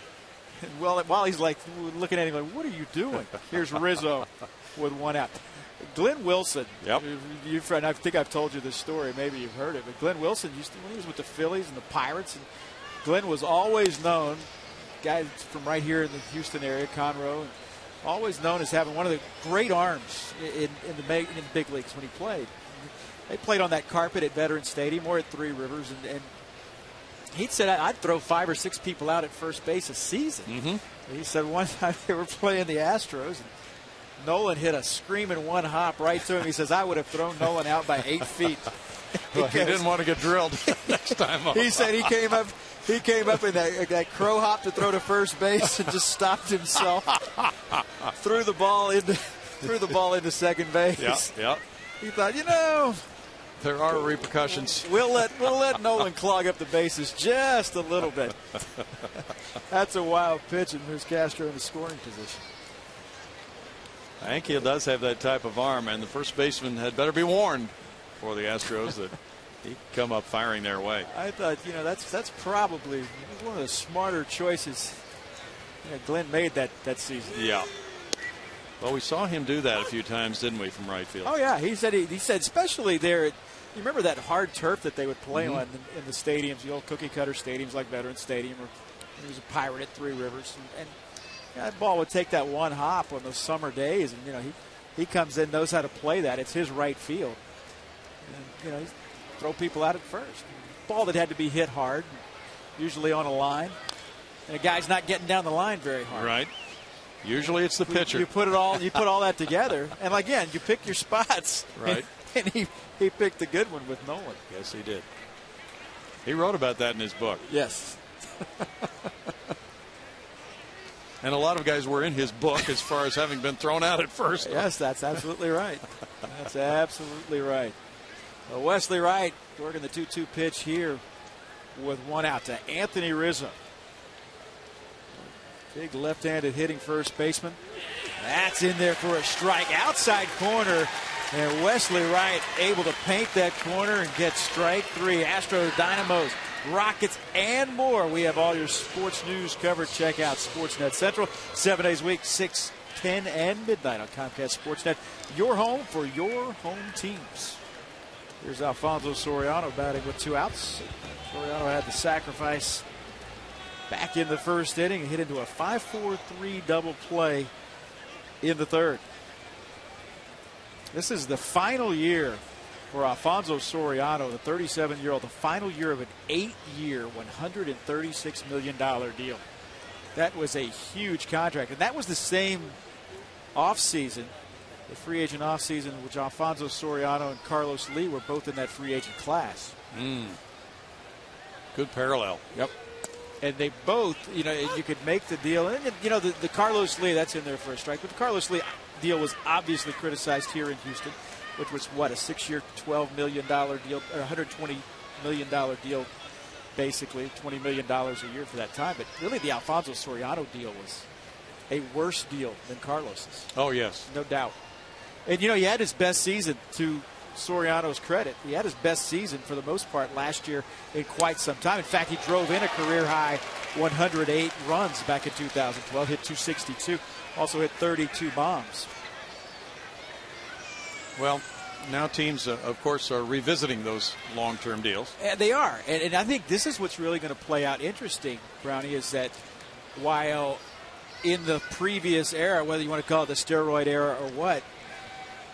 Speaker 2: And while he's looking at him like, what are you doing? Here's Rizzo with 1 out. Glenn Wilson.
Speaker 1: Yep.
Speaker 2: I think I've told you this story. Maybe you've heard it. But Glenn Wilson, when he was with the Phillies and the Pirates, and Glenn was always known, guy from right here in the Houston area, Conroe, and always known as having one of the great arms in the big leagues when he played. They played on that carpet at Veterans Stadium or at Three Rivers, and he said, I'd throw 5 or 6 people out at first base a season.
Speaker 1: Mm-hmm.
Speaker 2: He said one time they were playing the Astros, and Nolan hit a screaming one hop right to him. He says, I would have thrown Nolan out by 8 feet.
Speaker 1: Well, he didn't want to get drilled next time.
Speaker 2: He said he came up in that crow hop to throw to first base and just stopped himself. threw the ball into second base.
Speaker 1: Yeah.
Speaker 2: He thought,
Speaker 1: there are repercussions.
Speaker 2: We'll let Nolan clog up the bases just a little bit. That's a wild pitch, and there's Castro in the scoring position.
Speaker 1: I think he does have that type of arm, and the first baseman had better be warned for the Astros that he'd come up firing their way.
Speaker 2: I thought, that's probably one of the smarter choices Glenn made that season.
Speaker 1: Yeah. Well, we saw him do that a few times, didn't we, from right field?
Speaker 2: Oh yeah, he said especially there. You remember that hard turf that they would play on in the stadiums, the old cookie cutter stadiums like Veterans Stadium, or he was a Pirate at Three Rivers, and that ball would take that one hop on those summer days, and he comes in, knows how to play that. It's his right field, and he throw people out at first. Ball that had to be hit hard, usually on a line, and a guy's not getting down the line very hard.
Speaker 1: Right. Usually it's the pitcher.
Speaker 2: You put all that together, and again, you pick your spots.
Speaker 1: Right.
Speaker 2: And he picked the good one with Nolan.
Speaker 1: Yes, he did. He wrote about that in his book.
Speaker 2: Yes.
Speaker 1: And a lot of guys were in his book as far as having been thrown out at first.
Speaker 2: Yes, that's absolutely right. That's absolutely right. Well, Wesley Wright working the 2-2 pitch here with one out to Anthony Rizzo. Big left-handed hitting first baseman. That's in there for a strike. Outside corner. And Wesley Wright able to paint that corner and get strike 3. Astros, Dynamos, Rockets, and more. We have all your sports news covered. Check out Sportsnet Central. 7 days a week, 6, 10, and midnight on Comcast Sportsnet. Your home for your home teams. Here's Alfonso Soriano batting with 2 outs. Soriano had the sacrifice back in the first inning and hit into a 5-4-3 double play in the third. This is the final year for Alfonso Soriano, the 37-year-old, the final year of an 8-year, $136 million deal. That was a huge contract, and that was the same offseason, the free agent offseason, which Alfonso Soriano and Carlos Lee were both in that free agent class.
Speaker 1: Good parallel.
Speaker 2: Yep. And they both, you could make the deal. And, the Carlos Lee, that's in there for a strike. But the Carlos Lee deal was obviously criticized here in Houston, which was, a 6-year, $12 million deal, or $120 million deal, basically, $20 million a year for that time. But really, the Alfonso Soriano deal was a worse deal than Carlos's.
Speaker 1: Oh, yes.
Speaker 2: No doubt. And, he had his best season, to Soriano's credit. He had his best season for the most part last year in quite some time. In fact, he drove in a career-high 108 runs back in 2012, hit 262, also hit 32 bombs.
Speaker 1: Well, now teams, of course, are revisiting those long-term deals.
Speaker 2: And they are. And I think this is what's really going to play out interesting, Brownie, is that while in the previous era, whether you want to call it the steroid era or what,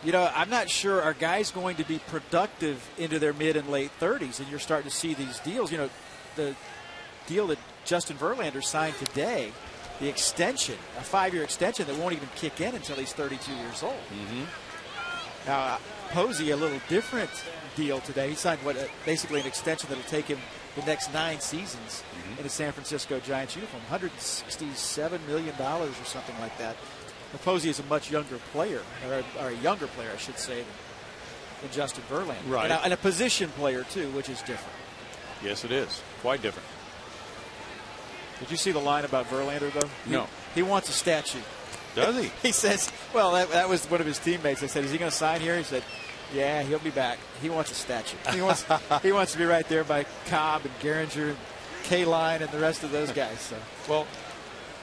Speaker 2: I'm not sure are guys going to be productive into their mid and late 30s, and you're starting to see these deals. The deal that Justin Verlander signed today, the extension, a 5-year extension that won't even kick in until he's 32 years old. Now, Posey, a little different deal today. He signed basically an extension that will take him the next 9 seasons in a San Francisco Giants uniform, $167 million or something like that. Posey is a much younger player, or a younger player, I should say, than Justin Verlander.
Speaker 1: Right.
Speaker 2: And a position player, too, which is different.
Speaker 1: Yes, it is. Quite different.
Speaker 2: Did you see the line about Verlander, though?
Speaker 1: No.
Speaker 2: He wants a statue.
Speaker 1: Does he?
Speaker 2: He says, well, that was one of his teammates. They said, is he going to sign here? He said, yeah, he'll be back. He wants a statue. He wants to be right there by Cobb and Gehringer and K-Line and the rest of those guys. So.
Speaker 1: Well,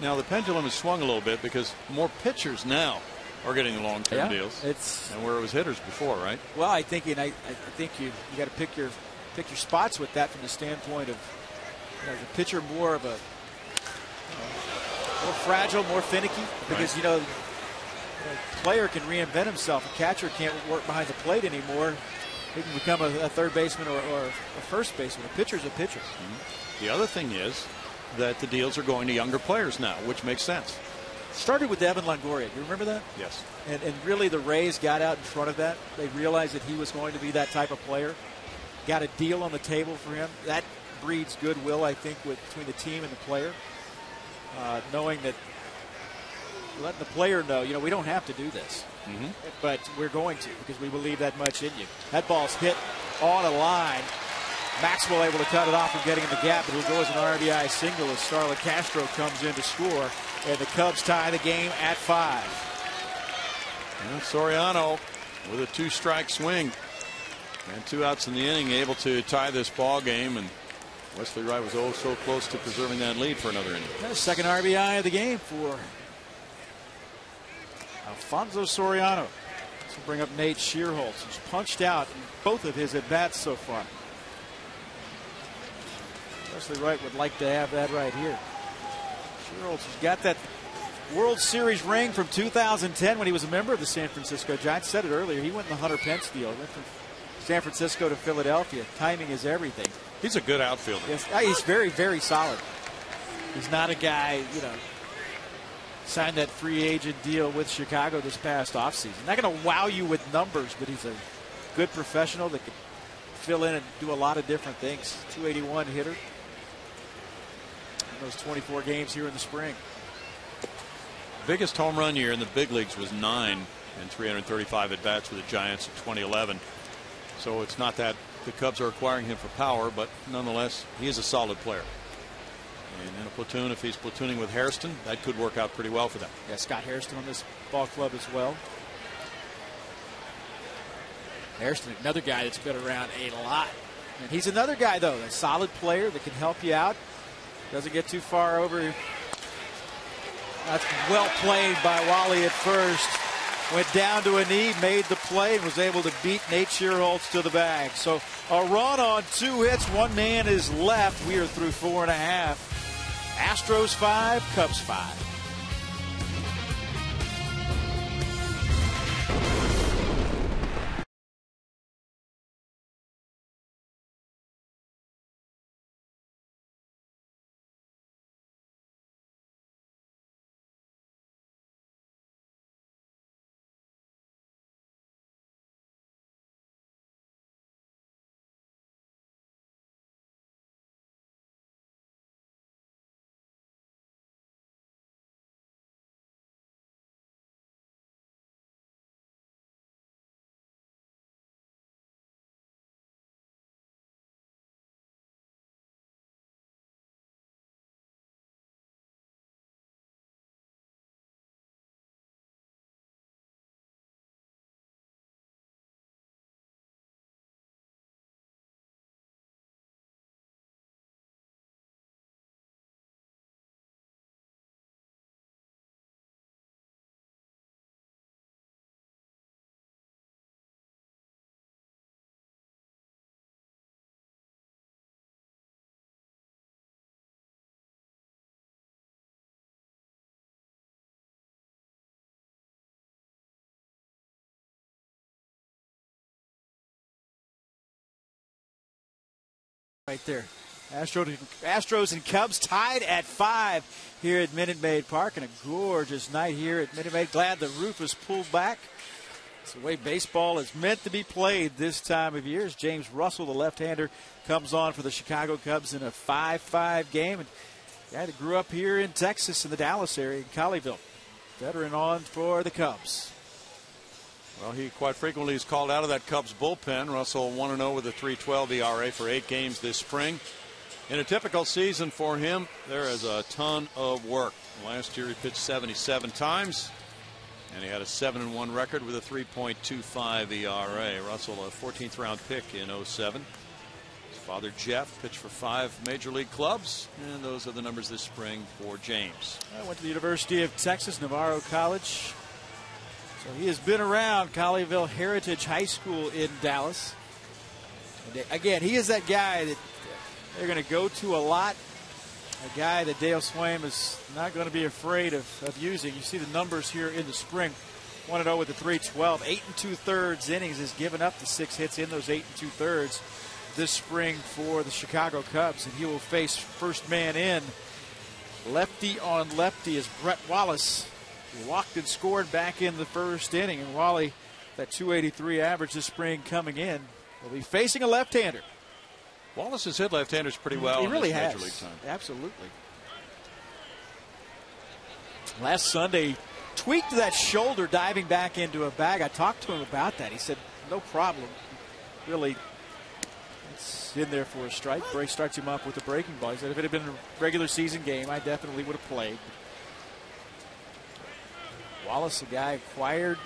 Speaker 1: now the pendulum has swung a little bit because more pitchers now are getting the long-term deals. And where it was hitters before, right?
Speaker 2: Well, I think you got to pick your spots with that from the standpoint of the pitcher more of a more fragile, more finicky, because a player can reinvent himself. A catcher can't work behind the plate anymore. He can become a third baseman or a first baseman. A pitcher's a pitcher.
Speaker 1: Mm-hmm. The other thing is that the deals are going to younger players now, which makes sense.
Speaker 2: Started with Evan Longoria. You remember that?
Speaker 1: Yes.
Speaker 2: And really the Rays got out in front of that. They realized that he was going to be that type of player. Got a deal on the table for him. That breeds goodwill, I think, between the team and the player. Knowing that, letting the player know, we don't have to do this. Mm-hmm. But we're going to, because we believe that much in you. That ball's hit on a line. Maxwell able to cut it off from getting in the gap, but it'll go as an RBI single as Starlin Castro comes in to score. And the Cubs tie the game at 5.
Speaker 1: And Soriano with a 2-strike swing. And 2 outs in the inning, able to tie this ball game. And Wesley Wright was so close to preserving that lead for another inning.
Speaker 2: Second RBI of the game for Alfonso Soriano. This will bring up Nate Shearholtz, who's punched out in both of his at-bats so far. Wesley Wright would like to have that right here. Shearholtz has got that World Series ring from 2010 when he was a member of the San Francisco Giants. Said it earlier, he went in the Hunter Pence deal. Went from San Francisco to Philadelphia. Timing is everything.
Speaker 1: He's a good outfielder.
Speaker 2: Yes, he's very, very solid. He's not a guy, signed that free agent deal with Chicago this past offseason. Not going to wow you with numbers, but he's a good professional that can fill in and do a lot of different things. 281 hitter in those 24 games here in the spring.
Speaker 1: Biggest home run year in the big leagues was 9 and 335 at bats with the Giants in 2011. So it's not that the Cubs are acquiring him for power, but nonetheless, he is a solid player. And in a platoon, if he's platooning with Hairston, that could work out pretty well for them.
Speaker 2: Yeah, Scott Hairston on this ball club as well. Hairston, another guy that's been around a lot. And he's another guy, though, a solid player that can help you out. Doesn't get too far over. That's well played by Wally at first. Went down to a knee, made the play, and was able to beat Nate Shearholtz to the bag. So a run on 2 hits. 1 man is left. We are through 4.5. Astros 5, Cubs 5. Right there. Astros and Cubs tied at 5 here at Minute Maid Park, and a gorgeous night here at Minute Maid. Glad the roof is pulled back. It's the way baseball is meant to be played this time of year. As James Russell, the left-hander, comes on for the Chicago Cubs in a 5-5 game. And the guy that grew up here in Texas in the Dallas area, in Colleyville. Veteran on for the Cubs.
Speaker 1: Well, he quite frequently is called out of that Cubs bullpen. Russell 1-0 with a 3.12 ERA for 8 games this spring. In a typical season for him, there is a ton of work. Last year he pitched 77 times, and he had a 7-1 record with a 3.25 ERA. Russell, a 14th round pick in 07. His father Jeff pitched for 5 major league clubs, and those are the numbers this spring for James.
Speaker 2: I went to the University of Texas, Navarro College. So he has been around Colleyville Heritage High School in Dallas. And again, he is that guy that they're going to go to a lot. A guy that Dale Swaim is not going to be afraid of using. You see the numbers here in the spring. 1-0 with the 3-12. 8 2/3 innings, has given up the 6 hits in those 8 2/3 this spring for the Chicago Cubs. And he will face first man in. Lefty on lefty is Brett Wallace. He walked and scored back in the first inning. And Wally, that 283 average this spring coming in, will be facing a left-hander.
Speaker 1: Wallace has hit left-handers pretty well.
Speaker 2: He really
Speaker 1: in his
Speaker 2: has.
Speaker 1: Major League time.
Speaker 2: Absolutely. Last Sunday, tweaked that shoulder diving back into a bag. I talked to him about that. He said, no problem. Really, it's in there for a strike. Bray starts him up with a breaking ball. He said, if it had been a regular season game, I definitely would have played. Wallace, a guy acquired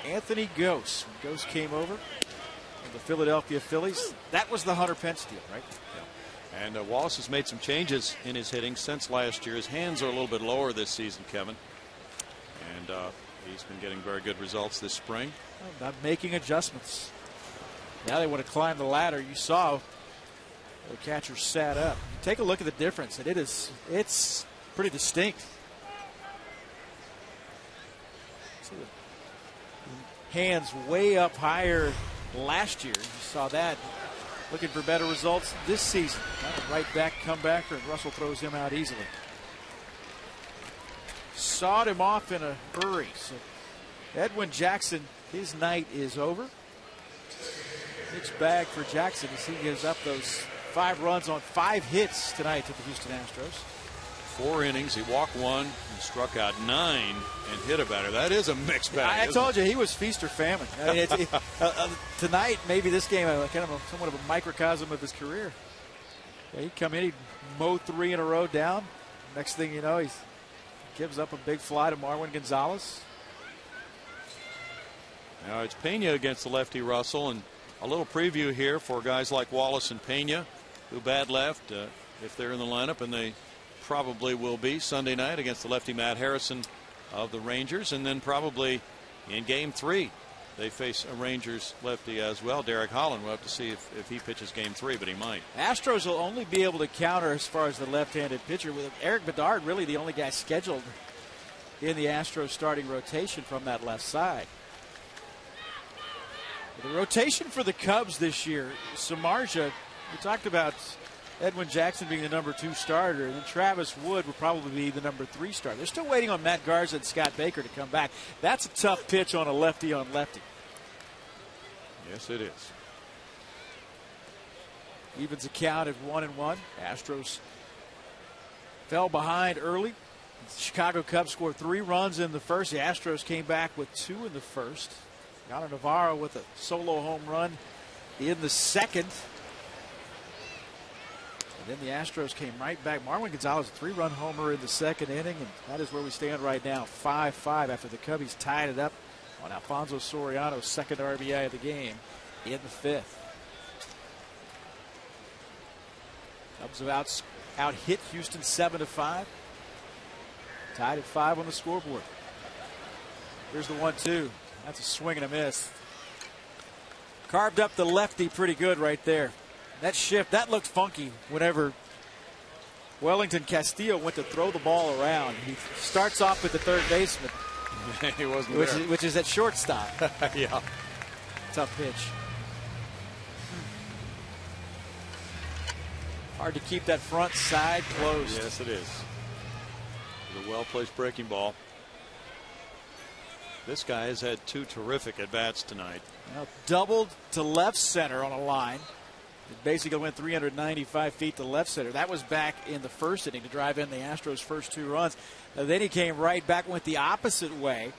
Speaker 2: Anthony Gose. When Gose came over from the Philadelphia Phillies, that was the Hunter Pence deal, right?
Speaker 1: Yeah. And Wallace has made some changes in his hitting since last year. His hands are a little bit lower this season, Kevin. And he's been getting very good results this spring.
Speaker 2: Not making adjustments. Now they want to climb the ladder. You saw the catcher sat up. Take a look at the difference, and it's pretty distinct. See the hands way up higher last year. You saw that. Looking for better results this season. Kind of right back comebacker, and Russell throws him out easily. Sawed him off in a hurry. So Edwin Jackson, his night is over. Mixed bag for Jackson as he gives up those 5 runs on 5 hits tonight to the Houston Astros.
Speaker 1: 4 innings. He walked 1 and struck out 9 and hit a batter. That is a mixed bag.
Speaker 2: I told you he was feast or famine. I mean, tonight, maybe this game, kind of somewhat of a microcosm of his career. Yeah, he'd come in, he'd mow 3 in a row down. Next thing you know, he gives up a big fly to Marwin Gonzalez.
Speaker 1: Now it's Pena against the lefty Russell, and a little preview here for guys like Wallace and Pena, who bat left, if they're in the lineup, and they probably will be Sunday night against the lefty Matt Harrison of the Rangers, and then probably in Game 3 they face a Rangers lefty as well. Derek Holland. We'll have to see if he pitches Game 3, but he might.
Speaker 2: Astros will only be able to counter as far as the left-handed pitcher, with Eric Bedard really the only guy scheduled in the Astros starting rotation from that left side. The rotation for the Cubs this year, Samardzija, we talked about Edwin Jackson being the number 2 starter, and then Travis Wood would probably be the number 3 starter. They're still waiting on Matt Garza and Scott Baker to come back. That's a tough pitch on a lefty on lefty.
Speaker 1: Yes, it is.
Speaker 2: Evens a count at 1-1. Astros fell behind early. The Chicago Cubs scored 3 runs in the first. The Astros came back with 2 in the first. Yonder Navarro with a solo home run in the second. And then the Astros came right back. Marwin Gonzalez, a 3-run homer in the second inning, and that is where we stand right now, 5-5 after the Cubbies tied it up on Alfonso Soriano's second RBI of the game in the 5th. Cubs have out hit Houston 7-5. Tied at 5 on the scoreboard. Here's the 1-2. That's a swing and a miss. Carved up the lefty pretty good right there. That shift, that looked funky whenever Wellington Castillo went to throw the ball around. He starts off with the third baseman.
Speaker 1: He wasn't there.
Speaker 2: Which is at shortstop.
Speaker 1: Yeah.
Speaker 2: Tough pitch. Hard to keep that front side closed.
Speaker 1: Yes, it is. The well-placed breaking ball. This guy has had 2 terrific at-bats tonight.
Speaker 2: Well, doubled to left center on a line. It basically went 395 feet to left center. That was back in the first inning to drive in the Astros' first 2 runs. Then he came right back, went the opposite way,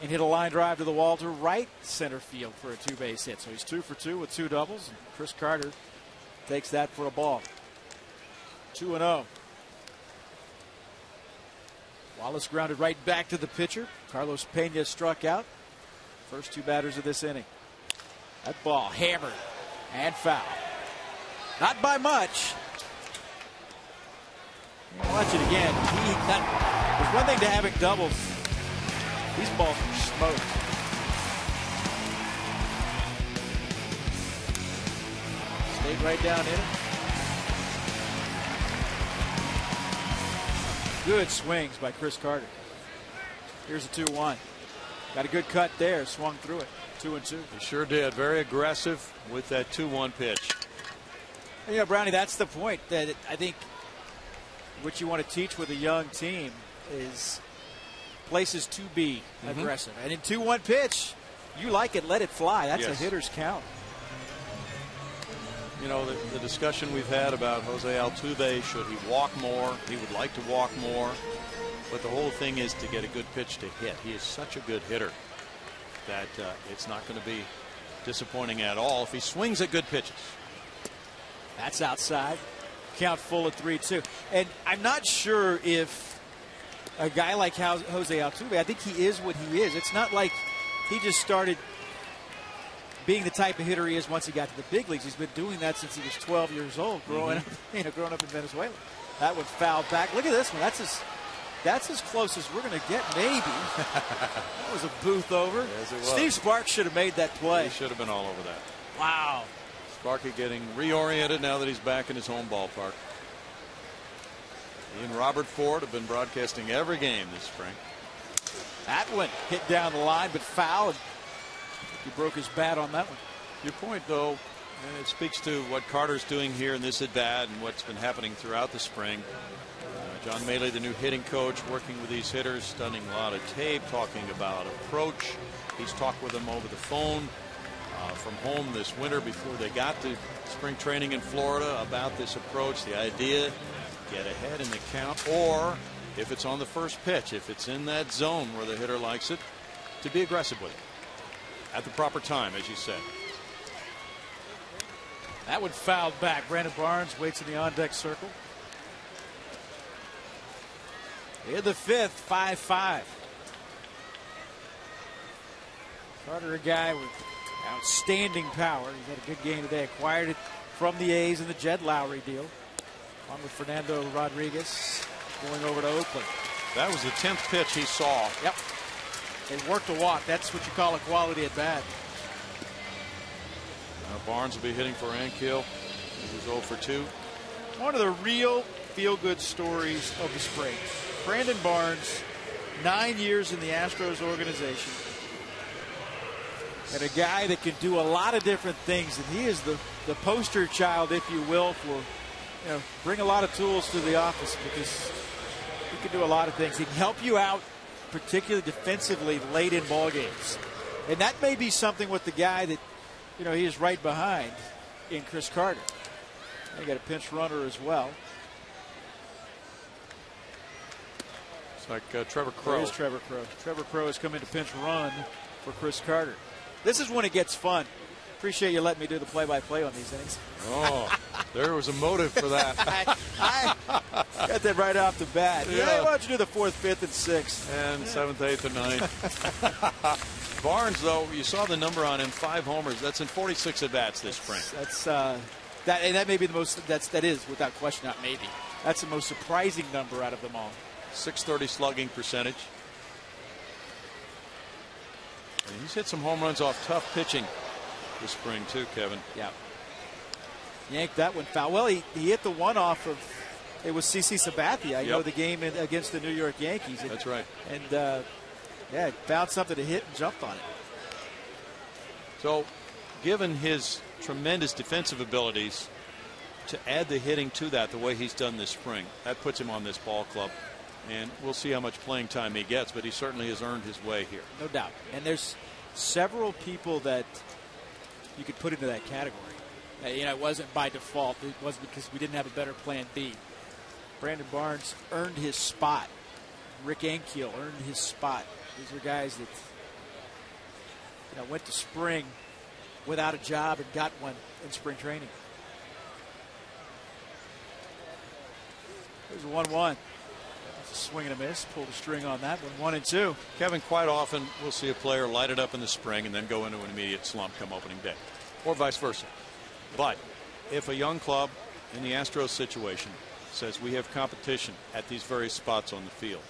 Speaker 2: and hit a line drive to the wall to right center field for a 2-base hit. So he's 2 for 2 with 2 doubles. And Chris Carter takes that for a ball. 2-0. Wallace grounded right back to the pitcher. Carlos Pena struck out. First 2 batters of this inning. That ball hammered and foul. Not by much. Watch it again. There's one thing to having doubles These balls are smoked. Stayed right down in it. Good swings by Chris Carter. Here's a 2-1. Got a good cut there. Swung through it. 2-2.
Speaker 1: He sure did. Very aggressive with that 2-1 pitch.
Speaker 2: You know, Brownie, that's the point that I think what you want to teach with a young team is places to be aggressive. And in 2-1 pitch, you like it, let it fly. That's a hitter's count.
Speaker 1: You know, the discussion we've had about Jose Altuve, should he walk more? He would like to walk more. But the whole thing is to get a good pitch to hit. He is such a good hitter that it's not going to be disappointing at all if he swings at good pitches.
Speaker 2: That's outside. Count full at 3-2. And I'm not sure if a guy like Jose Altuve, I think he is what he is. It's not like he just started being the type of hitter he is once he got to the big leagues. He's been doing that since he was 12 years old, growing up in Venezuela. That one fouled back. Look at this one. That's as close as we're going to get, maybe. That was a Booth over.
Speaker 1: Yes, it was.
Speaker 2: Steve Sparks should have made that play.
Speaker 1: He should have been all over that.
Speaker 2: Wow.
Speaker 1: Sparky getting reoriented now that he's back in his home ballpark. He and Robert Ford have been broadcasting every game this spring.
Speaker 2: That one hit down the line, but foul. And he broke his bat on that one.
Speaker 1: Your point, though, and it speaks to what Carter's doing here in this at-bat and what's been happening throughout the spring. John Maley, the new hitting coach, working with these hitters, studying a lot of tape, talking about approach. He's talked with them over the phone from home this winter before they got to spring training in Florida about this approach, the idea, get ahead in the count, or if it's on the first pitch, if it's in that zone where the hitter likes it, to be aggressive with it at the proper time, as you said.
Speaker 2: That one fouled back. Brandon Barnes waits in the on-deck circle. In the fifth, 5-5. Carter, a guy with outstanding power. He's had a good game today. Acquired it from the A's in the Jed Lowry deal. On with Fernando Rodriguez going over to Oakland.
Speaker 1: That was the 10th pitch he saw.
Speaker 2: Yep. It worked a walk. That's what you call a quality at bat.
Speaker 1: Now Barnes will be hitting for Ankiel. He was 0 for 2.
Speaker 2: One of the real feel-good stories of the spring. Brandon Barnes, 9 years in the Astros organization. And a guy that can do a lot of different things. And he is the poster child, if you will, for bring a lot of tools to the office, because he can do a lot of things. He can help you out, particularly defensively, late in ball games. And that may be something with the guy that, he is right behind in Chris Carter. They got a pinch runner as well.
Speaker 1: It's like Trevor Crowe.
Speaker 2: There's Trevor Crowe. Trevor Crowe has come in to pinch run for Chris Carter. This is when it gets fun. Appreciate you letting me do the play-by-play on these innings.
Speaker 1: Oh, there was a motive for that.
Speaker 2: I got that right off the bat.
Speaker 1: Yeah.
Speaker 2: Why don't you do the 4th, 5th, and 6th?
Speaker 1: And 7th, 8th, and 9th. Barnes, though, you saw the number on him, 5 homers. That's in 46 at-bats this spring.
Speaker 2: That may be the most, that is, without question, not maybe. That's the most surprising number out of them all.
Speaker 1: .630 slugging percentage. And he's hit some home runs off tough pitching this spring, too, Kevin.
Speaker 2: Yeah. Yanked that one foul. Well, he hit the one off of, it was CC Sabathia, the game against the New York Yankees.
Speaker 1: That's right.
Speaker 2: And, found something to hit and jumped on it.
Speaker 1: So, given his tremendous defensive abilities, to add the hitting to that the way he's done this spring, that puts him on this ball club. And we'll see how much playing time he gets, but he certainly has earned his way here.
Speaker 2: No doubt. And there's several people that you could put into that category. It wasn't by default. It wasn't because we didn't have a better plan B. Brandon Barnes earned his spot. Rick Ankiel earned his spot. These are guys that went to spring without a job and got one in spring training. There's a 1-1. Swing and a miss. Pulled a string on that one. 1-2.
Speaker 1: Kevin, quite often we'll see a player light it up in the spring and then go into an immediate slump come opening day, or vice versa. But if a young club in the Astros situation says we have competition at these various spots on the field,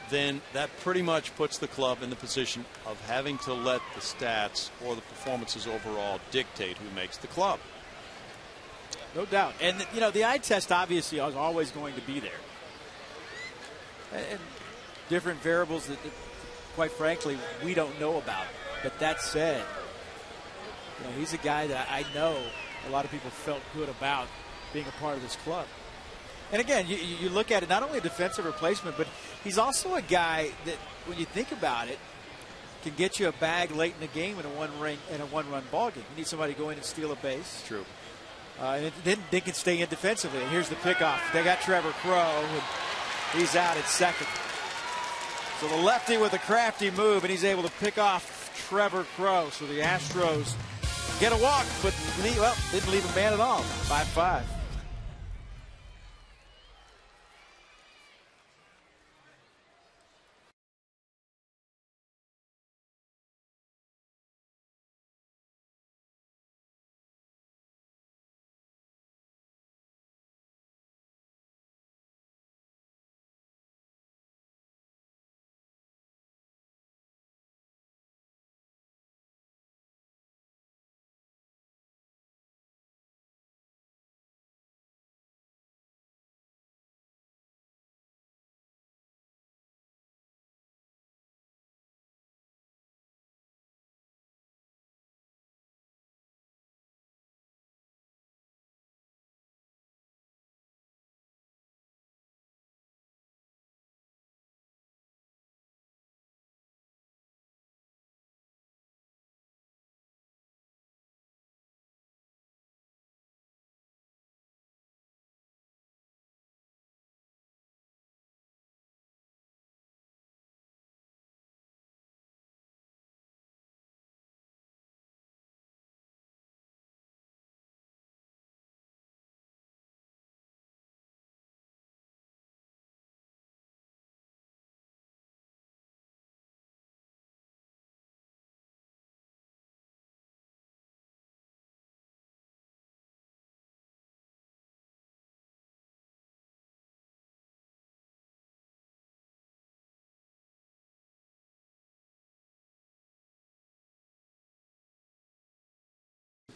Speaker 1: then that pretty much puts the club in the position of having to let the stats or the performances overall dictate who makes the club.
Speaker 2: No doubt. And, you know, the eye test obviously is always going to be there. And different variables that, quite frankly, we don't know about. But that said, you know, he's a guy that I know a lot of people felt good about being a part of this club. And again, you look at it, not only a defensive replacement, but he's also a guy that, when you think about it, can get you a bag late in the game in a one-run ball game. You need somebody to go in and steal a base.
Speaker 1: True.
Speaker 2: And then they can stay in defensively. And here's the pickoff. They got Trevor Crowe, and he's out at second. So the lefty with a crafty move, and he's able to pick off Trevor Crowe. So the Astros get a walk, but didn't leave a man at all. 5-5.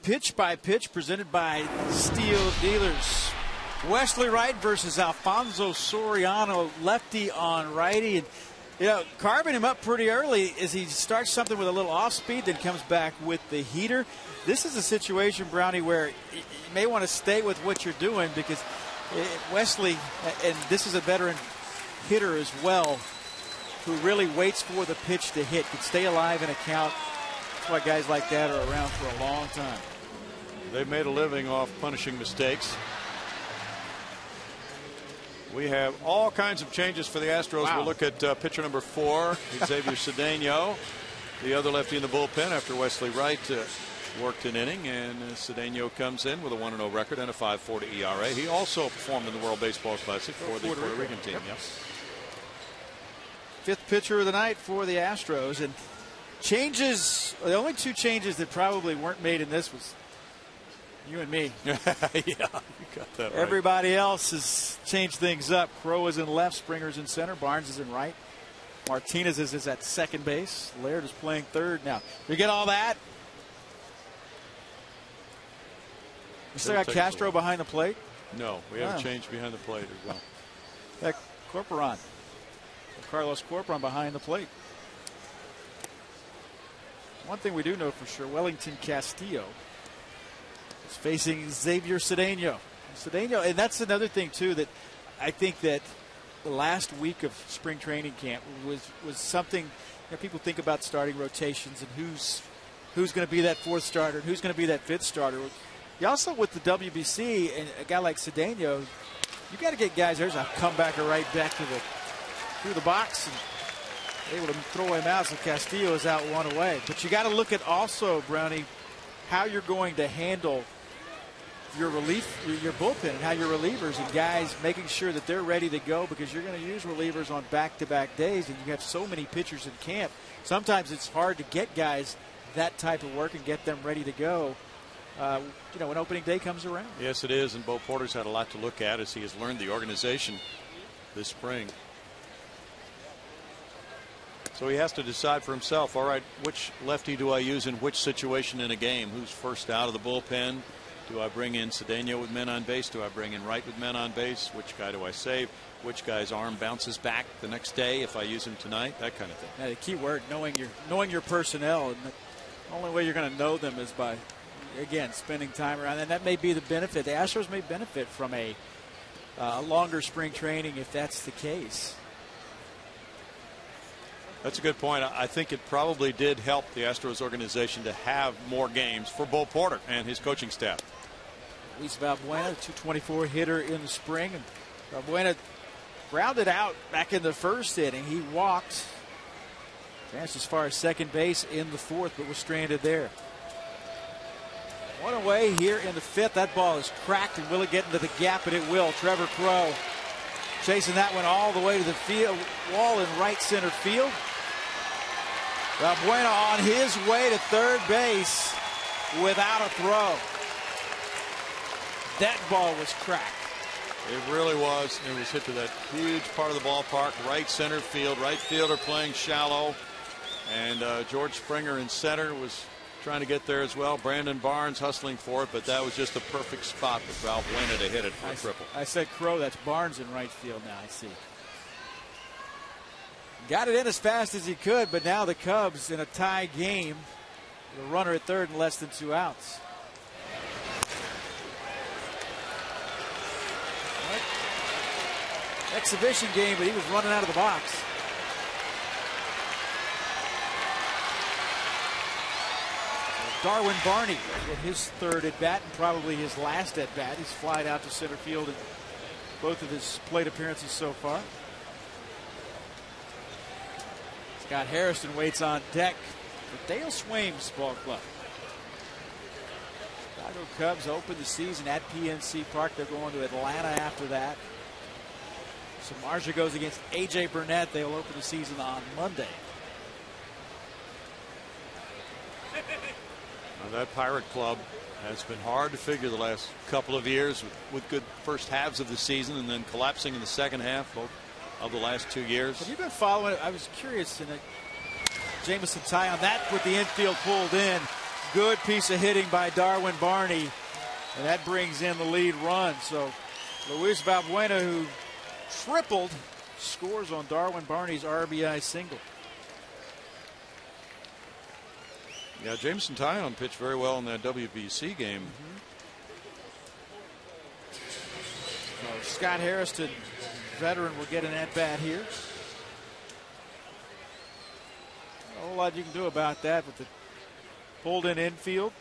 Speaker 2: Pitch by pitch presented by Steel Dealers. Wesley Wright versus Alfonso Soriano, lefty on righty. And, you know, carving him up pretty early as he starts something with a little off speed, then comes back with the heater. This is a situation, Brownie, where you may want to stay with what you're doing because Wesley, and this is a veteran hitter as well, who really waits for the pitch to hit, can stay alive in a count. That's why guys like that are around for a long time.
Speaker 1: They've made a living off punishing mistakes. We have all kinds of changes for the Astros.
Speaker 2: Wow.
Speaker 1: We'll look at pitcher number 4, Xavier Cedeno, the other lefty in the bullpen after Wesley Wright worked an inning. And Cedeno comes in with a 1-0 record and a 5.40 ERA. He also performed in the World Baseball Classic for the Puerto Rican team. Yep.
Speaker 2: Fifth pitcher of the night for the Astros. And changes, the only two changes that probably weren't made in this was you and me.
Speaker 1: Yeah, you got that right.
Speaker 2: Everybody else has changed things up. Crowe is in left, Springer's in center, Barnes is in right. Martinez is at second base. Laird is playing third now. You get all that? You still got Castro behind the plate?
Speaker 1: No, we have a change behind the plate as well.
Speaker 2: That Corporon. Carlos Corporon behind the plate. One thing we do know for sure, Wellington Castillo is facing Xavier Cedeno. And that's another thing, too, that I think that the last week of spring training camp was something, you know, people think about starting rotations and who's going to be that fourth starter and who's going to be that fifth starter. You also, with the WBC and a guy like Cedeno, you got to get guys. There's a comebacker right back to through the box and able to throw him out, so Castillo is out one away. But you got to look at also, Brownie, how you're going to handle your your bullpen and how your relievers and guys making sure that they're ready to go, because you're going to use relievers on back-to-back days and you have so many pitchers in camp. Sometimes it's hard to get guys that type of work and get them ready to go. You know, when opening day comes around.
Speaker 1: Yes, it is, and Bo Porter's had a lot to look at as he has learned the organization this spring. So he has to decide for himself, all right, which lefty do I use in which situation in a game? Who's first out of the bullpen? Do I bring in Cedeno with men on base? Do I bring in Wright with men on base? Which guy do I save? Which guy's arm bounces back the next day if I use him tonight? That kind of thing.
Speaker 2: Yeah, the key word, knowing your personnel. And the only way you're going to know them is by, again, spending time around. And that may be the benefit. The Astros may benefit from a longer spring training if that's the case.
Speaker 1: That's a good point. I think it probably did help the Astros organization to have more games for Bo Porter and his coaching staff.
Speaker 2: Luis Valbuena, 224 hitter in the spring. And Valbuena grounded out back in the first inning. He walked, advanced as far as second base in the fourth, but was stranded there. One away here in the fifth. That ball is cracked, and will it get into the gap? And it will. Trevor Crowe chasing that one all the way to the field wall in right center field. Valbuena on his way to third base without a throw. That ball was cracked.
Speaker 1: It really was. It was hit to that huge part of the ballpark, right center field. Right fielder playing shallow. And George Springer in center was trying to get there as well. Brandon Barnes hustling for it, but that was just a perfect spot for Valbuena to hit it for a triple.
Speaker 2: I said Crowe. That's Barnes in right field now, I see. Got it in as fast as he could, but now the Cubs in a tie game with a runner at third and less than 2 outs. Exhibition game, but he was running out of the box. Darwin Barney with his third at bat and probably his last at bat. He's flied out to center field in both of his plate appearances so far. Scott Harrison waits on deck for Dale Swaim's ball club. Chicago Cubs open the season at PNC Park. They're going to Atlanta after that. Samardzija goes against A.J. Burnett. They will open the season on Monday.
Speaker 1: Now that Pirate Club has been hard to figure the last couple of years with good first halves of the season and then collapsing in the second half both of the last 2 years.
Speaker 2: Have you been following it? I was curious. Jameson tie on that with the infield pulled in. Good piece of hitting by Darwin Barney. And that brings in the lead run. So Luis Valbuena, who tripled, scores on Darwin Barney's RBI single.
Speaker 1: Yeah, Jameson Taillon pitched very well in that WBC game.
Speaker 2: So Scott Harrison, veteran, will get an at-bat here. A whole lot you can do about that with the pulled-in infield.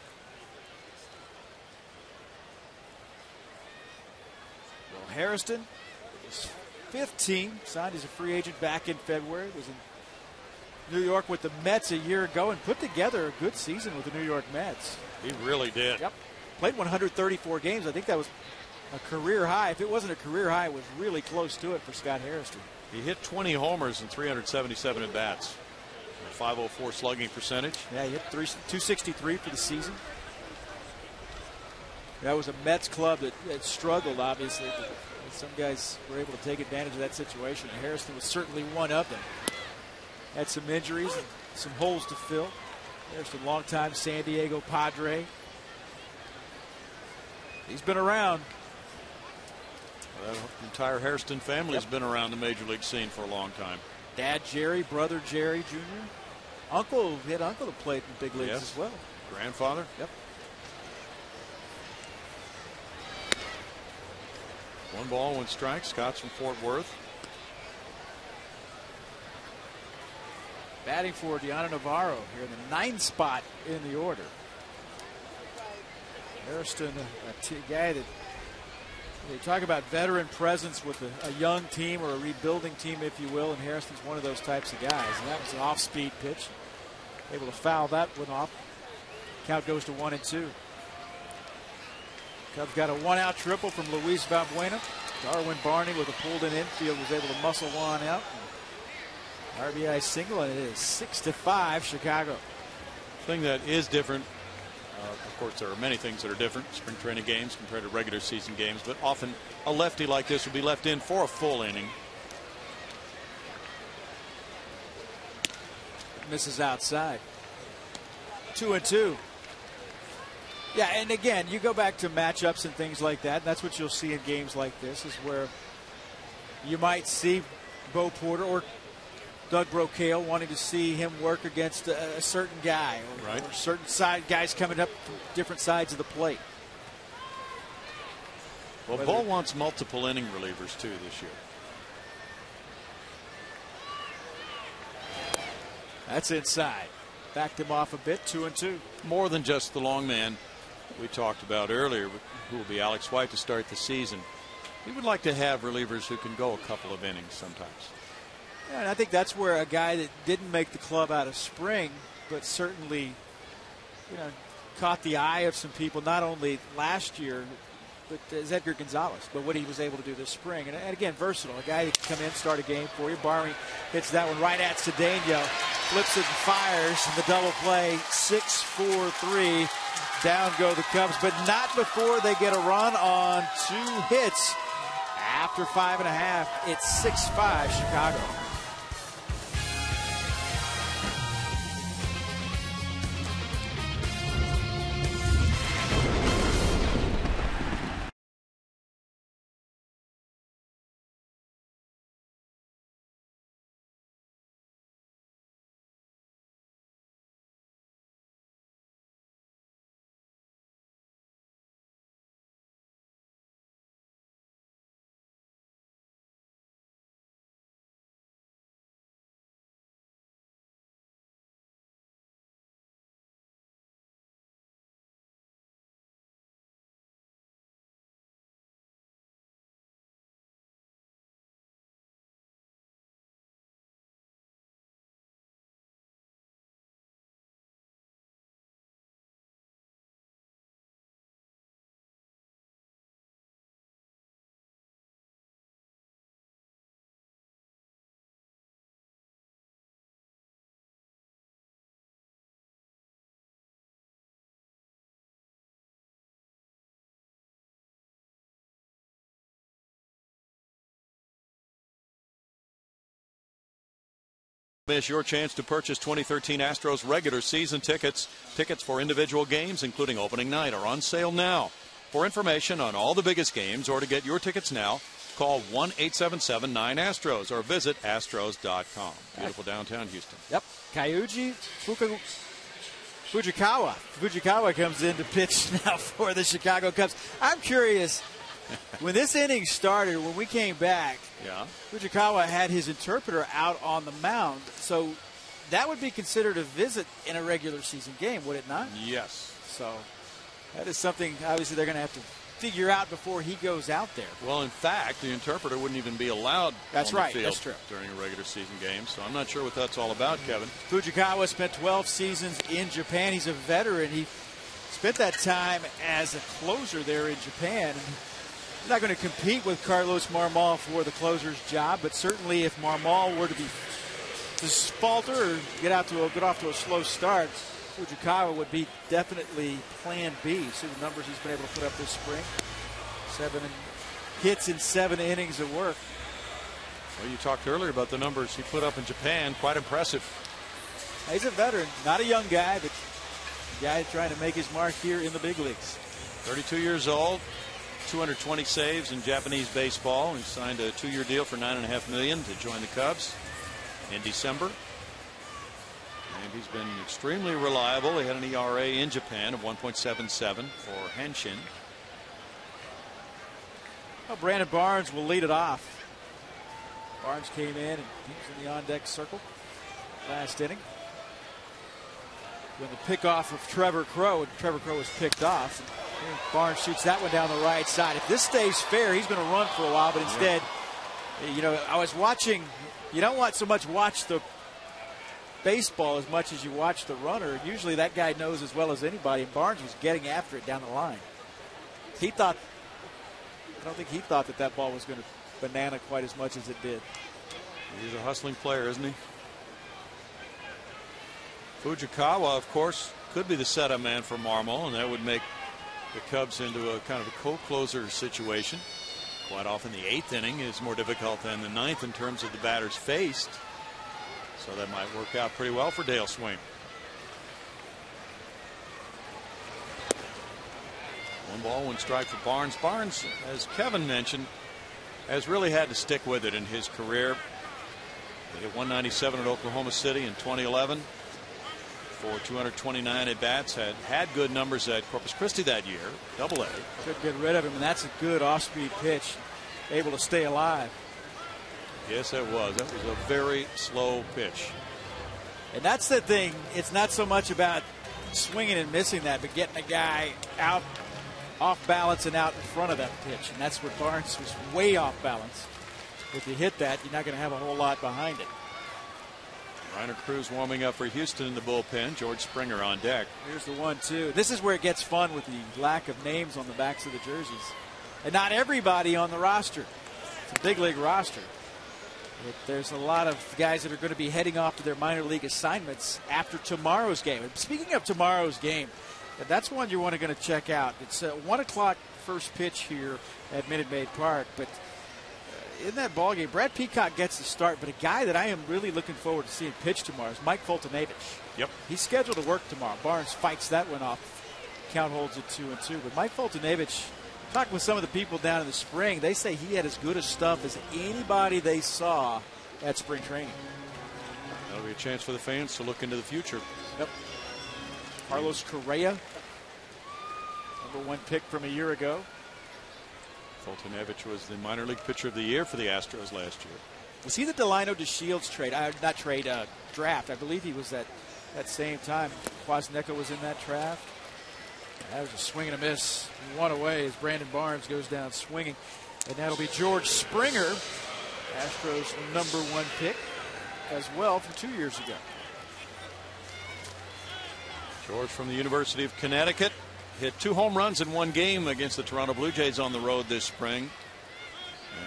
Speaker 2: Well, Harrison, his 5th team, signed as a free agent back in February, was in New York with the Mets a year ago and put together a good season with the New York Mets.
Speaker 1: He really did.
Speaker 2: Yep. Played 134 games. I think that was a career high. If it wasn't a career high, it was really close to it for Scott Harrison.
Speaker 1: He hit 20 homers and 377 at bats. A 504 slugging percentage.
Speaker 2: Yeah, he hit 263 for the season. That was a Mets club that struggled, obviously. But some guys were able to take advantage of that situation. Harrison was certainly one of them. Had some injuries and some holes to fill. Harrison, longtime San Diego Padre. He's been around.
Speaker 1: Well, the entire Hairston family has been around the major league scene for a long time.
Speaker 2: Dad Jerry, brother Jerry Jr. Uncle, he had uncle that played in big leagues as well.
Speaker 1: Grandfather.
Speaker 2: Yep.
Speaker 1: 1 ball, 1 strike. Scott's from Fort Worth.
Speaker 2: Batting for Deanna Navarro here in the 9th spot in the order. Hairston, a guy that they talk about veteran presence with a young team or a rebuilding team, if you will, and Hairston's one of those types of guys. And that was an off-speed pitch. Able to foul that one off. Count goes to 1-2. Cubs got a 1-out triple from Luis Valbuena. Darwin Barney with a pulled-in infield was able to muscle one out. RBI single, and it is 6-5 Chicago.
Speaker 1: Thing that is different, of course, there are many things that are different. Spring training games compared to regular season games, but often a lefty like this will be left in for a full inning.
Speaker 2: misses outside. 2-2. Yeah, and again, you go back to matchups and things like that. That's what you'll see in games like this, is where you might see Bo Porter or Doug Brocail wanting to see him work against a certain guy, or certain guys coming up from different sides of the plate.
Speaker 1: Well, Bo wants multiple inning relievers too this year.
Speaker 2: That's inside. Backed him off a bit. 2-2.
Speaker 1: More than just the long man we talked about earlier, who will be Alex White to start the season. He would like to have relievers who can go a couple of innings sometimes.
Speaker 2: Yeah, and I think that's where a guy that didn't make the club out of spring, but certainly, caught the eye of some people, not only last year, but is Edgar Gonzalez, but what he was able to do this spring. And again, versatile. A guy that can come in, start a game for you. Barmy hits that one right at Cedeno, flips it and fires in the double play. 6-4-3. Down go the Cubs, but not before they get a run on 2 hits. After 5.5, it's 6-5 Chicago.
Speaker 1: Miss your chance to purchase 2013 Astros regular season tickets. Tickets for individual games, including opening night, are on sale now. For information on all the biggest games or to get your tickets now, call 1-877-9-ASTROS or visit astros.com. Beautiful downtown Houston.
Speaker 2: Yep. Kyuji Fujikawa. Fujikawa comes in to pitch now for the Chicago Cubs. I'm curious, when this inning started, when we came back, Fujikawa had his interpreter out on the mound. So that would be considered a visit in a regular season game, would it not?
Speaker 1: Yes.
Speaker 2: So that is something, obviously, they're going to have to figure out before he goes out there.
Speaker 1: Well, in fact, the interpreter wouldn't even be allowed on the field
Speaker 2: that's true.
Speaker 1: during a regular season game. So I'm not sure what that's all about, Kevin.
Speaker 2: Fujikawa spent 12 seasons in Japan. He's a veteran. He spent that time as a closer there in Japan. He's not going to compete with Carlos Marmol for the closer's job, but certainly if Marmol were to falter or get off to a slow start, Fujikawa would be definitely plan B. See the numbers he's been able to put up this spring. 7 hits in 7 innings of work.
Speaker 1: Well, you talked earlier about the numbers he put up in Japan. Quite impressive.
Speaker 2: He's a veteran, not a young guy, but a guy trying to make his mark here in the big leagues.
Speaker 1: 32 years old. 220 saves in Japanese baseball. He signed a 2-year deal for $9.5 million to join the Cubs in December. And he's been extremely reliable. He had an ERA in Japan of 1.77 for Henshin.
Speaker 2: Well, Brandon Barnes will lead it off. Barnes came in and he was in the on-deck circle last inning. When the pickoff of Trevor Crow, and Trevor Crow was picked off. Barnes shoots that one down the right side. If this stays fair, he's going to run for a while, but instead, I was watching, you don't want so much watch the baseball as much as you watch the runner. Usually that guy knows as well as anybody, and Barnes was getting after it down the line. I don't think he thought that ball was going to banana quite as much as it did.
Speaker 1: He's a hustling player, isn't he? Fujikawa, of course, could be the setup man for Marmol, and that would make the Cubs into a kind of a co-closer situation. Quite often the 8th inning is more difficult than the 9th in terms of the batters faced. So So that might work out pretty well for Dale Swaim. 1 ball, 1 strike for Barnes. Barnes, as Kevin mentioned, has really had to stick with it in his career. He hit 197 at Oklahoma City in 2011 for 229 at bats. Had good numbers at Corpus Christi that year, Double-A.
Speaker 2: Couldn't get rid of him, and that's a good off-speed pitch. Able to stay alive.
Speaker 1: Yes, it was. That was a very slow pitch.
Speaker 2: And that's the thing. It's not so much about swinging and missing that, but getting a guy out off balance and out in front of that pitch. And that's where Barnes was way off balance. If you hit that, you're not going to have a whole lot behind it.
Speaker 1: Reiner Cruz warming up for Houston in the bullpen. George Springer on deck.
Speaker 2: Here's the 1-2. This is where it gets fun with the lack of names on the backs of the jerseys. And not everybody on the roster. It's a big league roster. There's a lot of guys that are going to be heading off to their minor league assignments after tomorrow's game. And speaking of tomorrow's game, that's one you're going to check out. It's a 1 o'clock first pitch here at Minute Maid Park. But in that ball game, Brad Peacock gets the start. But a guy that I am really looking forward to seeing pitch tomorrow is Mike Foltynewicz.
Speaker 1: Yep.
Speaker 2: He's scheduled to work tomorrow. Barnes fights that one off. Count holds it 2-2. But Mike Foltynewicz, talking with some of the people down in the spring, they say he had as good a stuff as anybody they saw at spring training.
Speaker 1: That'll be a chance for the fans to look into the future.
Speaker 2: Yep. Carlos Correa, #1 pick from a year ago.
Speaker 1: Foltynewicz was the minor league pitcher of the year for the Astros last year.
Speaker 2: Was he the Delino DeShields trade? Draft. I believe he was that same time. Quasneca was in that draft. That was a swing and a miss. 1 away as Brandon Barnes goes down swinging. And that'll be George Springer, Astros #1 pick as well from 2 years ago.
Speaker 1: George from the University of Connecticut hit 2 home runs in 1 game against the Toronto Blue Jays on the road this spring.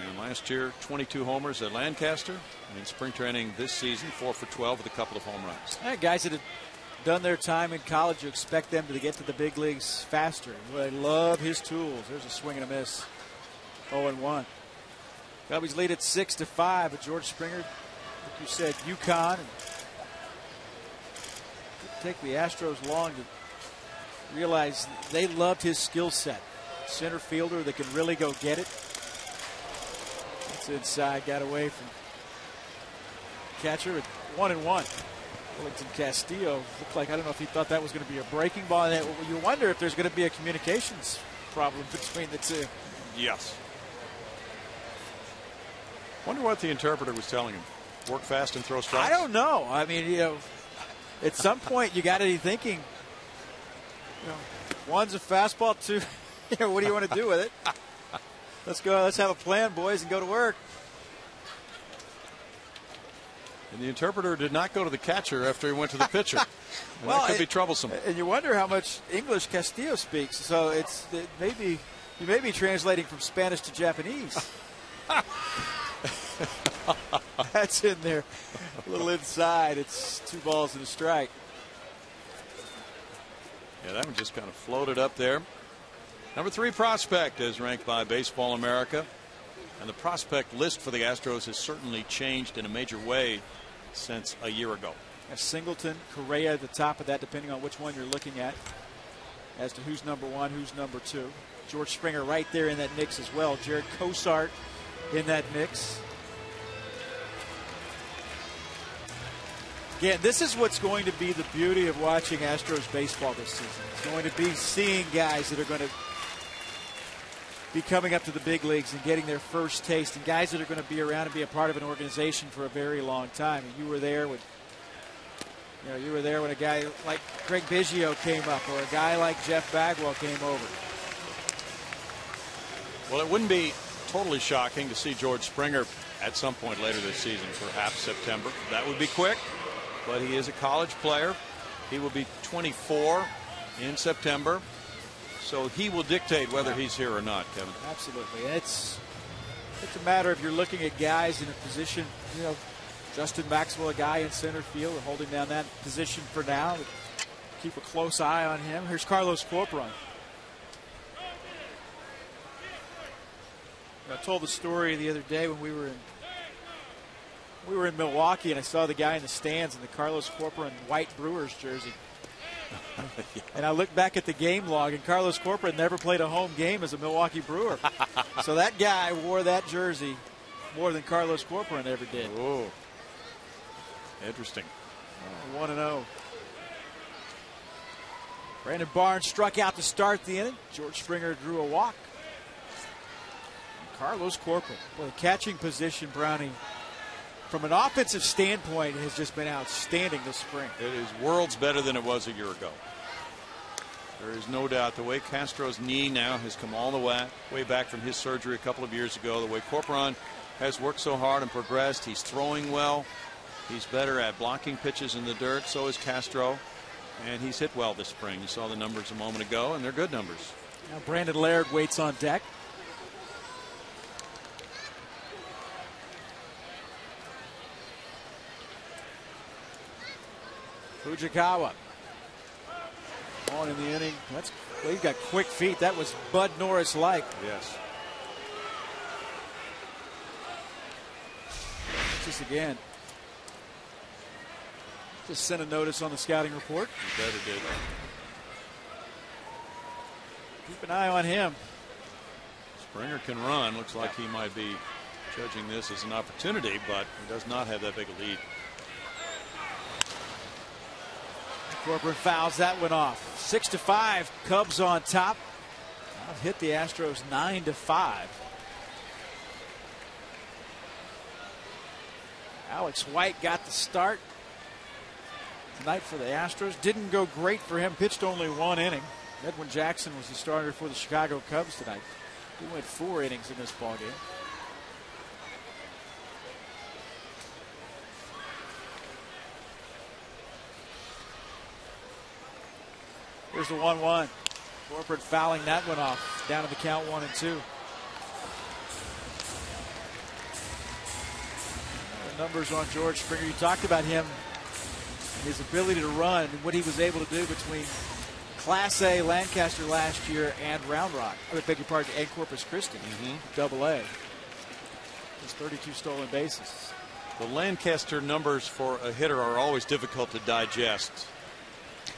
Speaker 1: And last year, 22 homers at Lancaster. And in spring training this season, 4 for 12 with a couple of home runs.
Speaker 2: Guys that have done their time in college, you expect them to get to the big leagues faster. They love his tools. There's a swing and a miss. 0-1. Cubbies lead at 6-5, but George Springer, like you said, UConn. It didn't take the Astros long to realize they loved his skill set. Center fielder that can really go get it. It's inside, got away from catcher at 1-1. Wellington Castillo looked like, I don't know if he thought that was going to be a breaking ball. You wonder if there's going to be a communications problem between the two.
Speaker 1: Yes. Wonder what the interpreter was telling him. Work fast and throw strikes?
Speaker 2: I don't know. I mean, at some point you got to be thinking, one's a fastball, 2, what do you want to do with it? Let's go. Let's have a plan, boys, and go to work.
Speaker 1: And the interpreter did not go to the catcher after he went to the pitcher. Well, that could be troublesome.
Speaker 2: And you wonder how much English Castillo speaks. So you may be translating from Spanish to Japanese. That's in there. A little inside. It's 2 balls and a strike.
Speaker 1: Yeah, that one just kind of floated up there. #3 prospect is ranked by Baseball America. And the prospect list for the Astros has certainly changed in a major way since a year ago.
Speaker 2: Singleton, Correa at the top of that, depending on which one you're looking at, as to who's #1, who's #2. George Springer right there in that mix as well. Jared Cosart in that mix. Again, this is what's going to be the beauty of watching Astros baseball this season. It's going to be seeing guys that are going to be coming up to the big leagues and getting their first taste, and guys that are going to be around and be a part of an organization for a very long time. And you were there when a guy like Craig Biggio came up, or a guy like Jeff Bagwell came over.
Speaker 1: Well, it wouldn't be totally shocking to see George Springer at some point later this season, perhaps September. That would be quick, but he is a college player. He will be 24 in September. So he will dictate whether he's here or not, Kevin.
Speaker 2: Absolutely. It's a matter of you're looking at guys in a position, Justin Maxwell, a guy in center field, holding down that position for now. Keep a close eye on him. Here's Carlos Corporon. I told the story the other day when we were in We were in Milwaukee, and I saw the guy in the stands in the Carlos Corcoran white Brewers jersey. And I looked back at the game log, and Carlos Corcoran never played a home game as a Milwaukee Brewer. So that guy wore that jersey more than Carlos Corcoran ever did.
Speaker 1: Oh, interesting.
Speaker 2: 1-0. Brandon Barnes struck out to start the inning. George Springer drew a walk. And Carlos Corcoran, well, the catching position, Brownie, from an offensive standpoint, has just been outstanding this spring.
Speaker 1: It is worlds better than it was a year ago. There is no doubt. The way Castro's knee now has come all the way back from his surgery a couple of years ago, the way Corcoran has worked so hard and progressed, he's throwing well. He's better at blocking pitches in the dirt. So is Castro. And he's hit well this spring. You saw the numbers a moment ago, and they're good numbers.
Speaker 2: Now Brandon Laird waits on deck. Fujikawa on in the inning. Well, he's got quick feet. That was Bud Norris-like.
Speaker 1: Yes.
Speaker 2: Just again. Just sent a notice on the scouting report.
Speaker 1: You better did.
Speaker 2: Keep an eye on him.
Speaker 1: Springer can run. Looks like he might be judging this as an opportunity, but he does not have that big a lead.
Speaker 2: Corcoran fouls that one off. 6-5. Cubs on top. I've hit the Astros 9-5. Alex White got the start tonight for the Astros. Didn't go great for him. Pitched only one inning. Edwin Jackson was the starter for the Chicago Cubs tonight. He went 4 innings in this ballgame. Here's the 1-1. Corcoran fouling that one off. Down to the count 1-2. The numbers on George Springer. You talked about him and his ability to run and what he was able to do between Class A Lancaster last year and Round Rock. I beg your pardon, and Corpus Christi. Double A. Just 32 stolen bases.
Speaker 1: The Lancaster numbers for a hitter are always difficult to digest.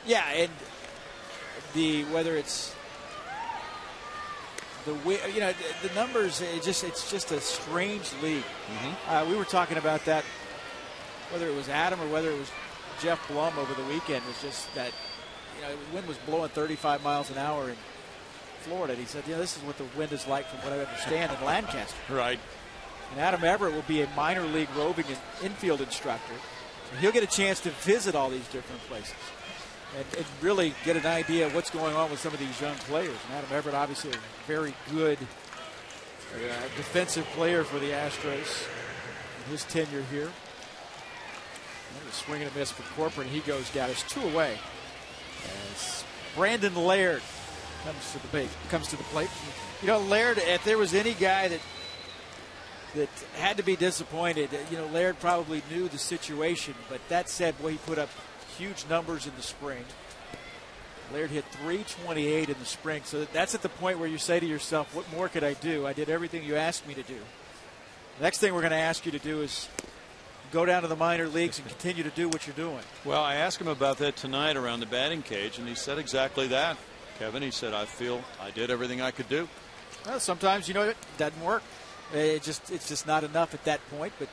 Speaker 2: Yeah, and whether it's the numbers, it's just a strange league. We were talking about that, whether it was Adam or whether it was Jeff Blum over the weekend. Was just that the wind was blowing 35 miles an hour in Florida. And he said, this is what the wind is like from what I understand in Lancaster.
Speaker 1: Right.
Speaker 2: And Adam Everett will be a minor league roving infield instructor, so he'll get a chance to visit all these different places. And really get an idea of what's going on with some of these young players. And Adam Everett, obviously a very good defensive player for the Astros in his tenure here. And a swing and a miss for Corcoran. He goes down. It's 2 away. As Brandon Laird comes to the plate. Laird, if there was any guy that had to be disappointed, Laird probably knew the situation. But that said, he put up huge numbers in the spring. Laird hit .328 in the spring, so that's at the point where you say to yourself, what more could I do? I did everything you asked me to do. The next thing we're going to ask you to do is go down to the minor leagues and continue to do what you're doing.
Speaker 1: Well, I asked him about that tonight around the batting cage, and he said exactly that, Kevin. He said, I feel I did everything I could do.
Speaker 2: Well, sometimes, it doesn't work. It's just not enough at that point, but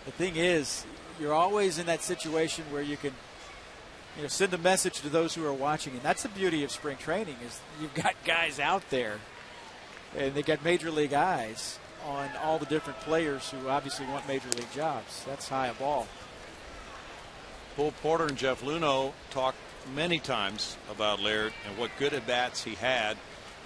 Speaker 2: the thing is, you're always in that situation where you can send a message to those who are watching. And that's the beauty of spring training, is you've got guys out there, and they got major league eyes on all the different players who obviously want major league jobs. That's high a ball.
Speaker 1: Bull Porter and Jeff Luhnow talked many times about Laird and what good at-bats he had.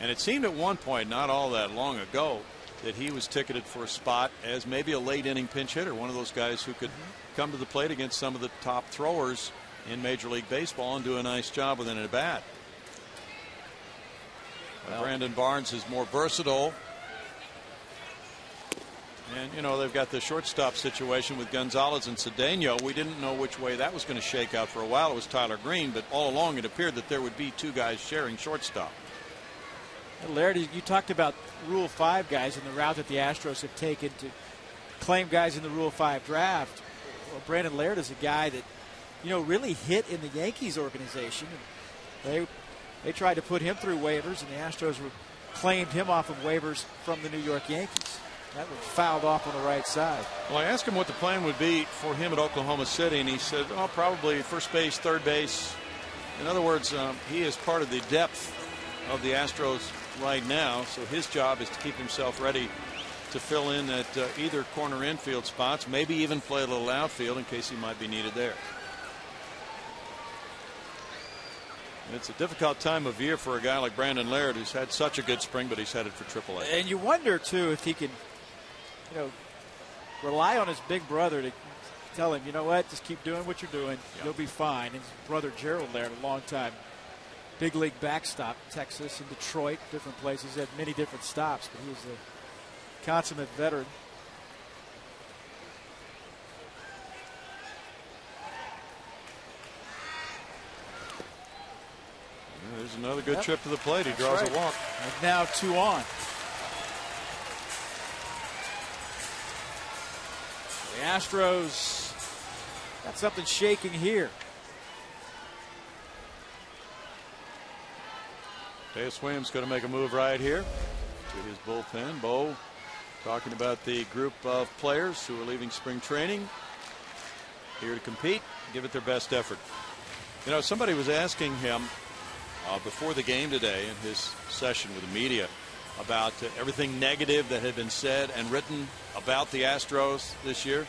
Speaker 1: And it seemed at one point, not all that long ago, that he was ticketed for a spot as maybe a late inning pinch hitter, one of those guys who could come to the plate against some of the top throwers in Major League Baseball and do a nice job with an at-bat. Brandon Barnes is more versatile. And, they've got the shortstop situation with Gonzalez and Cedeno. We didn't know which way that was going to shake out for a while. It was Tyler Green, but all along it appeared that there would be 2 guys sharing shortstop.
Speaker 2: Laird, you talked about Rule 5 guys and the route that the Astros have taken to claim guys in the Rule 5 draft. Well, Brandon Laird is a guy that, really hit in the Yankees organization. And they tried to put him through waivers, and the Astros claimed him off of waivers from the New York Yankees. That was fouled off on the right side.
Speaker 1: Well, I asked him what the plan would be for him at Oklahoma City, and he said, probably first base, third base. In other words, he is part of the depth of the Astros right now, so his job is to keep himself ready to fill in at either corner infield spots, maybe even play a little outfield in case he might be needed there. It's a difficult time of year for a guy like Brandon Laird, who's had such a good spring, but he's headed for AAA.
Speaker 2: And you wonder, too, if he can, rely on his big brother to tell him, you know what, just keep doing what you're doing. You'll be fine. And his brother Gerald Laird, a long time big league backstop, Texas and Detroit, different places, had many different stops, but he was a consummate veteran.
Speaker 1: There's another good trip to the plate. He draws a walk.
Speaker 2: And now 2 on. The Astros got something shaking here.
Speaker 1: Dale Swaim's going to make a move right here to his bullpen. Bo talking about the group of players who are leaving spring training here to compete, give it their best effort. Somebody was asking him before the game today in his session with the media about everything negative that had been said and written about the Astros this year.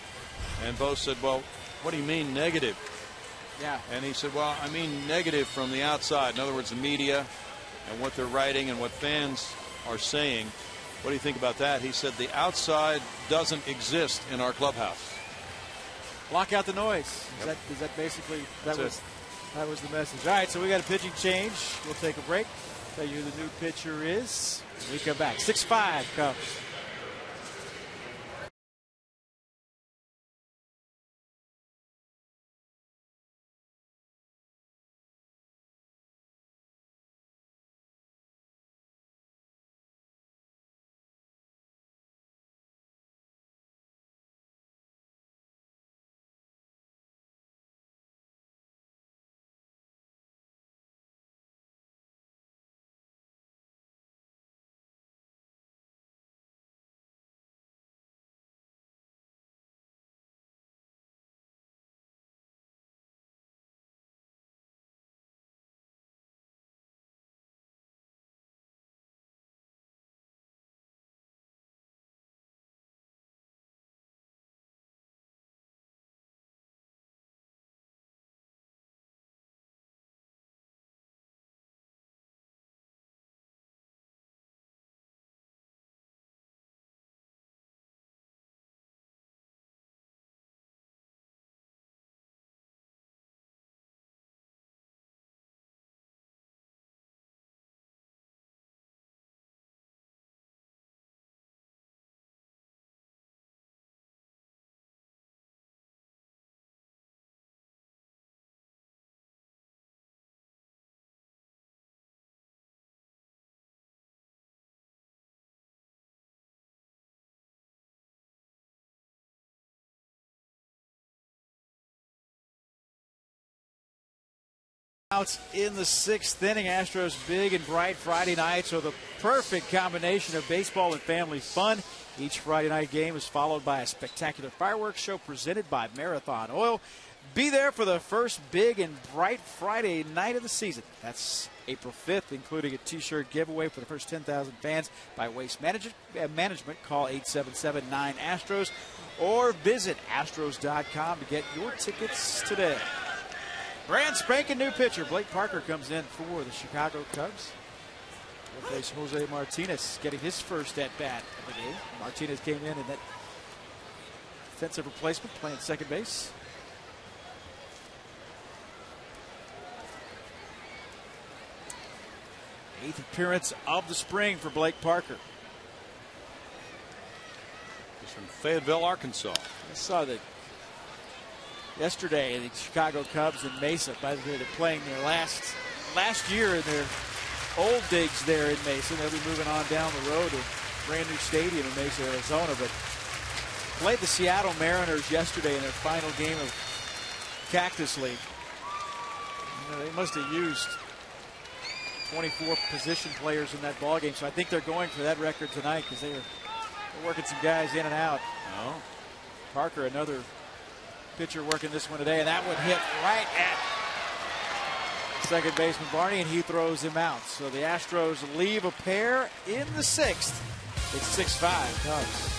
Speaker 1: And Bo said, well, what do you mean negative?
Speaker 2: Yeah.
Speaker 1: And he said, well, I mean negative from the outside. In other words, the media and what they're writing and what fans are saying. What do you think about that? He said the outside doesn't exist in our clubhouse.
Speaker 2: Block out the noise.
Speaker 1: Yep.
Speaker 2: Is that basically
Speaker 1: That
Speaker 2: was the message. All right, so we got a pitching change. We'll take a break. Tell you who the new pitcher is. When we come back. 6-5 Cubs. Outs in the 6th inning. Astros big and bright Friday nights are the perfect combination of baseball and family fun. Each Friday night game is followed by a spectacular fireworks show presented by Marathon Oil. Be there for the first big and bright Friday night of the season. That's April 5th, including a T-shirt giveaway for the first 10,000 fans by Waste Management. Call 877-9-ASTROS or visit astros.com to get your tickets today. Brand spanking new pitcher Blake Parker comes in for the Chicago Cubs. He'll face Jose Martinez, getting his first at-bat of the game. Martinez came in that defensive replacement, playing second base. Eighth appearance of the spring for Blake Parker.
Speaker 1: He's from Fayetteville, Arkansas.
Speaker 2: I saw that yesterday, the Chicago Cubs in Mesa. By the way, they're playing their last year in their old digs there in Mesa. They'll be moving on down the road to a brand new stadium in Mesa, Arizona. But played the Seattle Mariners yesterday in their final game of Cactus League. You know, they must have used 24 position players in that ball game, so I think they're going for that record tonight because they're working some guys in and out.
Speaker 1: Oh.
Speaker 2: Parker, another pitcher working this one today, and that one hit right at second baseman Barney, and he throws him out. So the Astros leave a pair in the sixth. It's 6-5 Cubs.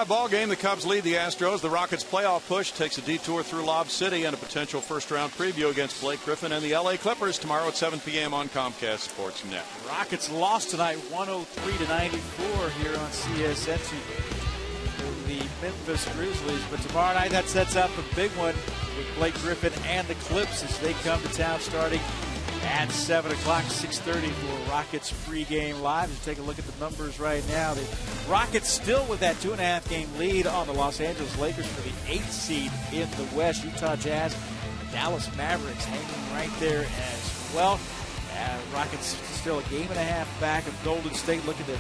Speaker 1: Ball game. The Cubs lead the Astros. The Rockets' playoff push takes a detour through Lob City and a potential first-round preview against Blake Griffin and the LA Clippers tomorrow at 7 p.m. on Comcast Sports Net.
Speaker 2: Rockets lost tonight 103-94 here on CSN to the Memphis Grizzlies. But tomorrow night that sets up a big one with Blake Griffin and the Clips as they come to town starting at 7 o'clock, 6:30 for Rockets pregame live. Just take a look at the numbers right now. The Rockets still with that 2.5-game lead on the Los Angeles Lakers for the 8th seed in the West. Utah Jazz and Dallas Mavericks hanging right there as well. Rockets still a game and a half back of Golden State, looking to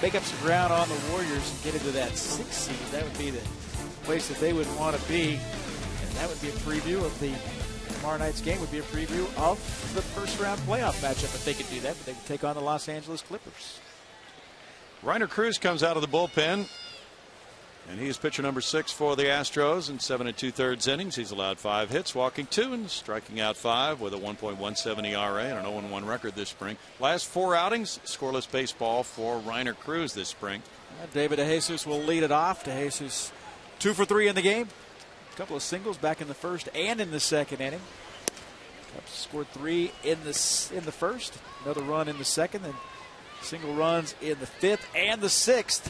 Speaker 2: make up some ground on the Warriors and get into that 6th seed. That would be the place that they would want to be. And that would be a preview of the tomorrow night's game, would be a preview of the first-round playoff matchup if they could do that, but they would take on the Los Angeles Clippers.
Speaker 1: Reiner Cruz comes out of the bullpen, and he is pitcher number 6 for the Astros in 7 2/3 innings. He's allowed 5 hits, walking 2 and striking out 5 with a 1.17 ERA and an 0-1 record this spring. Last 4 outings, scoreless baseball for Reiner Cruz this spring.
Speaker 2: David DeJesus will lead it off. DeJesus 2 for 3 in the game. A couple of singles back in the first and in the second inning. Cubs scored 3 in the first, another run in the second, and single runs in the 5th and the 6th.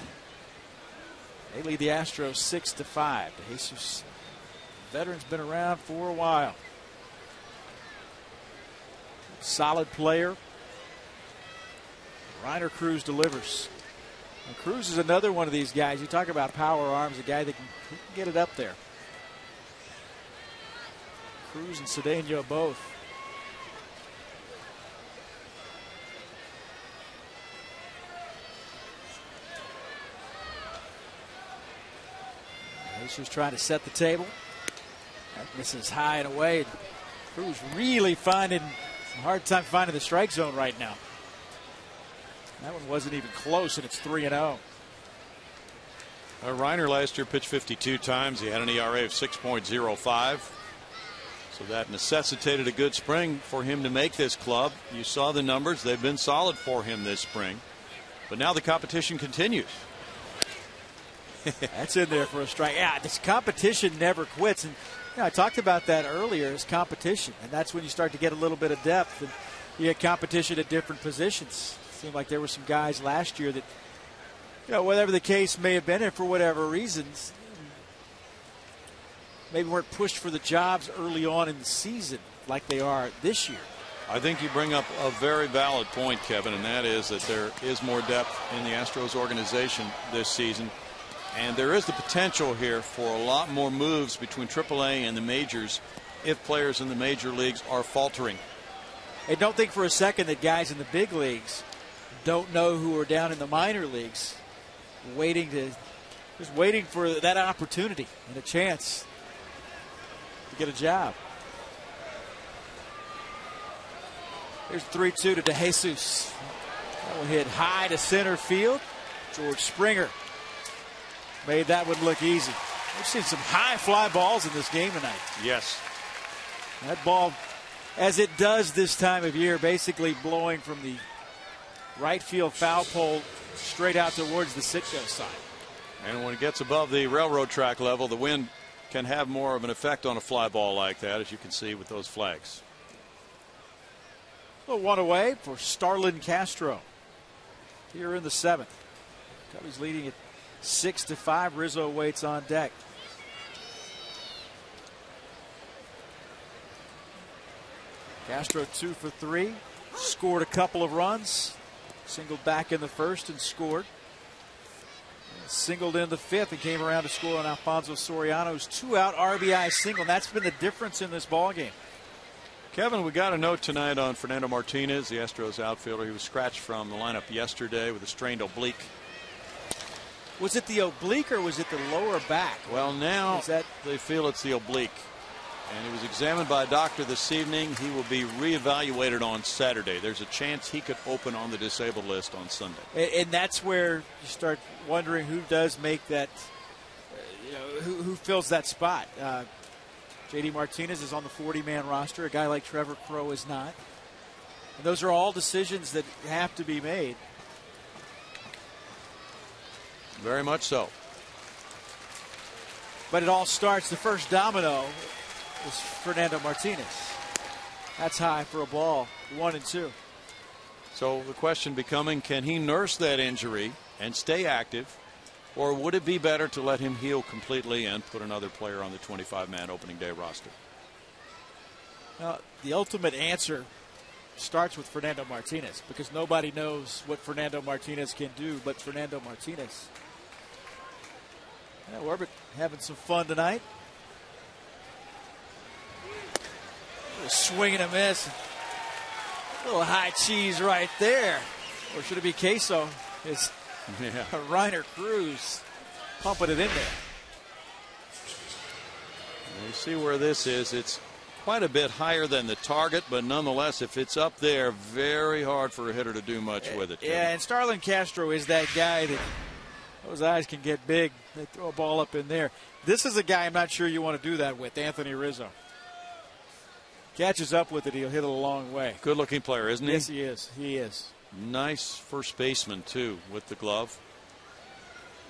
Speaker 2: They lead the Astros 6-5. DeJesus, veteran's been around for a while. Solid player. Reiner Cruz delivers. And Cruz is another one of these guys. You talk about power arms, a guy that can get it up there. Cruz and Cedeno both. He's just trying to set the table. That misses high and away. Cruz really finding a hard time finding the strike zone right now. That one wasn't even close, and it's 3-0.
Speaker 1: Reiner last year pitched 52 times. He had an ERA of 6.05. So that necessitated a good spring for him to make this club. You saw the numbers. They've been solid for him this spring. But now the competition continues.
Speaker 2: That's in there for a strike. Yeah, this competition never quits. And you know, I talked about that earlier, is competition. And that's when you start to get a little bit of depth. And you get competition at different positions. It seemed like there were some guys last year that, you know, whatever the case may have been, and for whatever reasons, maybe weren't pushed for the jobs early on in the season like they are this year.
Speaker 1: I think you bring up a very valid point, Kevin, and that is that there is more depth in the Astros organization this season. And there is the potential here for a lot more moves between AAA and the majors if players in the major leagues are faltering.
Speaker 2: And don't think for a second that guys in the big leagues don't know who are down in the minor leagues just waiting for that opportunity and a chance to get a job. Here's 3-2 to DeJesus. That will hit high to center field. George Springer made that one look easy. We've seen some high fly balls in this game tonight.
Speaker 1: Yes.
Speaker 2: That ball, as it does this time of year, basically blowing from the right field foul pole straight out towards the Sitco side.
Speaker 1: And when it gets above the railroad track level, the wind can have more of an effect on a fly ball like that, as you can see with those flags.
Speaker 2: So one away for Starlin Castro here in the 7th. Cubbies leading at 6-5. Rizzo waits on deck. Castro 2 for 3. Scored a couple of runs. Singled back in the 1st and scored. Singled in the 5th and came around to score on Alfonso Soriano's 2-out RBI single. And that's been the difference in this ballgame.
Speaker 1: Kevin, we got a note tonight on Fernando Martinez, the Astros outfielder. He was scratched from the lineup yesterday with a strained oblique.
Speaker 2: Was it the oblique or was it the lower back?
Speaker 1: Well, now they feel it's the oblique. And he was examined by a doctor this evening. He will be reevaluated on Saturday. There's a chance he could open on the disabled list on Sunday.
Speaker 2: And that's where you start wondering who does make that, who fills that spot. J.D. Martinez is on the 40-man roster. A guy like Trevor Crowe is not. And those are all decisions that have to be made.
Speaker 1: Very much so.
Speaker 2: But it all starts, the first domino is Fernando Martinez. That's high for a ball, 1-2.
Speaker 1: So the question becoming, can he nurse that injury and stay active? Or would it be better to let him heal completely and put another player on the 25-man opening day roster?
Speaker 2: The ultimate answer starts with Fernando Martinez because nobody knows what Fernando Martinez can do but Fernando Martinez. Orbit having some fun tonight. A swing and a miss. A little high cheese right there. Or should it be queso? It's Reiner Cruz pumping it in there.
Speaker 1: You see where this is. It's quite a bit higher than the target, but nonetheless, if it's up there, very hard for a hitter to do much with it.
Speaker 2: Yeah, and Starlin Castro is that guy that those eyes can get big. They throw a ball up in there. This is a guy I'm not sure you want to do that with, Anthony Rizzo. Catches up with it, he'll hit it a long way.
Speaker 1: Good-looking player, isn't he?
Speaker 2: Yes, he is. He is.
Speaker 1: Nice first baseman, too, with the glove.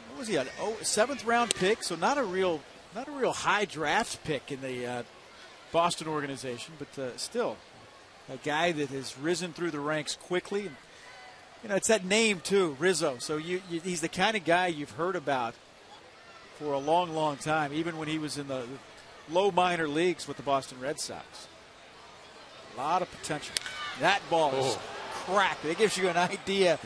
Speaker 2: What was he, a 7th-round pick? So not a real high draft pick in the Boston organization, but still a guy that has risen through the ranks quickly. And, it's that name, too, Rizzo. So he's the kind of guy you've heard about for a long, long time, even when he was in the low minor leagues with the Boston Red Sox. A lot of potential. That ball is cracked. It gives you an idea.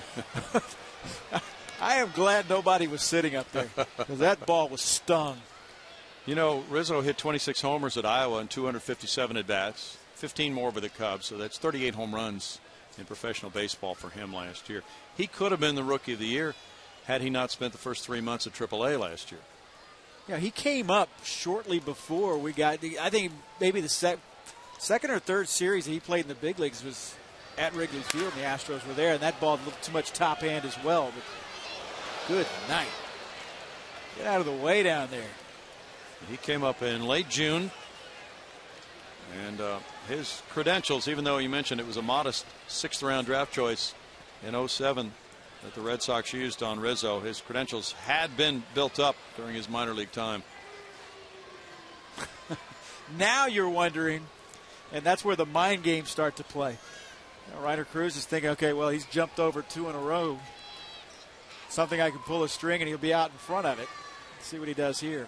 Speaker 2: I am glad nobody was sitting up there because that ball was stung.
Speaker 1: Rizzo hit 26 homers at Iowa and 257 at-bats, 15 more with the Cubs, so that's 38 home runs in professional baseball for him last year. He could have been the Rookie of the Year had he not spent the first 3 months at AAA last year.
Speaker 2: Yeah, he came up shortly before we got I think maybe the second or third series that he played in the big leagues was at Wrigley Field, and the Astros were there, and that ball looked too much top hand as well. But good night. Get out of the way down there.
Speaker 1: He came up in late June, and his credentials, even though you mentioned it was a modest 6th-round draft choice in 07 that the Red Sox used on Rizzo, his credentials had been built up during his minor league time.
Speaker 2: Now you're wondering, and that's where the mind games start to play. Reiner Cruz is thinking, okay, well, he's jumped over 2 in a row. Something I can pull a string and he'll be out in front of it. Let's see what he does here.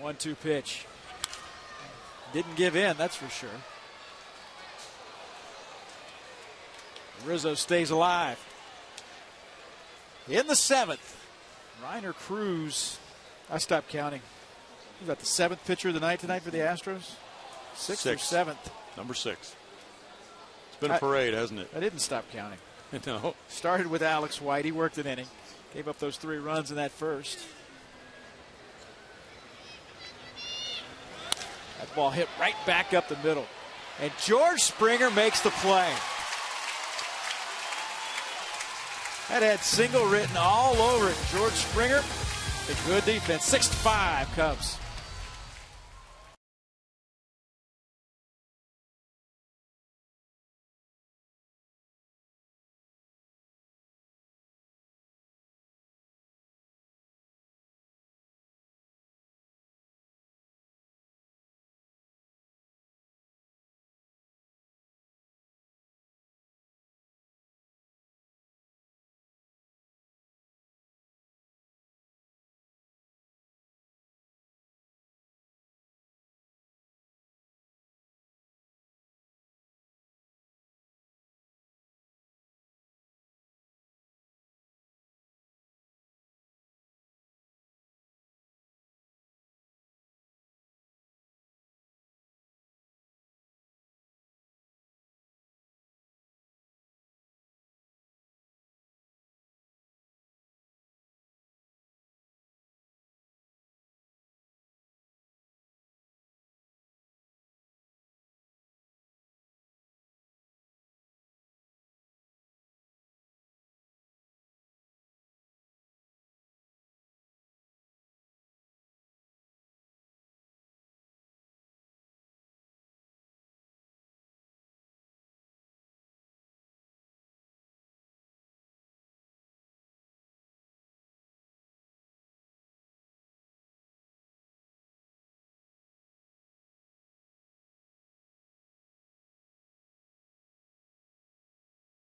Speaker 2: 1-2 pitch. Didn't give in, that's for sure. Rizzo stays alive. In the 7th, Reiner Cruz. I stopped counting. Was that the 7th pitcher of the night tonight for the Astros? 6th or 7th?
Speaker 1: Number 6. It's been a parade, hasn't it?
Speaker 2: I didn't stop counting.
Speaker 1: No.
Speaker 2: Started with Alex White. He worked an inning. Gave up those 3 runs in that first. That ball hit right back up the middle. And George Springer makes the play. That had single written all over it. George Springer, a good defense. 6-5 Cubs.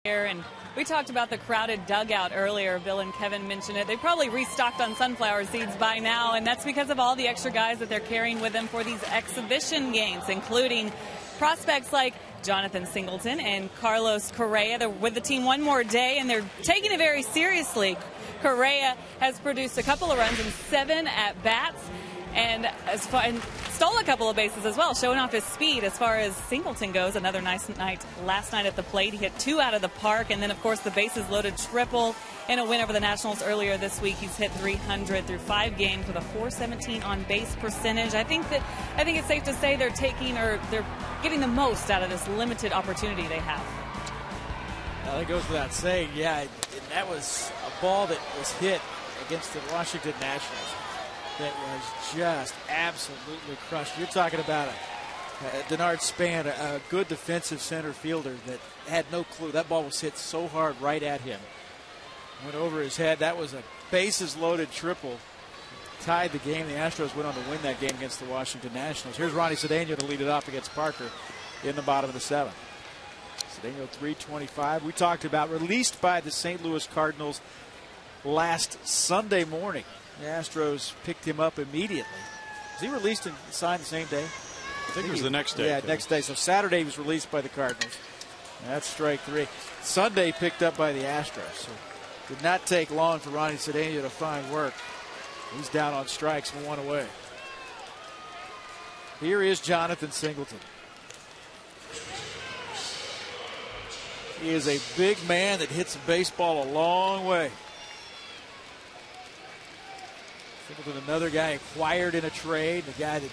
Speaker 3: And we talked about the crowded dugout earlier. Bill and Kevin mentioned it. They probably restocked on sunflower seeds by now, and that's because of all the extra guys that they're carrying with them for these exhibition games, including prospects like Jonathan Singleton and Carlos Correa. They're with the team one more day, and they're taking it very seriously. Correa has produced a couple of runs in 7 at-bats, and stole a couple of bases as well, showing off his speed. As far as Singleton goes, another nice night last night at the plate. He hit 2 out of the park, and then, of course, the bases loaded triple in a win over the Nationals earlier this week. He's hit 300 through 5 games with a .417 on base percentage. I think it's safe to say they're getting the most out of this limited opportunity they have.
Speaker 2: Well, it goes without saying, yeah, that was a ball that was hit against the Washington Nationals that was just absolutely crushed. You're talking about a Denard Span, a good defensive center fielder that had no clue. That ball was hit so hard right at him. Went over his head. That was a bases-loaded triple. Tied the game. The Astros went on to win that game against the Washington Nationals. Here's Ronnie Cedeno to lead it off against Parker in the bottom of the 7th. Cedeno, 325. We talked about released by the St. Louis Cardinals last Sunday morning. The Astros picked him up immediately. Was he released and signed the same day?
Speaker 1: I think it was the next day.
Speaker 2: Yeah, next day. So Saturday he was released by the Cardinals. That's strike 3. Sunday picked up by the Astros. So did not take long for Ronnie Cedeno to find work. He's down on strikes and 1 away. Here is Jonathan Singleton. He is a big man that hits a baseball a long way. Singleton, another guy acquired in a trade. The guy that,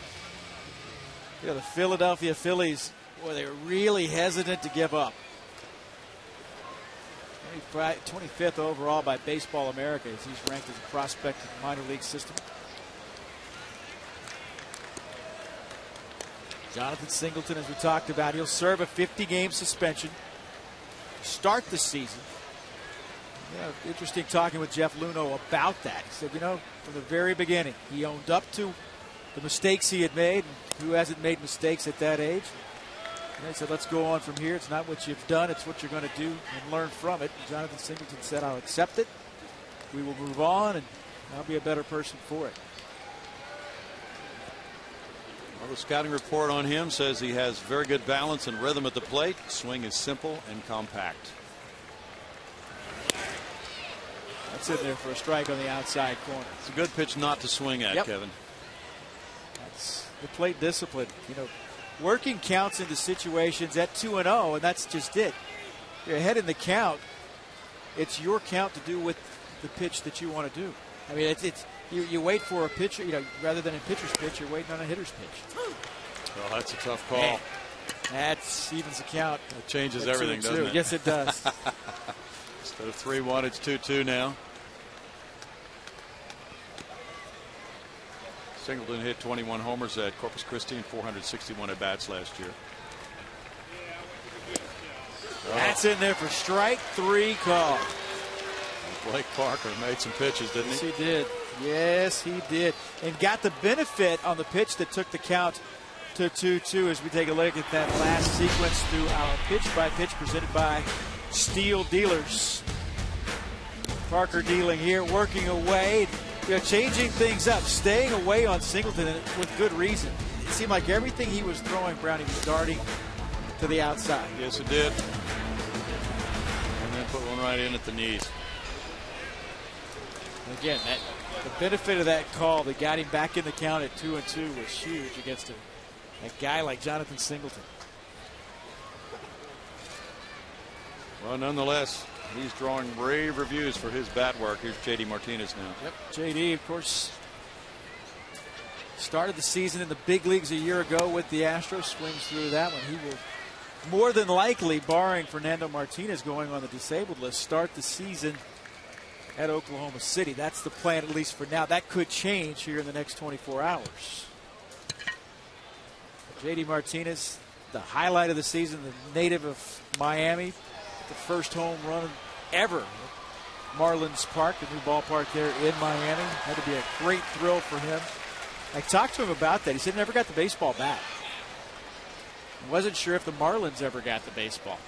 Speaker 2: the Philadelphia Phillies, boy, they were really hesitant to give up. 25th overall by Baseball America as he's ranked as a prospect in the minor league system. Jonathan Singleton, as we talked about, he'll serve a 50-game suspension to start the season. Interesting talking with Jeff Luhnow about that. He said, from the very beginning, he owned up to the mistakes he had made. And who hasn't made mistakes at that age? And he said, let's go on from here. It's not what you've done. It's what you're going to do and learn from it. And Jonathan Singleton said, I'll accept it. We will move on, and I'll be a better person for it.
Speaker 1: Well, the scouting report on him says he has very good balance and rhythm at the plate. Swing is simple and compact.
Speaker 2: That's in there for a strike on the outside corner.
Speaker 1: It's a good pitch not to swing at, Kevin.
Speaker 2: That's the plate discipline. You know, working counts into situations at 2-0, and that's just it. You're ahead in the count. It's your count to do with the pitch that you want to do. I mean, you wait for a pitcher, you know, rather than a pitcher's pitch, you're waiting on a hitter's pitch.
Speaker 1: Well, that's a tough call.
Speaker 2: Man, that evens the count.
Speaker 1: It changes everything, doesn't it?
Speaker 2: Yes, it does.
Speaker 1: Instead of 3-1, it's 2-2 now. Singleton hit 21 homers at Corpus Christi and 461 at bats last year.
Speaker 2: That's in there for strike 3 call.
Speaker 1: Blake Parker made some pitches, didn't he?
Speaker 2: Yes, he did. Yes, he did. And got the benefit on the pitch that took the count to 2-2 as we take a look at that last sequence through our pitch-by-pitch presented by Steel Dealers. Parker dealing here, working away, you know, changing things up, staying away on Singleton with good reason. It seemed like everything he was throwing, Brownie, was darting to the outside.
Speaker 1: Yes, it did. And then put one right in at the knees.
Speaker 2: Again, the benefit of that call that got him back in the count at 2-2 was huge against a guy like Jonathan Singleton.
Speaker 1: Well, nonetheless, he's drawing rave reviews for his bat work. Here's J.D. Martinez now.
Speaker 2: Yep, J.D., of course, started the season in the big leagues a year ago with the Astros. Swings through that one. He will more than likely, barring Fernando Martinez going on the disabled list, start the season at Oklahoma City. That's the plan, at least for now. That could change here in the next 24 hours. J.D. Martinez, the highlight of the season, the native of Miami, the first home run ever at Marlins Park, the new ballpark there in Miami. Had to be a great thrill for him. I talked to him about that. He said he never got the baseball back. He wasn't sure if the Marlins ever got the baseball.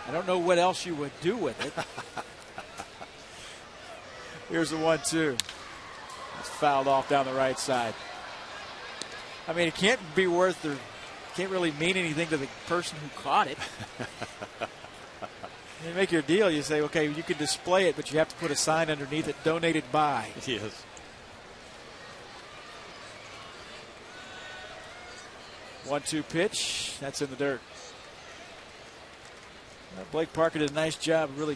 Speaker 2: I don't know what else you would do with it. Here's the 1-2. It's fouled off down the right side. I mean, it can't be worth the, can't really mean anything to the person who caught it. You make your deal, you say, okay, you can display it, but you have to put a sign underneath it, donated by.
Speaker 1: Yes.
Speaker 2: One-two pitch. That's in the dirt. Blake Parker did a nice job of really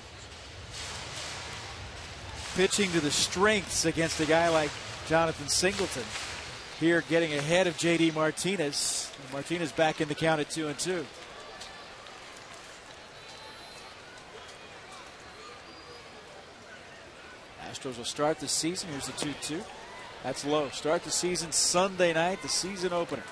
Speaker 2: pitching to the strengths against a guy like Jonathan Singleton. Here getting ahead of J.D. Martinez. Martinez back in the count at 2-2. Astros will start the season. Here's the 2-2. That's low. Start the season Sunday night, the season opener.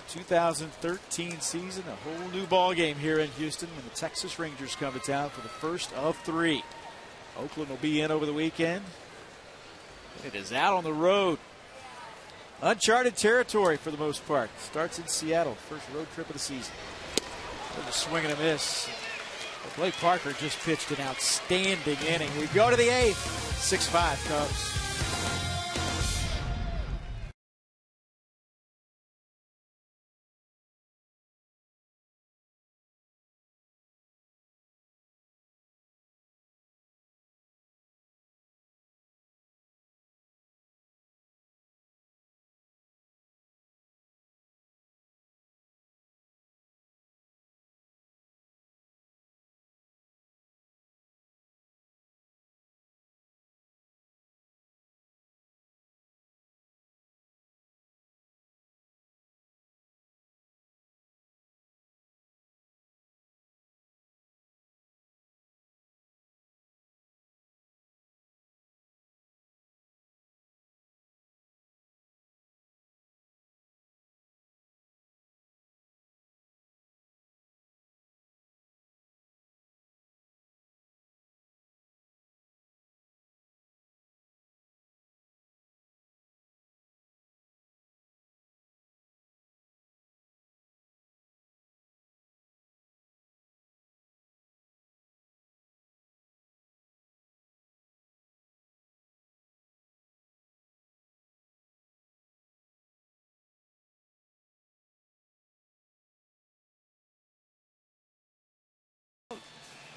Speaker 2: 2013 season, a whole new ball game here in Houston when the Texas Rangers come to town for the first of 3. Oakland will be in over the weekend. It is out on the road. Uncharted territory for the most part. Starts in Seattle. First road trip of the season. There's a swing and a miss. But Blake Parker just pitched an outstanding inning. We go to the 8th. 6-5 Cubs.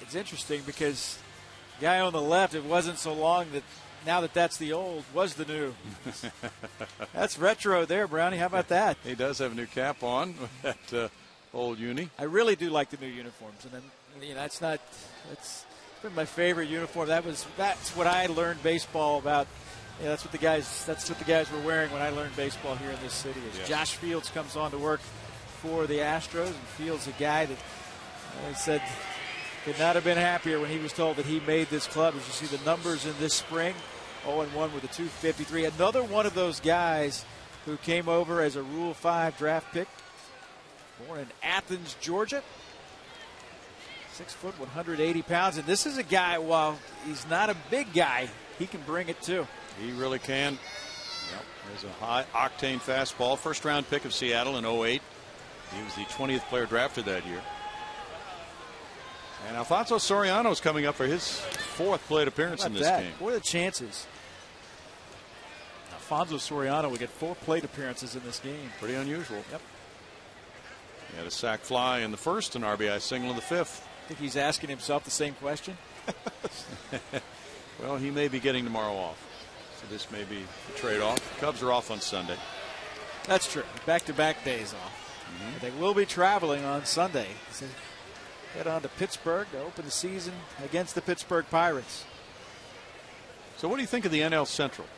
Speaker 2: it's interesting because the guy on the left, it wasn't so long that now that's the old, was the new. That's retro there, Brownie. How about that?
Speaker 1: He does have a new cap on with that old uni.
Speaker 2: I really do like the new uniforms, and then that's been my favorite uniform. That's what I learned baseball about. That's what the guys were wearing when I learned baseball here in this city. As Josh Fields comes on to work for the Astros, and Fields, a guy that said could not have been happier when he was told that he made this club. As you see the numbers in this spring, 0-1 with a 253. Another one of those guys who came over as a Rule 5 draft pick, born in Athens, Georgia. 6 foot, 180 pounds. And this is a guy, while he's not a big guy, he can bring it too.
Speaker 1: He really can. Yep. There's a high-octane fastball. First-round pick of Seattle in 2008. He was the 20th player drafted that year. And Alfonso Soriano is coming up for his 4th plate appearance in this game.
Speaker 2: What are the chances Alfonso Soriano will get 4 plate appearances in this game?
Speaker 1: Pretty unusual.
Speaker 2: Yep.
Speaker 1: He had a sac fly in the 1st, an RBI single in the 5th.
Speaker 2: I think he's asking himself the same question.
Speaker 1: Well, he may be getting tomorrow off. So this may be a trade-off. Cubs are off on Sunday.
Speaker 2: That's true. Back-to-back days off. Mm-hmm. They will be traveling on Sunday. So head on to Pittsburgh to open the season against the Pittsburgh Pirates.
Speaker 1: So what do you think of the NL Central?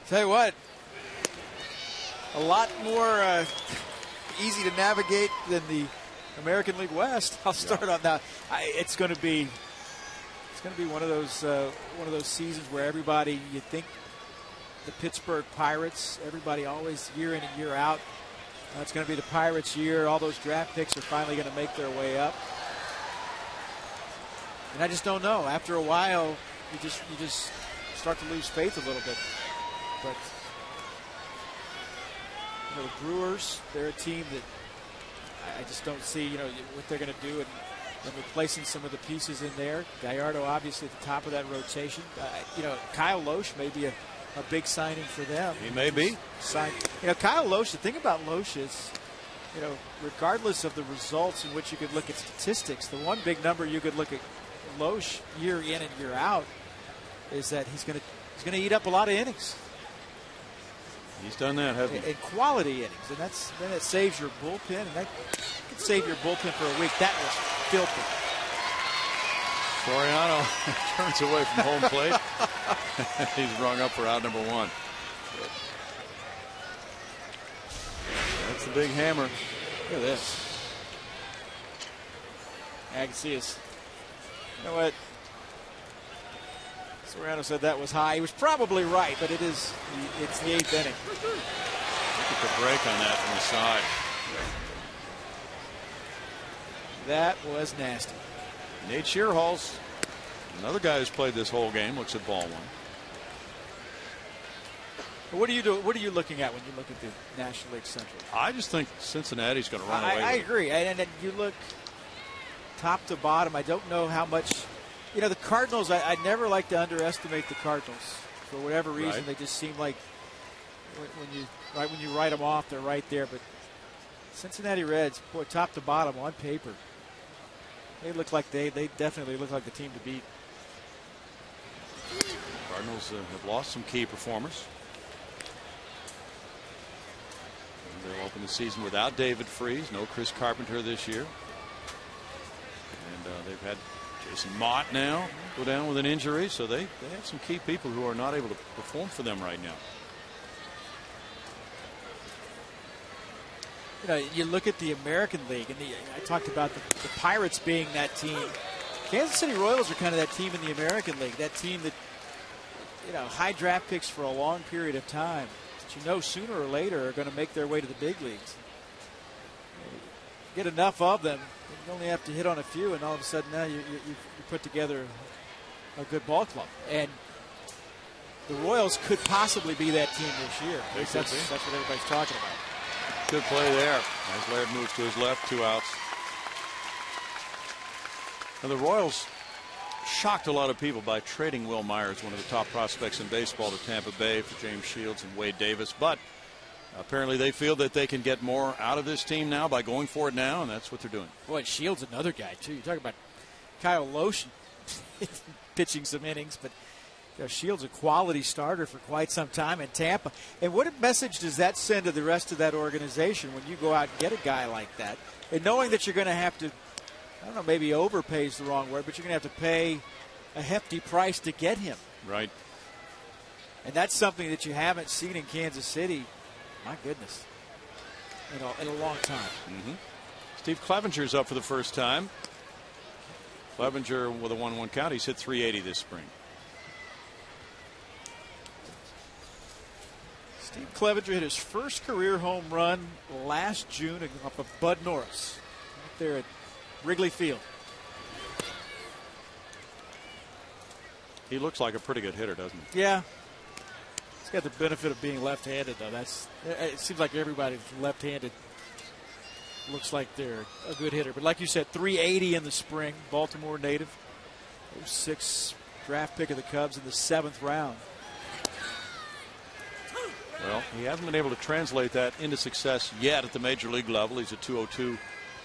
Speaker 2: Tell you what, a lot more easy to navigate than the American League West. I'll start on that. It's going to be one of those seasons where everybody, you think the Pittsburgh Pirates, everybody always year in and year out. It's going to be the Pirates' year. All those draft picks are finally going to make their way up. And I just don't know. After a while, you just start to lose faith a little bit. But the Brewers, they're a team that I just don't see what they're going to do and replacing some of the pieces in there. Gallardo obviously at the top of that rotation. Kyle Loesch may be a big signing for them.
Speaker 1: He may be.
Speaker 2: Kyle Loesch, the thing about Loesch is, regardless of the results in which you could look at statistics, the one big number you could look at Loesch year in and year out is that he's going to eat up a lot of innings.
Speaker 1: He's done that, hasn't he?
Speaker 2: And quality innings, and then it saves your bullpen, and that could save your bullpen for a week. That was filthy.
Speaker 1: Soriano turns away from home plate. He's rung up for out number 1. That's the big hammer.
Speaker 2: Look at this. I can see us. You know what? Soriano said that was high. He was probably right, but it's the 8th inning.
Speaker 1: Look at the break on that from the side.
Speaker 2: That was nasty.
Speaker 1: Nate Shearhall's another guy who's played this whole game. Looks at ball 1.
Speaker 2: What are you looking at when you look at the National League Central?
Speaker 1: I just think Cincinnati's going to run away.
Speaker 2: I agree. And you look top to bottom. I don't know how much. The Cardinals, I never like to underestimate the Cardinals. For whatever reason,
Speaker 1: right.
Speaker 2: They just seem like when you write them off, they're right there. But Cincinnati Reds, boy, top to bottom on paper, they look like they definitely look like the team to beat.
Speaker 1: Cardinals have lost some key performers. And they'll open the season without David Freese, no Chris Carpenter this year. And they've had Jason Mott now go down with an injury, so they have some key people who are not able to perform for them right now.
Speaker 2: You look at the American League, and I talked about the Pirates being that team. Kansas City Royals are kind of that team in the American League, that team that, high draft picks for a long period of time, that sooner or later are going to make their way to the big leagues. Get enough of them, you only have to hit on a few, and all of a sudden now you put together a good ball club. And the Royals could possibly be that team this year. That's what everybody's talking about.
Speaker 1: Good play there as Laird moves to his left, 2 outs. Now the Royals shocked a lot of people by trading Will Myers, one of the top prospects in baseball, to Tampa Bay for James Shields and Wade Davis. But apparently they feel that they can get more out of this team now by going for it now, and that's what they're doing.
Speaker 2: Boy, Shields another guy, too. You talk about Kyle Loesch pitching some innings, but Shields a quality starter for quite some time in Tampa. And what a message does that send to the rest of that organization when you go out and get a guy like that, and knowing that you're going to have to, I don't know, maybe overpay is the wrong word, but you're going to have to pay a hefty price to get him.
Speaker 1: Right.
Speaker 2: And that's something that you haven't seen in Kansas City, my goodness, in a long time.
Speaker 1: Mm-hmm. Steve Clevenger's up for the first time. Clevenger with a 1-1 count. He's hit .380 this spring.
Speaker 2: Steve Clevenger hit his first career home run last June off of Bud Norris right there at Wrigley Field.
Speaker 1: He looks like a pretty good hitter, doesn't he?
Speaker 2: Yeah. He's got the benefit of being left-handed, though. It seems like everybody left-handed looks like they're a good hitter. But like you said, .380 in the spring, Baltimore native. 06 draft pick of the Cubs in the 7th round.
Speaker 1: Well, he hasn't been able to translate that into success yet at the major league level. He's a .202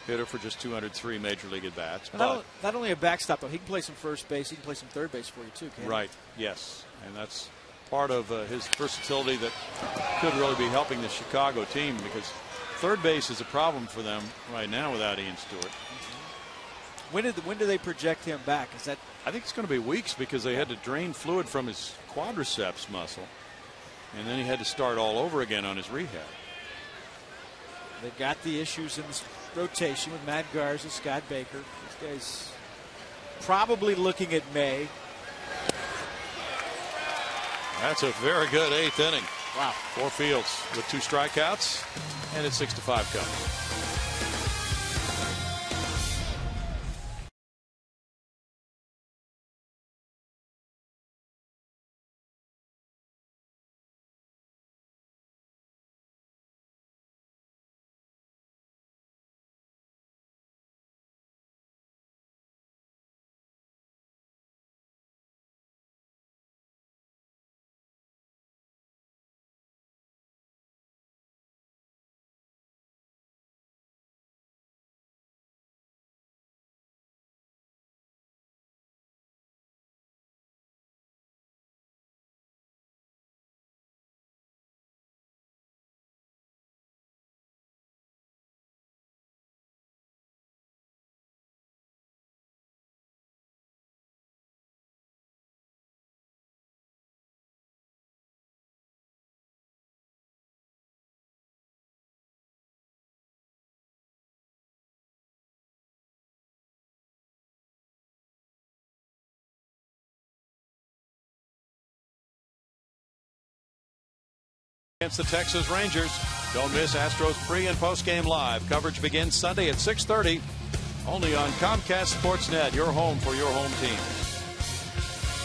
Speaker 1: hitter for just 203 major league at bats.
Speaker 2: Not only a backstop, though. He can play some first base. He can play some third base for you, too, can't he?
Speaker 1: Right, yes. And that's part of his versatility that could really be helping the Chicago team, because third base is a problem for them right now without Ian Stewart.
Speaker 2: Mm-hmm. When do they project him back?
Speaker 1: I think it's going to be weeks, because they had to drain fluid from his quadriceps muscle, and then he had to start all over again on his rehab.
Speaker 2: They've got the issues in this rotation with Matt Garza, Scott Baker. These guys probably looking at May.
Speaker 1: That's a very good 8th inning.
Speaker 2: Wow.
Speaker 1: 4 Fields with 2 strikeouts, and it's 6-5 Cubs. Against the Texas Rangers. Don't miss Astros pre- and post-game live. Coverage begins Sunday at 6:30, only on Comcast Sportsnet, your home for your home team.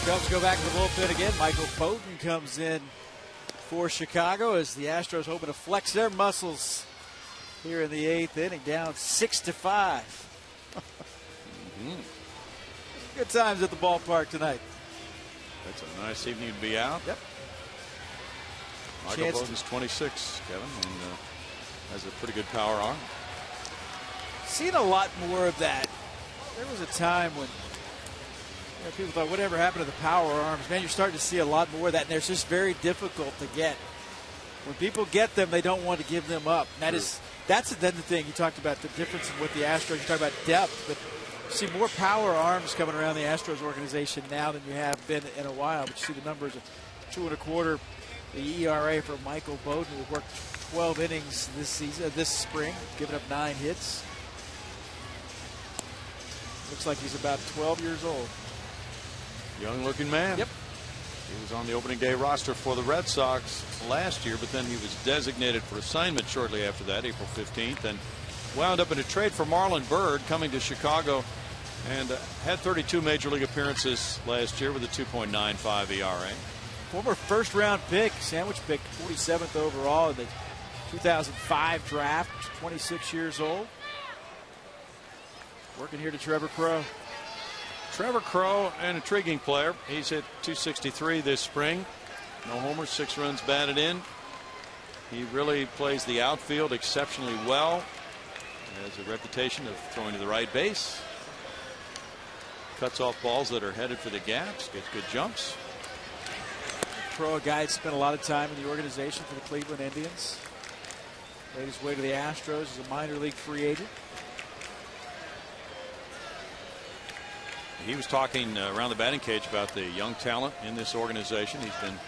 Speaker 2: Cubs go back to the bullpen again. Michael Bowden comes in for Chicago as the Astros hoping to flex their muscles here in the 8th inning, down 6-5. Good times at the ballpark tonight.
Speaker 1: That's a nice evening to be out.
Speaker 2: Yep.
Speaker 1: Michael Bowden's 26, Kevin, and has a pretty good power arm.
Speaker 2: Seen a lot more of that. There was a time when people thought, whatever happened to the power arms? Man, you're starting to see a lot more of that, and they're just very difficult to get. When people get them, they don't want to give them up. And that's then the thing. You talked about the difference with the Astros. You talk about depth, but you see more power arms coming around the Astros organization now than you have been in a while. But you see the numbers of 2.25. The ERA for Michael Bowden, who worked 12 innings this spring, giving up 9 hits. Looks like he's about 12 years old.
Speaker 1: Young-looking man.
Speaker 2: Yep.
Speaker 1: He was on the opening day roster for the Red Sox last year, but then he was designated for assignment shortly after that, April 15th, and wound up in a trade for Marlon Byrd, coming to Chicago, and had 32 major league appearances last year with a 2.95 ERA.
Speaker 2: Former first-round pick, sandwich pick, 47th overall in the 2005 draft, 26 years old. Working here to Trevor Crowe.
Speaker 1: Trevor Crowe, an intriguing player. He's hit .263 this spring. No homers, 6 runs batted in. He really plays the outfield exceptionally well. He has a reputation of throwing to the right base. Cuts off balls that are headed for the gaps. Gets good jumps.
Speaker 7: Pro guy that spent a lot of time in the organization for the Cleveland Indians. Made his way to the Astros as a minor league free agent.
Speaker 1: He was talking around the batting cage about the young talent in this organization. He's been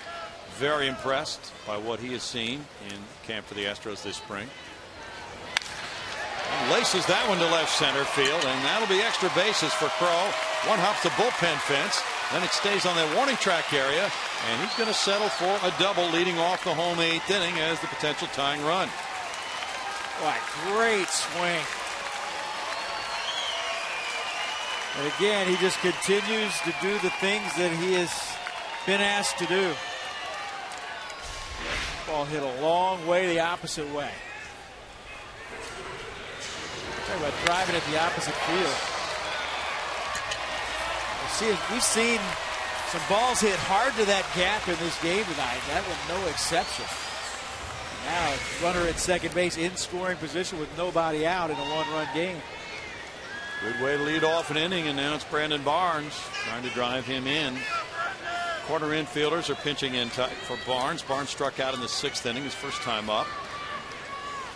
Speaker 1: very impressed by what he has seen in camp for the Astros this spring. And laces that one to left center field, and that'll be extra bases for Crow. One hops the bullpen fence, then it stays on that warning track area, and he's going to settle for a double leading off the home 8th inning as the potential tying run.
Speaker 7: What great swing. And again, he just continues to do the things that he has been asked to do. Ball hit a long way the opposite way. Talk about driving at the opposite field. We've seen some balls hit hard to that gap in this game tonight. That was no exception. Now, runner at second base in scoring position with nobody out in a one-run game.
Speaker 1: Good way to lead off an inning, and now it's Brandon Barnes trying to drive him in. Corner infielders are pinching in tight for Barnes. Barnes struck out in the 6th inning, his first time up.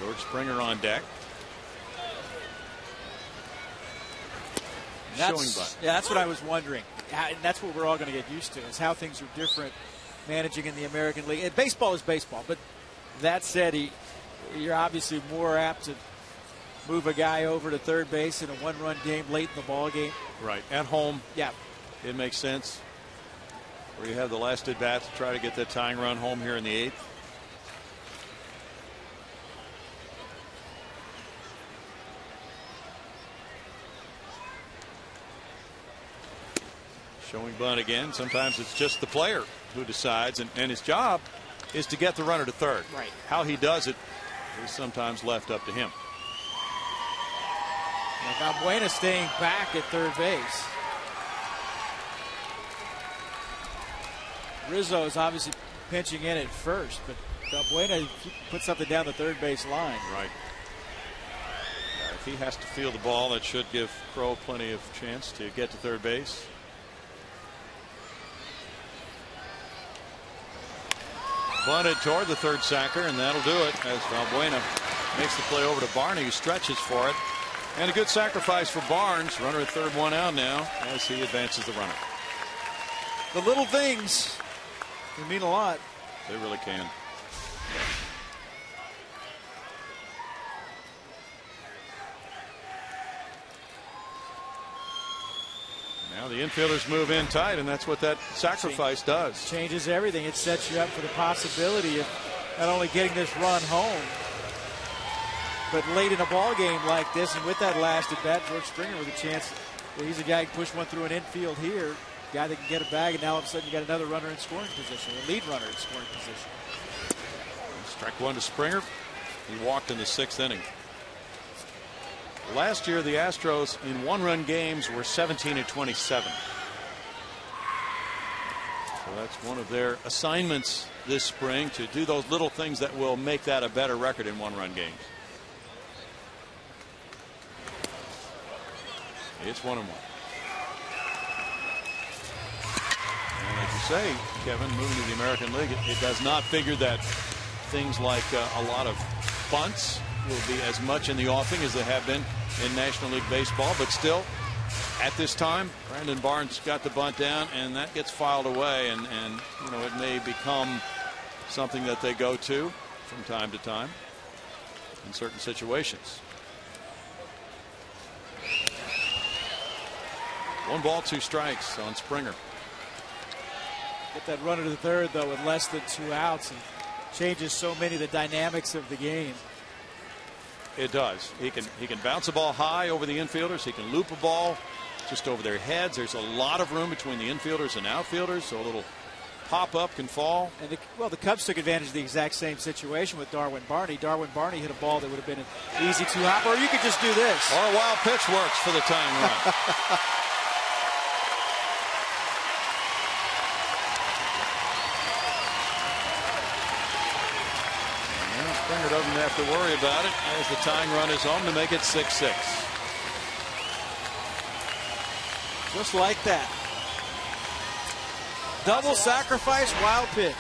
Speaker 1: George Springer on deck.
Speaker 7: That's what I was wondering. And that's what we're all going to get used to, is how things are different managing in the American League. And baseball is baseball, but that said, you're obviously more apt to move a guy over to third base in a one-run game late in the ball game.
Speaker 1: Right. At home.
Speaker 7: Yeah.
Speaker 1: It makes sense. Where you have the last at bat to try to get that tying run home here in the 8th. Showing bunt again. Sometimes it's just the player who decides, and his job is to get the runner to third.
Speaker 7: Right.
Speaker 1: How he does it is sometimes left up to him.
Speaker 7: Valbuena staying back at third base. Rizzo is obviously pinching in at first, but Valbuena put something down the third base line.
Speaker 1: Right. If he has to field the ball, that should give Crow plenty of chance to get to third base. Bunted toward the third sacker, and that'll do it as Valbuena makes the play over to Barney, who stretches for it. And a good sacrifice for Barnes. Runner at third, one out now as he advances the runner.
Speaker 7: The little things can mean a lot.
Speaker 1: They really can. Now the infielders move in tight, and that's what that sacrifice does.
Speaker 7: Changes everything. It sets you up for the possibility of not only getting this run home, but late in a ball game like this, and with that last at bat, George Springer with a chance. He's a guy who can push one through an infield here, guy that can get a bag, and now all of a sudden you got another runner in scoring position, a lead runner in scoring position.
Speaker 1: Strike one to Springer. He walked in the 6th inning. Last year, the Astros in one-run games were 17-27. So that's one of their assignments this spring, to do those little things that will make that a better record in one-run games. It's 1-1. And as you say, Kevin, moving to the American League, it does not figure that things like a lot of bunts will be as much in the offing as they have been in National League Baseball, but still, at this time, Brandon Barnes got the bunt down, and that gets filed away, and you know, it may become something that they go to from time to time in certain situations. 1 ball, 2 strikes on Springer.
Speaker 7: Get that runner to the third, though, with less than 2 outs, and changes so many of the dynamics of the game.
Speaker 1: It does. He can bounce a ball high over the infielders. He can loop a ball just over their heads. There's a lot of room between the infielders and outfielders, so a little pop-up can fall.
Speaker 7: And the Cubs took advantage of the exact same situation with Darwin Barney. Darwin Barney hit a ball that would have been an easy 2-hop, or you could just do this.
Speaker 1: Or a wild pitch works for the tying run. Springer doesn't have to worry about it as the tying run is home to make it 6-6.
Speaker 7: Just like that. Double sacrifice, wild pitch.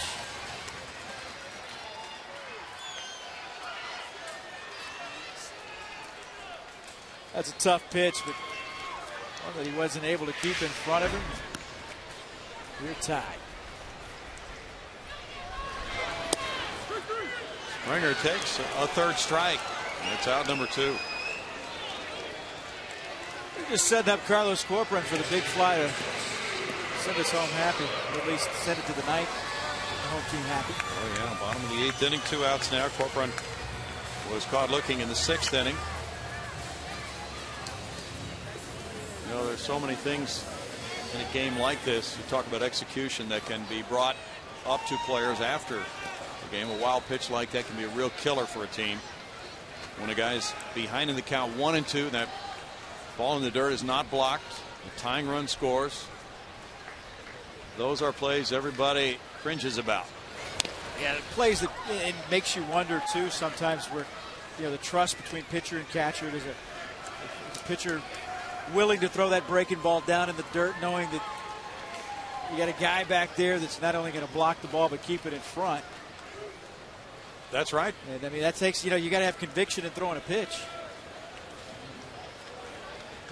Speaker 7: That's a tough pitch, but one that he wasn't able to keep in front of him. We're tied.
Speaker 1: Springer takes a third strike. It's out number 2.
Speaker 7: We just setting up Carlos Corcoran for the big fly to send us home happy, or at least send it to the ninth. The home team happy.
Speaker 1: Oh yeah, bottom of the 8th inning, 2 outs now. Corcoran was caught looking in the 6th inning. You know, there's so many things in a game like this. You talk about execution that can be brought up to players after the game. A wild pitch like that can be a real killer for a team. When a guy's behind in the count 1-2, that ball in the dirt is not blocked. The tying run scores. Those are plays everybody cringes about.
Speaker 7: Yeah, plays that it makes you wonder too sometimes where, you know, the trust between pitcher and catcher. Is a pitcher willing to throw that breaking ball down in the dirt, knowing that you got a guy back there that's not only going to block the ball but keep it in front.
Speaker 1: That's right.
Speaker 7: And I mean, that takes, you know, you got to have conviction in throwing a pitch.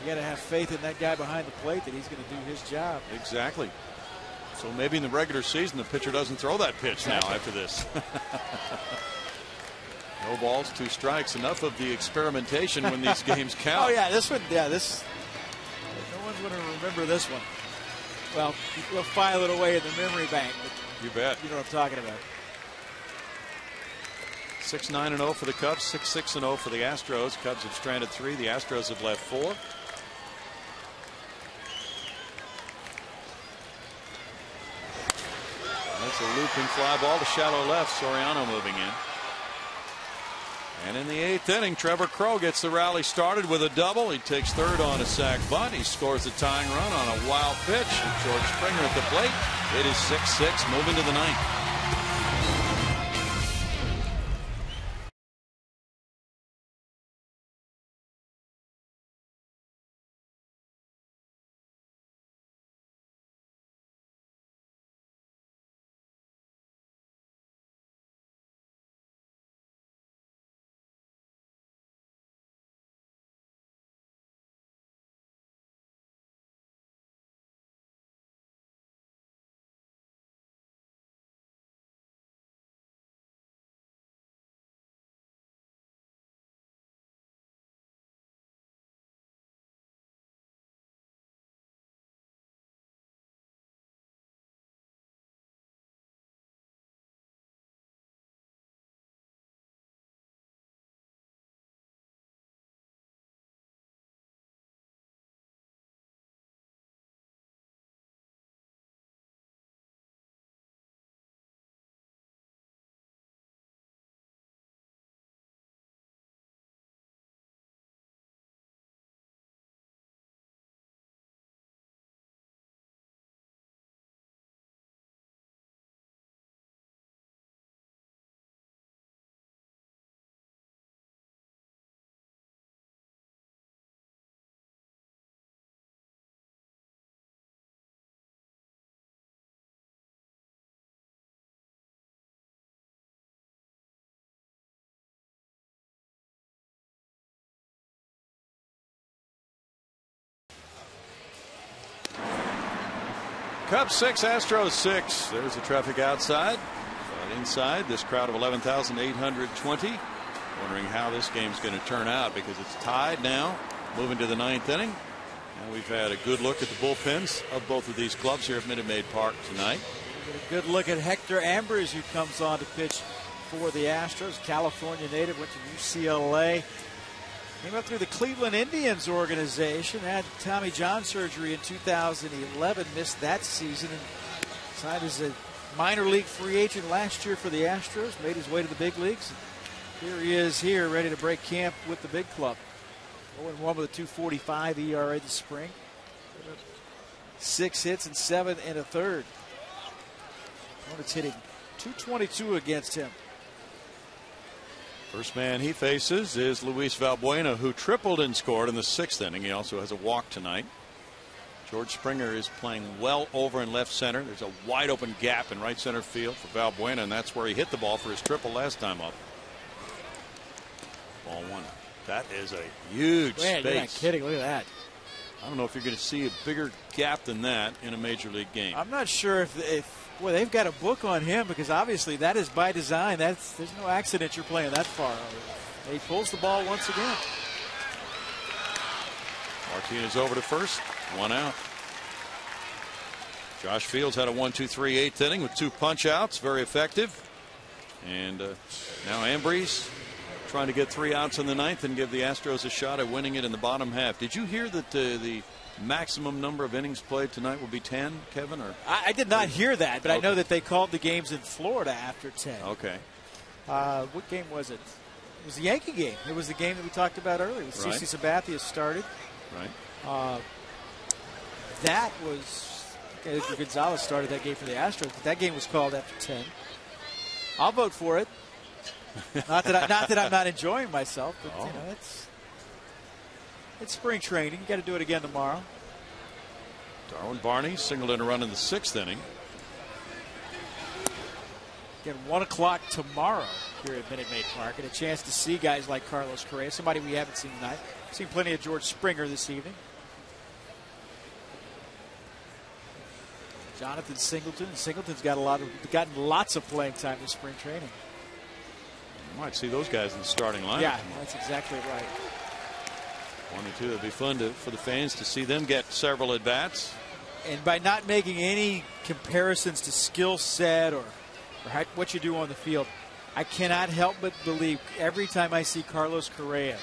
Speaker 7: You got to have faith in that guy behind the plate that he's going to do his job.
Speaker 1: Exactly. So maybe in the regular season the pitcher doesn't throw that pitch now after this. No balls, 2 strikes. Enough of the experimentation when these games count.
Speaker 7: Oh yeah, this one. Yeah, this. No one's going to remember this one. Well, we'll file it away in the memory bank.
Speaker 1: You bet.
Speaker 7: You know what I'm talking about.
Speaker 1: 6-9-0 for the Cubs, 6-6-0 for the Astros. Cubs have stranded 3. The Astros have left 4. That's a looping fly ball to shallow left. Soriano moving in. And in the 8th inning, Trevor Crowe gets the rally started with a double. He takes third on a sac bunt. He scores the tying run on a wild pitch. George Springer at the plate. It is 6-6, moving to the 9th. Cubs 6, Astros 6. There's the traffic outside. But inside, this crowd of 11,820. Wondering how this game's going to turn out because it's tied now. Moving to the 9th inning. And we've had a good look at the bullpens of both of these clubs here at Minute Maid Park tonight.
Speaker 7: A good look at Hector Ambrose, who comes on to pitch for the Astros. California native, went to UCLA. Came up through the Cleveland Indians organization, had Tommy John surgery in 2011, missed that season, and signed as a minor league free agent last year for the Astros, made his way to the big leagues. Here he is here, ready to break camp with the big club. 0-1 with a 2.45 ERA this spring. 6 hits and 7 1/3. Opponent's hitting .222 against him.
Speaker 1: First man he faces is Luis Valbuena, who tripled and scored in the 6th inning. He also has a walk tonight. George Springer is playing well over in left center. There's a wide open gap in right center field for Valbuena, and that's where he hit the ball for his triple last time up. Ball 1. That is a huge space.
Speaker 7: You're not kidding. Look at that.
Speaker 1: I don't know if you're going to see a bigger gap than that in a major league game.
Speaker 7: I'm not sure if well, they've got a book on him, because obviously that is by design. There's no accident you're playing that far. He pulls the ball once again.
Speaker 1: Martinez over to first. 1 out. Josh Fields had a 1-2-3 8th inning with 2 punch outs. Very effective. And now Ambrose trying to get 3 outs in the 9th and give the Astros a shot at winning it in the bottom half. Did you hear that the maximum number of innings played tonight will be 10, Kevin? Or
Speaker 7: I did not hear that, but
Speaker 1: okay.
Speaker 7: I know that they called the games in Florida after 10.
Speaker 1: Okay.
Speaker 7: What game was it? It was the Yankee game. It was the game that we talked about earlier. Right. CeCe Sabathia started.
Speaker 1: Right.
Speaker 7: That was Edgar Gonzalez started that game for the Astros, but that game was called after 10. I'll vote for it. not that I'm not enjoying myself, but you know, it's spring training. You got to do it again tomorrow.
Speaker 1: Darwin Barney singled in a run in the 6th inning.
Speaker 7: Again, 1 o'clock tomorrow here at Minute Maid Park, and a chance to see guys like Carlos Correa, somebody we haven't seen tonight. Seen plenty of George Springer this evening. Jonathan Singleton. Singleton's gotten lots of playing time in spring training.
Speaker 1: You might see those guys in the starting lineup.
Speaker 7: Yeah, that's exactly right.
Speaker 1: 1 and 2. It'd be fun for the fans to see them get several at bats.
Speaker 7: And by not making any comparisons to skill set or what you do on the field, I cannot help but believe every time I see Carlos Correa,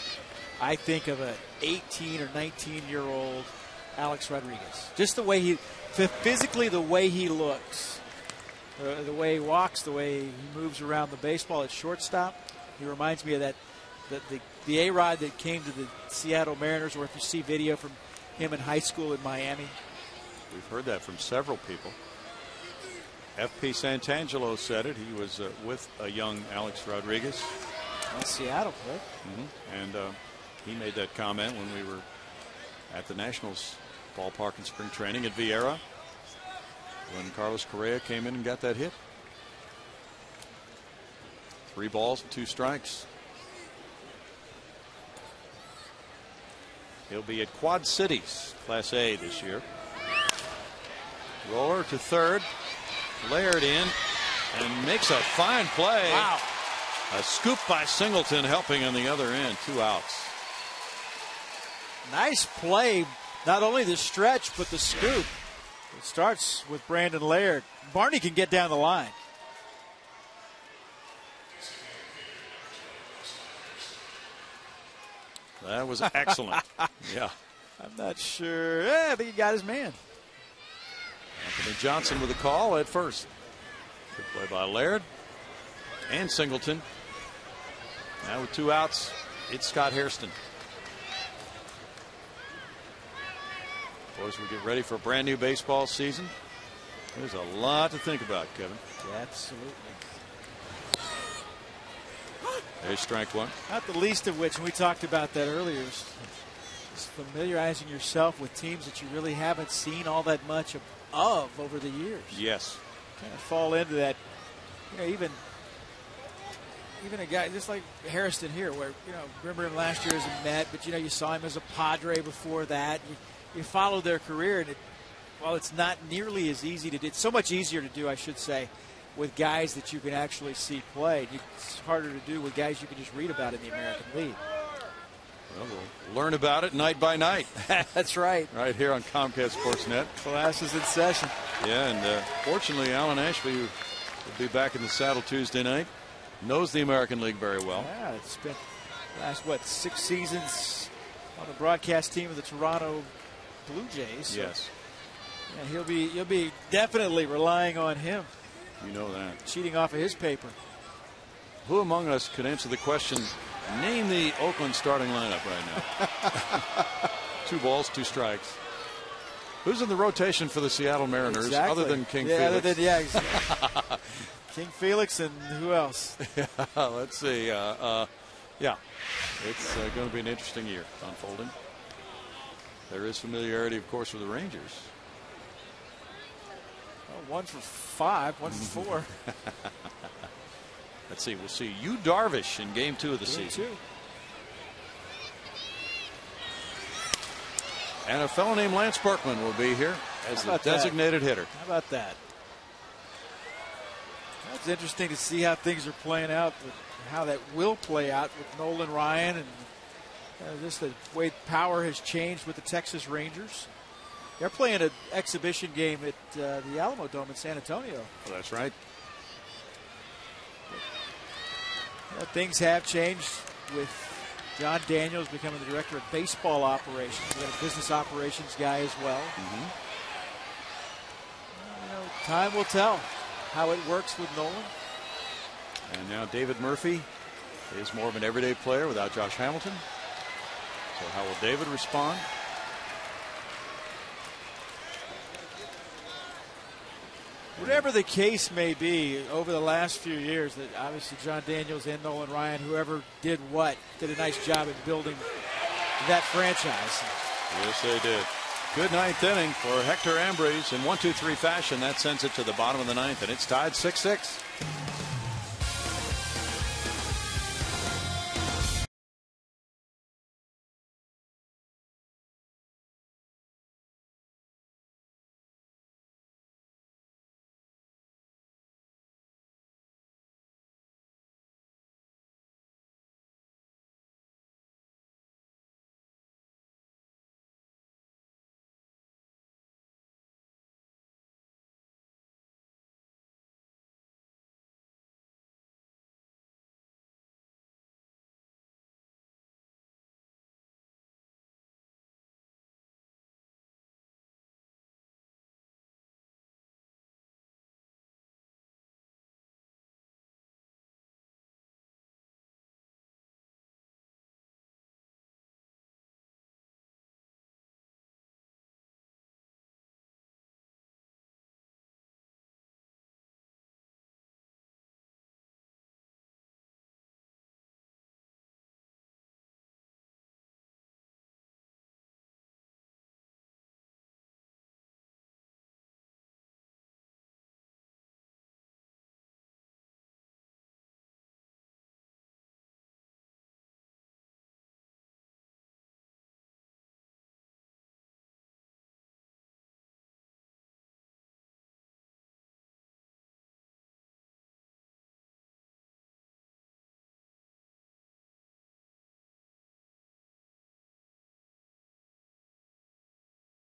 Speaker 7: I think of an 18 or 19-year-old Alex Rodriguez. Just the way physically the way he looks, the way he walks, the way he moves around the baseball at shortstop. He reminds me of the A-Rod that came to the Seattle Mariners, or if you see video from him in high school in Miami.
Speaker 1: We've heard that from several people. F.P. Santangelo said it. He was with a young Alex Rodriguez.
Speaker 7: That's Seattle, right?
Speaker 1: Mm-hmm. And he made that comment when we were at the Nationals ballpark in spring training at Vieira, when Carlos Correa came in and got that hit. 3 balls and 2 strikes. He'll be at Quad Cities, Class A this year. Roller to third. Laird in and makes a fine play.
Speaker 7: Wow.
Speaker 1: A scoop by Singleton helping on the other end. 2 outs.
Speaker 7: Nice play. Not only the stretch, but the scoop. It starts with Brandon Laird. Barney can get down the line.
Speaker 1: That was excellent. Yeah.
Speaker 7: I'm not sure. Yeah, I think he got his man.
Speaker 1: Anthony Johnson with a call at first. Good play by Laird and Singleton. Now with 2 outs, it's Scott Hairston. As we get ready for a brand new baseball season, there's a lot to think about, Kevin.
Speaker 7: Yeah, absolutely.
Speaker 1: There's strike 1.
Speaker 7: Not the least of which, and we talked about that earlier, is familiarizing yourself with teams that you really haven't seen all that much of over the years.
Speaker 1: Yes.
Speaker 7: Kind of fall into that, even a guy just like Hairston here, where, remember him last year as a Met, but, you saw him as a Padre before that. You follow their career, and while it's not nearly as easy to do, it's so much easier to do, I should say, with guys that you can actually see play. It's harder to do with guys you can just read about in the American League.
Speaker 1: Well, we'll learn about it night by night.
Speaker 7: That's right.
Speaker 1: Right here on Comcast Sportsnet.
Speaker 7: Class is in session.
Speaker 1: Yeah, and fortunately, Alan Ashby will be back in the saddle Tuesday night. Knows the American League very well.
Speaker 7: Yeah, it's been last, 6 seasons on the broadcast team of the Toronto Blue Jays. So,
Speaker 1: yes.
Speaker 7: Yeah, you'll be definitely relying on him.
Speaker 1: You know that.
Speaker 7: Cheating off of his paper.
Speaker 1: Who among us could answer the question, name the Oakland starting lineup right now? 2 balls, 2 strikes. Who's in the rotation for the Seattle Mariners other than King Felix?
Speaker 7: King Felix and who else?
Speaker 1: Let's see. Yeah, it's going to be an interesting year unfolding. There is familiarity, of course, with the Rangers.
Speaker 7: Well, 1 for 5, 1 for 4.
Speaker 1: Let's see. We'll see Yu Darvish in Game 2 of the season. And a fellow named Lance Berkman will be here as the designated hitter.
Speaker 7: How about that? It's interesting to see how things are playing out, how that will play out with Nolan Ryan, and just the way power has changed with the Texas Rangers. They're playing an exhibition game at the Alamo Dome in San Antonio.
Speaker 1: Well, that's right.
Speaker 7: Things have changed with John Daniels becoming the director of baseball operations. We got a business operations guy as well. Time will tell how it works with Nolan.
Speaker 1: And now David Murphy is more of an everyday player without Josh Hamilton. So how will David respond?
Speaker 7: Whatever the case may be, over the last few years, that obviously John Daniels and Nolan Ryan, whoever did what, did a nice job at building that franchise.
Speaker 1: Yes, they did. Good ninth inning for Hector Ambrose in 1-2-3 fashion. That sends it to the bottom of the ninth, and it's tied 6-6.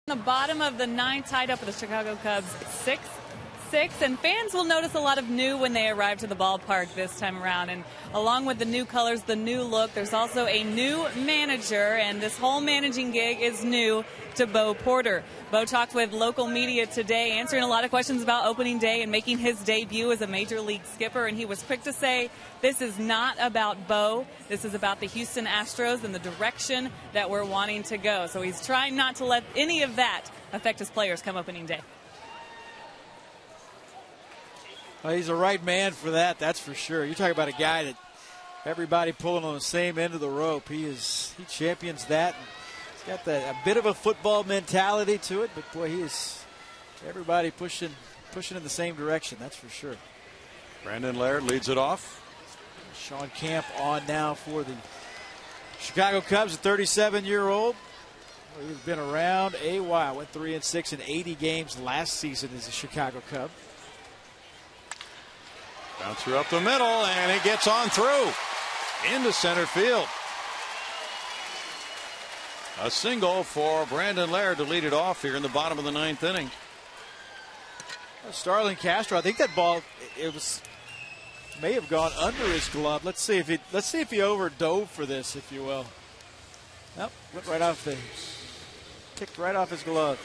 Speaker 3: The bottom of the ninth, tied up with the Chicago Cubs 6-6, and fans will notice a lot of new when they arrive to the ballpark this time around. And along with the new colors, the new look, there's also a new manager, and this whole managing gig is new to Bo Porter. Bo talked with local media today, answering a lot of questions about opening day and making his debut as a major league skipper, and he was quick to say this is not about Bo. This is about the Houston Astros and the direction that we're wanting to go. So he's trying not to let any of that affect his players come opening day.
Speaker 7: Well, he's the right man for that, that's for sure. You're talking about a guy that everybody pulling on the same end of the rope. He champions that. He's got a bit of a football mentality to it, but boy, he is everybody pushing in the same direction, that's for sure.
Speaker 1: Brandon Laird leads it off.
Speaker 7: Sean Camp on now for the Chicago Cubs, a 37-year-old. He's been around a while. Went 3-6 in 80 games last season as a Chicago Cub.
Speaker 1: Bouncer up the middle, and it gets on through into center field. A single for Brandon Laird to lead it off here in the bottom of the ninth inning.
Speaker 7: Starlin Castro, I think that ball may have gone under his glove. Let's see if he overdove for this, if you will. Nope, went right off kicked right off his glove.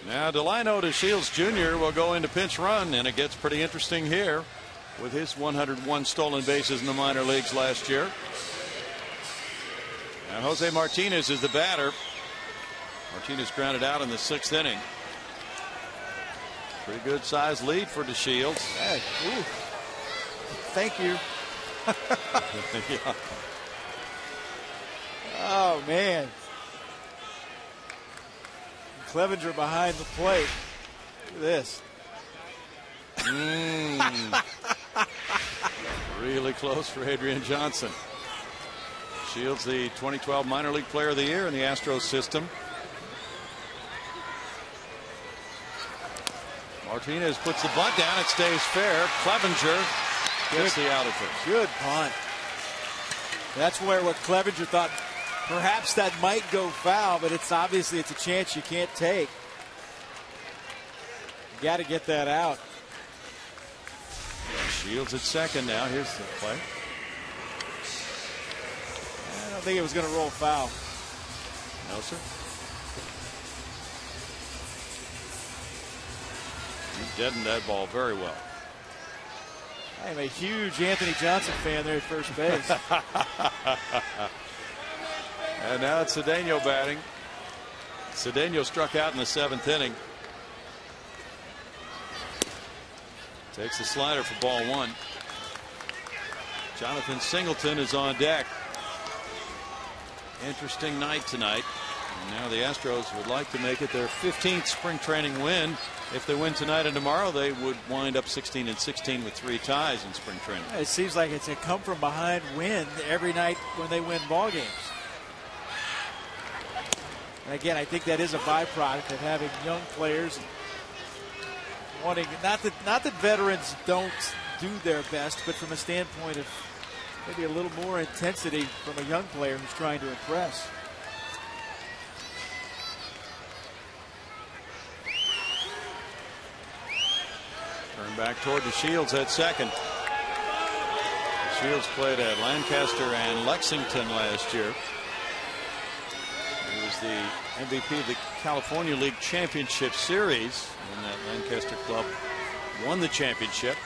Speaker 1: Now Delino DeShields Jr. will go into pinch run, and it gets pretty interesting here with his 101 stolen bases in the minor leagues last year. Now Jose Martinez is the batter. Martinez grounded out in the sixth inning. Pretty good size lead for DeShields.
Speaker 7: Hey, ooh. Thank you.
Speaker 1: Yeah.
Speaker 7: Oh, man. Clevenger behind the plate. Look at this.
Speaker 1: Really close for Adrian Johnson. Shields, the 2012 Minor League Player of the Year in the Astros system. Martinez puts the bunt down. It stays fair. Clevenger gets the out at first.
Speaker 7: Good punt. That's where what Clevenger thought perhaps that might go foul, but it's obviously it's a chance you can't take. You got to get that out.
Speaker 1: Shields at second now. Here's the play.
Speaker 7: I don't think it was going to roll foul.
Speaker 1: No, sir. You deadened that ball very well.
Speaker 7: I am a huge Anthony Johnson fan there at first base.
Speaker 1: And now it's Cedeno batting. Cedeno struck out in the 7th inning. Takes the slider for ball 1. Jonathan Singleton is on deck. Interesting night tonight. And now the Astros would like to make it their 15th spring training win. If they win tonight and tomorrow, they would wind up 16-16 with 3 ties in spring training.
Speaker 7: It seems like it's a come from behind win every night when they win ball games. And again, I think that is a byproduct of having young players wanting, not that veterans don't do their best, but from a standpoint of maybe a little more intensity from a young player who's trying to impress.
Speaker 1: Turn back toward DeShields at second. DeShields played at Lancaster and Lexington last year. He was the MVP of the California League Championship Series when that Lancaster club won the championship.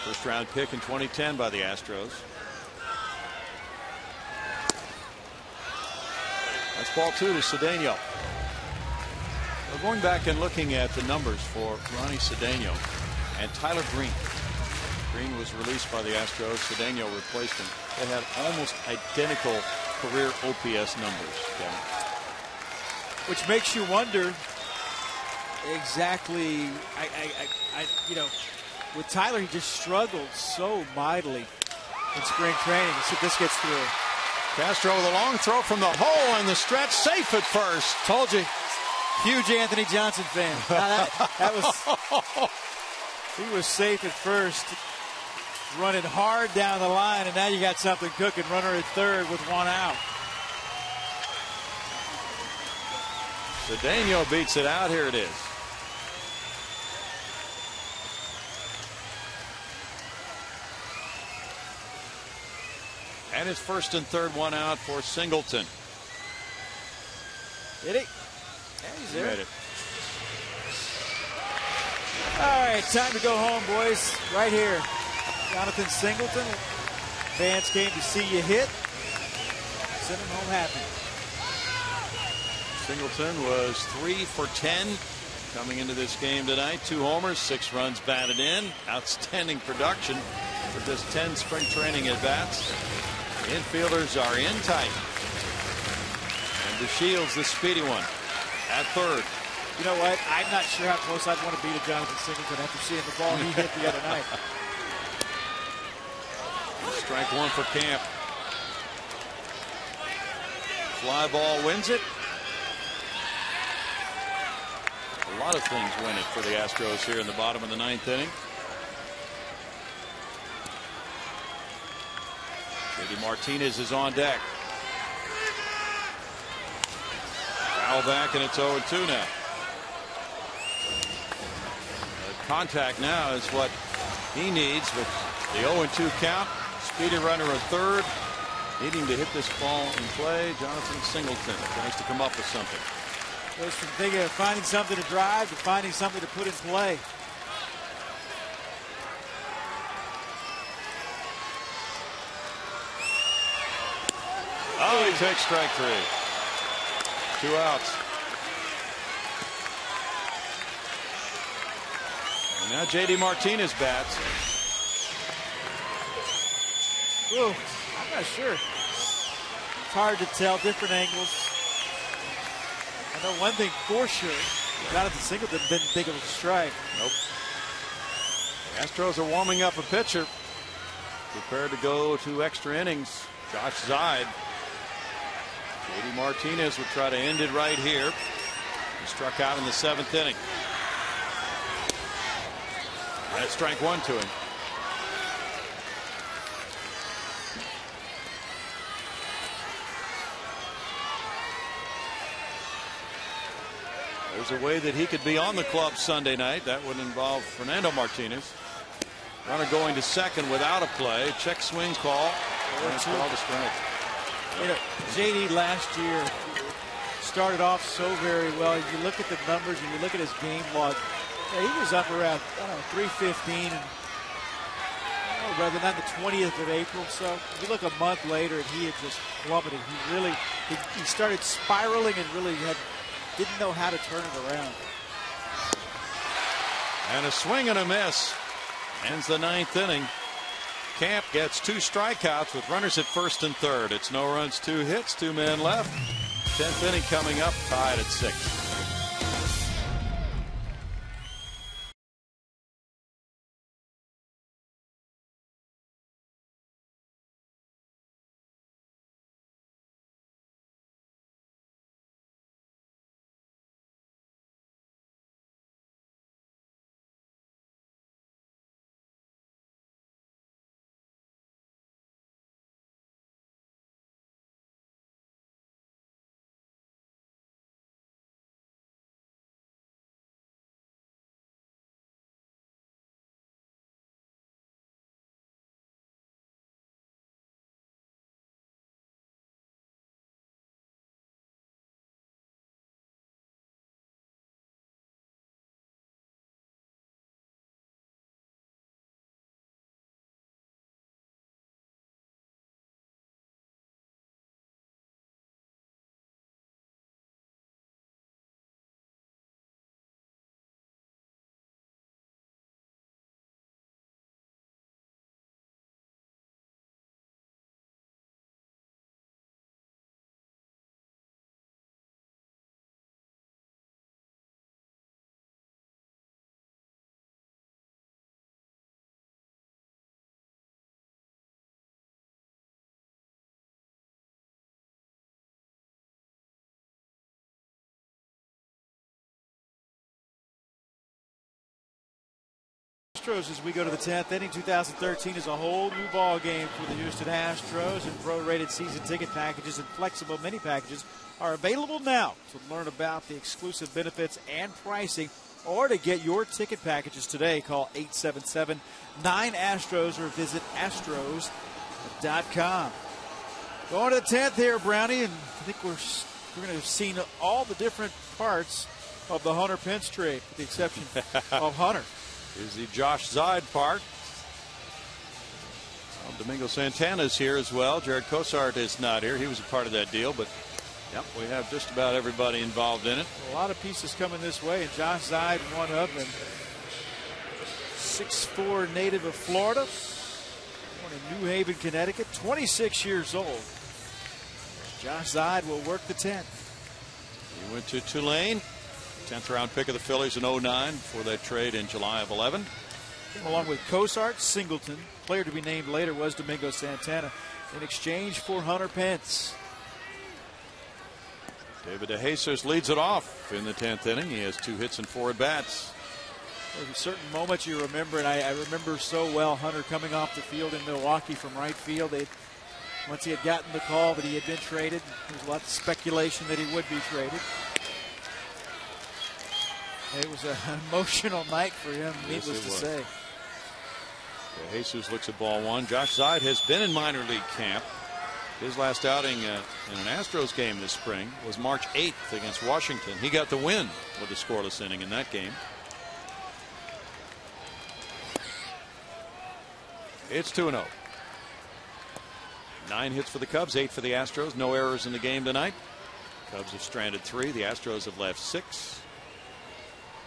Speaker 1: First round pick in 2010 by the Astros. That's ball 2 to Cedeno. We're going back and looking at the numbers for Ronnie Cedeno and Tyler Green. Green was released by the Astros. Cedeno replaced him. They had almost identical career OPS numbers. Kevin.
Speaker 7: Which makes you wonder exactly. You know, with Tyler, he just struggled so mightily in spring training. Let's see if this gets through.
Speaker 1: Castro with a long throw from the hole and the stretch, safe at first.
Speaker 7: Told you. Huge Anthony Johnson fan. That was. He was safe at first, running hard down the line, and now you got something cooking. Runner at third with 1 out.
Speaker 1: Cedeno beats it out. Here it is. And his first and third, 1 out for Singleton.
Speaker 7: Did he? Yeah, he's there.
Speaker 1: Made it.
Speaker 7: All right, time to go home, boys. Right here. Jonathan Singleton. Fans came to see you hit. Send him home happy.
Speaker 1: Singleton was 3 for 10 coming into this game tonight. 2 homers, 6 runs batted in. Outstanding production for just 10 spring training at bats. Infielders are in tight. And DeShields, the speedy one, at third.
Speaker 7: You know what? I'm not sure how close I'd want to be to Jonathan Singleton after seeing the ball he hit the other night.
Speaker 1: Strike 1 for Camp. Fly ball wins it. A lot of things win it for the Astros here in the bottom of the 9th inning. JD Martinez is on deck. Foul back, and it's 0-2 now. Contact now is what he needs with the 0-2 count. Speedy runner at third. Needing to hit this ball in play. Jonathan Singleton tries to come up with something.
Speaker 7: Goes from thinking of finding something to drive to finding something to put in play.
Speaker 1: Oh, he takes strike 3. 2 outs. Now J.D. Martinez bats.
Speaker 7: Ooh, I'm not sure. It's hard to tell, different angles. I know one thing for sure. Jonathan Singleton didn't think it was a strike.
Speaker 1: Nope. The Astros are warming up a pitcher. Prepared to go to extra innings. Josh Zeid. J.D. Martinez would try to end it right here. He struck out in the 7th inning. That's strike 1 to him. There's a way that he could be on the club Sunday night. That would involve Fernando Martinez. Runner going to second without a play. Check swing call. That's called a strike.
Speaker 7: You know, JD last year started off so very well. If you look at the numbers and you look at his game log, he was up around 315 and rather than the 20th of April. So if you look a month later and he had just plummeted. He started spiraling and really didn't know how to turn it around.
Speaker 1: And a swing and a miss. Ends the 9th inning. Camp gets 2 strikeouts with runners at first and third. It's no runs, 2 hits, 2 men left. 10th inning coming up, tied at 6.
Speaker 7: As we go to the 10th inning. 2013 is a whole new ball game for the Houston Astros, and pro-rated season ticket packages and flexible mini packages are available now. To learn about the exclusive benefits and pricing, or to get your ticket packages today, call 877-9-ASTROS or visit astros.com. Going to the 10th here, Brownie, and I think we're going to have seen all the different parts of the Hunter Pence trade, with the exception of Hunter.
Speaker 1: Here's the Josh Zeid part. Well, Domingo Santana's here as well. Jared Cosart is not here. He was a part of that deal, but yep, we have just about everybody involved in it.
Speaker 7: A lot of pieces coming this way, and Josh Zeid, one of them. 6'4", native of Florida, born in New Haven, Connecticut, 26 years old. Josh Zeid will work the 10th.
Speaker 1: He went to Tulane. 10th round pick of the Phillies in 09 for that trade in July of 11.
Speaker 7: Along with Cosart, Singleton, player to be named later was Domingo Santana, in exchange for Hunter Pence.
Speaker 1: David DeJesus leads it off in the 10th inning. He has 2 hits and 4 at bats.
Speaker 7: There's certain moments you remember, and I remember so well Hunter coming off the field in Milwaukee from right field. Once he had gotten the call that he had been traded, there was a lot of speculation that he would be traded. It was an emotional night for him, needless to say.
Speaker 1: Jesus looks at ball 1. Josh Zeid has been in minor league camp. His last outing in an Astros game this spring was March 8th against Washington. He got the win with a scoreless inning in that game. It's 2-0. 9 hits for the Cubs, 8 for the Astros. No errors in the game tonight. Cubs have stranded 3. The Astros have left 6.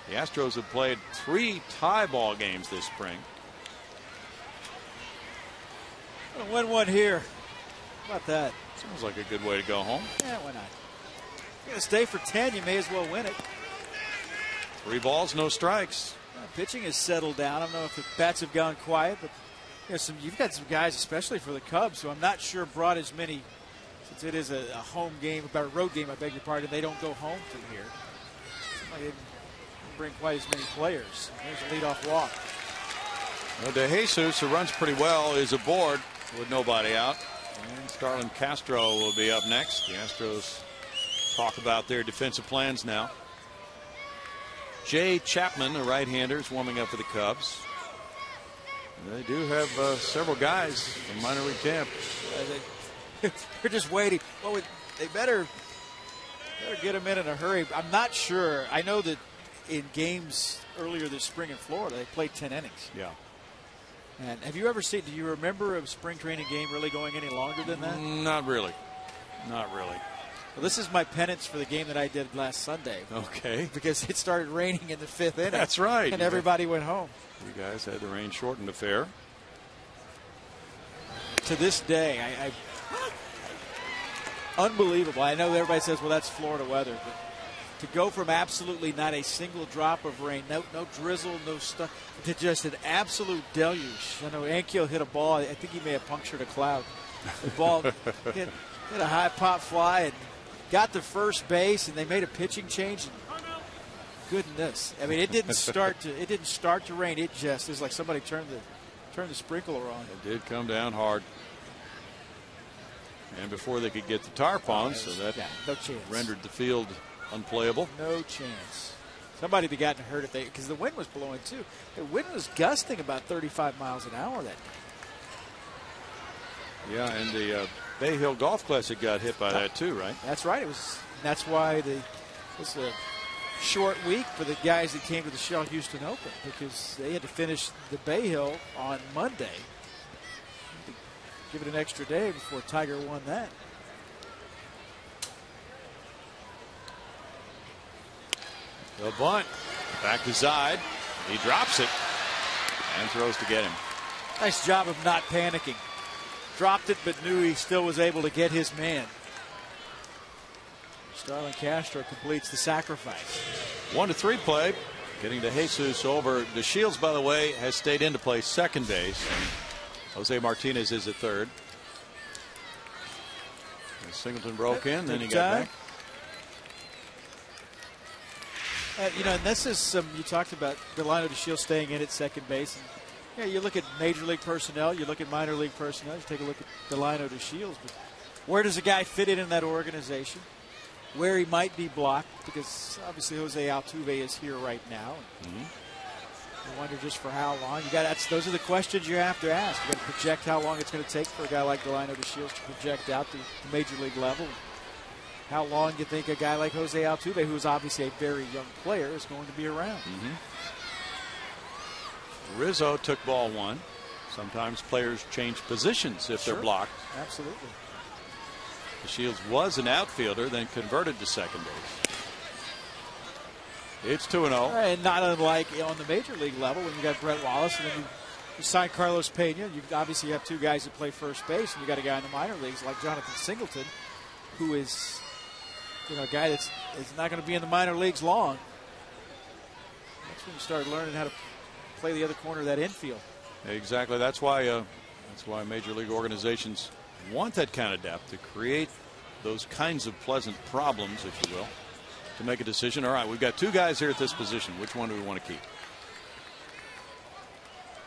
Speaker 1: The Astros have played 3 tie ball games this spring.
Speaker 7: Gonna win one here. How about that?
Speaker 1: Sounds like a good way to go home.
Speaker 7: Yeah, why not? You're gonna stay for 10. You may as well win it.
Speaker 1: 3 balls, no strikes.
Speaker 7: Pitching has settled down. I don't know if the bats have gone quiet, but you've got some guys, especially for the Cubs, who I'm not sure brought as many, since it is a home game, about a road game, I beg your pardon, they don't go home from here. Somebody didn't bring quite as many players. There's a leadoff walk.
Speaker 1: Well, DeJesus, who runs pretty well, is aboard with nobody out. And Starlin Castro will be up next. The Astros talk about their defensive plans now. Jay Chapman, a right-hander, is warming up for the Cubs. They do have several guys from minor league camp.
Speaker 7: They're just waiting. Well, they better get them in a hurry. I'm not sure. I know that in games earlier this spring in Florida, they played 10 innings.
Speaker 1: Yeah.
Speaker 7: And have you ever seen, do you remember a spring training game really going any longer than that?
Speaker 1: Not really. Not really.
Speaker 7: Well, this is my penance for the game that I did last Sunday.
Speaker 1: Okay.
Speaker 7: Because it started raining in the 5th inning.
Speaker 1: That's right.
Speaker 7: And everybody went home.
Speaker 1: You guys had the rain shortened affair.
Speaker 7: To this day, unbelievable. I know everybody says, well, that's Florida weather. But to go from absolutely not a single drop of rain, no drizzle, no stuff, to just an absolute deluge. I know Ankiel hit a ball. I think he may have punctured a cloud. The ball hit a high pop fly and got to first base, and they made a pitching change. Goodness, I mean, it didn't start to rain. It was like somebody turned the sprinkler on.
Speaker 1: It did come down hard, and before they could get the tarpons, so that
Speaker 7: no chance.
Speaker 1: Rendered the field unplayable.
Speaker 7: No chance. Somebody would have gotten hurt because the wind was blowing too. The wind was gusting about 35 miles an hour that day.
Speaker 1: Yeah, and the Bay Hill Golf Classic got hit by that too, right?
Speaker 7: That's right. That's why it was a short week for the guys that came to the Shell Houston Open, because they had to finish the Bay Hill on Monday. Give it an extra day before Tiger won that.
Speaker 1: The bunt back to Zide. He drops it and throws to get him.
Speaker 7: Nice job of not panicking. Dropped it, but knew he still was able to get his man. Starlin Castro completes the sacrifice.
Speaker 1: 1-3 play. Getting DeJesus over. DeShields, by the way, has stayed in to play second base. And Jose Martinez is at third. And Singleton broke in, then he got back.
Speaker 7: And this is you talked about Delino DeShields staying in at second base. And, you look at major league personnel, you look at minor league personnel, you take a look at Delino DeShields, but where does a guy fit in that organization? Where he might be blocked, because obviously Jose Altuve is here right now. You wonder just for how long. Those are the questions you have to ask. You got to project how long it's going to take for a guy like Delino DeShields to project out to the major league level. How long do you think a guy like Jose Altuve, who is obviously a very young player, is going to be around?
Speaker 1: Rizzo took ball 1. Sometimes players change positions if they're blocked.
Speaker 7: Absolutely.
Speaker 1: DeShields was an outfielder, then converted to second base. It's 2-0.
Speaker 7: And not unlike on the major league level when you got Brett Wallace and then you sign Carlos Pena. You obviously have 2 guys that play first base, and you got a guy in the minor leagues like Jonathan Singleton, who is a guy that's not going to be in the minor leagues long. That's when you start learning how to play the other corner of that infield.
Speaker 1: Exactly. That's why major league organizations want that kind of depth, to create those kinds of pleasant problems, if you will, to make a decision. All right, we've got 2 guys here at this position. Which one do we want to keep?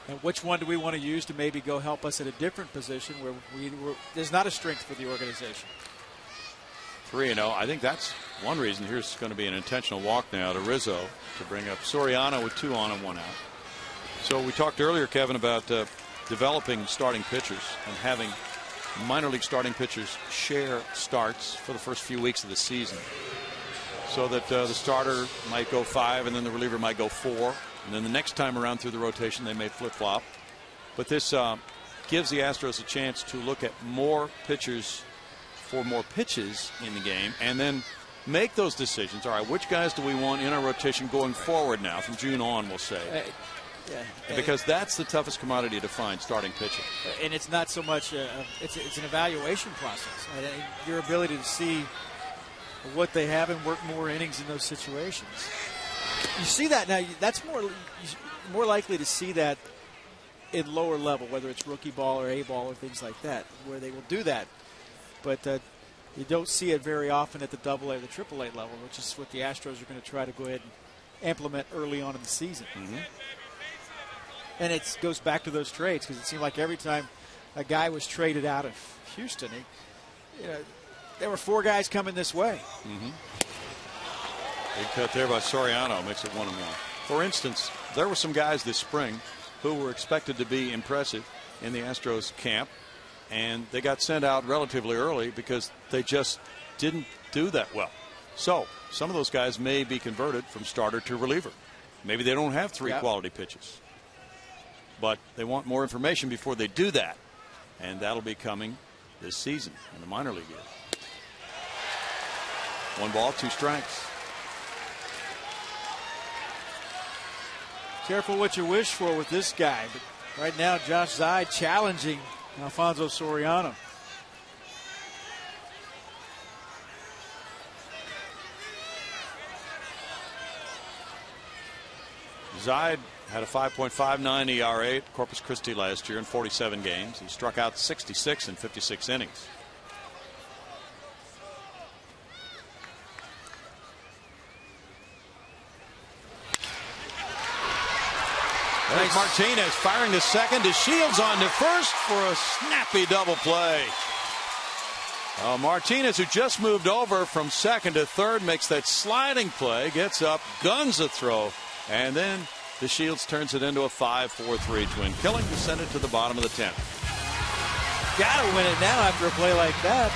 Speaker 7: And which one do we want to use to maybe go help us at a different position where there's not a strength for the organization?
Speaker 1: 3-0. I think that's one reason. Here's going to be an intentional walk now to Rizzo to bring up Soriano with 2 on and 1 out. So we talked earlier, Kevin, about developing starting pitchers and having minor league starting pitchers share starts for the first few weeks of the season, so that the starter might go 5 and then the reliever might go 4, and then the next time around through the rotation they may flip-flop. But this gives the Astros a chance to look at more pitchers for more pitches in the game, and then make those decisions. All right, which guys do we want in our rotation going forward now from June on, we'll say. Because that's the toughest commodity to find, starting pitching.
Speaker 7: And it's not so much, it's an evaluation process. Right? Your ability to see what they have and work more innings in those situations. You see that now. That's more likely to see that in lower level, whether it's rookie ball or A ball or things like that, where they will do that. But you don't see it very often at the AA or the AAA level, which is what the Astros are going to try to go ahead and implement early on in the season.
Speaker 1: Mm-hmm.
Speaker 7: And it goes back to those trades, because it seemed like every time a guy was traded out of Houston, there were 4 guys coming this way.
Speaker 1: Mm-hmm. Big cut there by Soriano, makes it 1-1. For instance, there were some guys this spring who were expected to be impressive in the Astros camp, and they got sent out relatively early because they just didn't do that well. So some of those guys may be converted from starter to reliever. Maybe they don't have 3 quality pitches, but they want more information before they do that, and that'll be coming this season in the minor league year. 1 ball, 2 strikes.
Speaker 7: Careful what you wish for with this guy. But right now, Josh Zeid challenging Alfonso Soriano.
Speaker 1: Zeid had a 5.59 ERA at Corpus Christi last year in 47 games. He struck out 66 in 56 innings. There's Martinez firing to second, to Shields on to first for a snappy double play. Martinez, who just moved over from second to third, makes that sliding play, gets up, guns a throw, and then the Shields turns it into a 5-4-3 twin killing to send it to the bottom of the 10th.
Speaker 7: Gotta win it now after a play like that.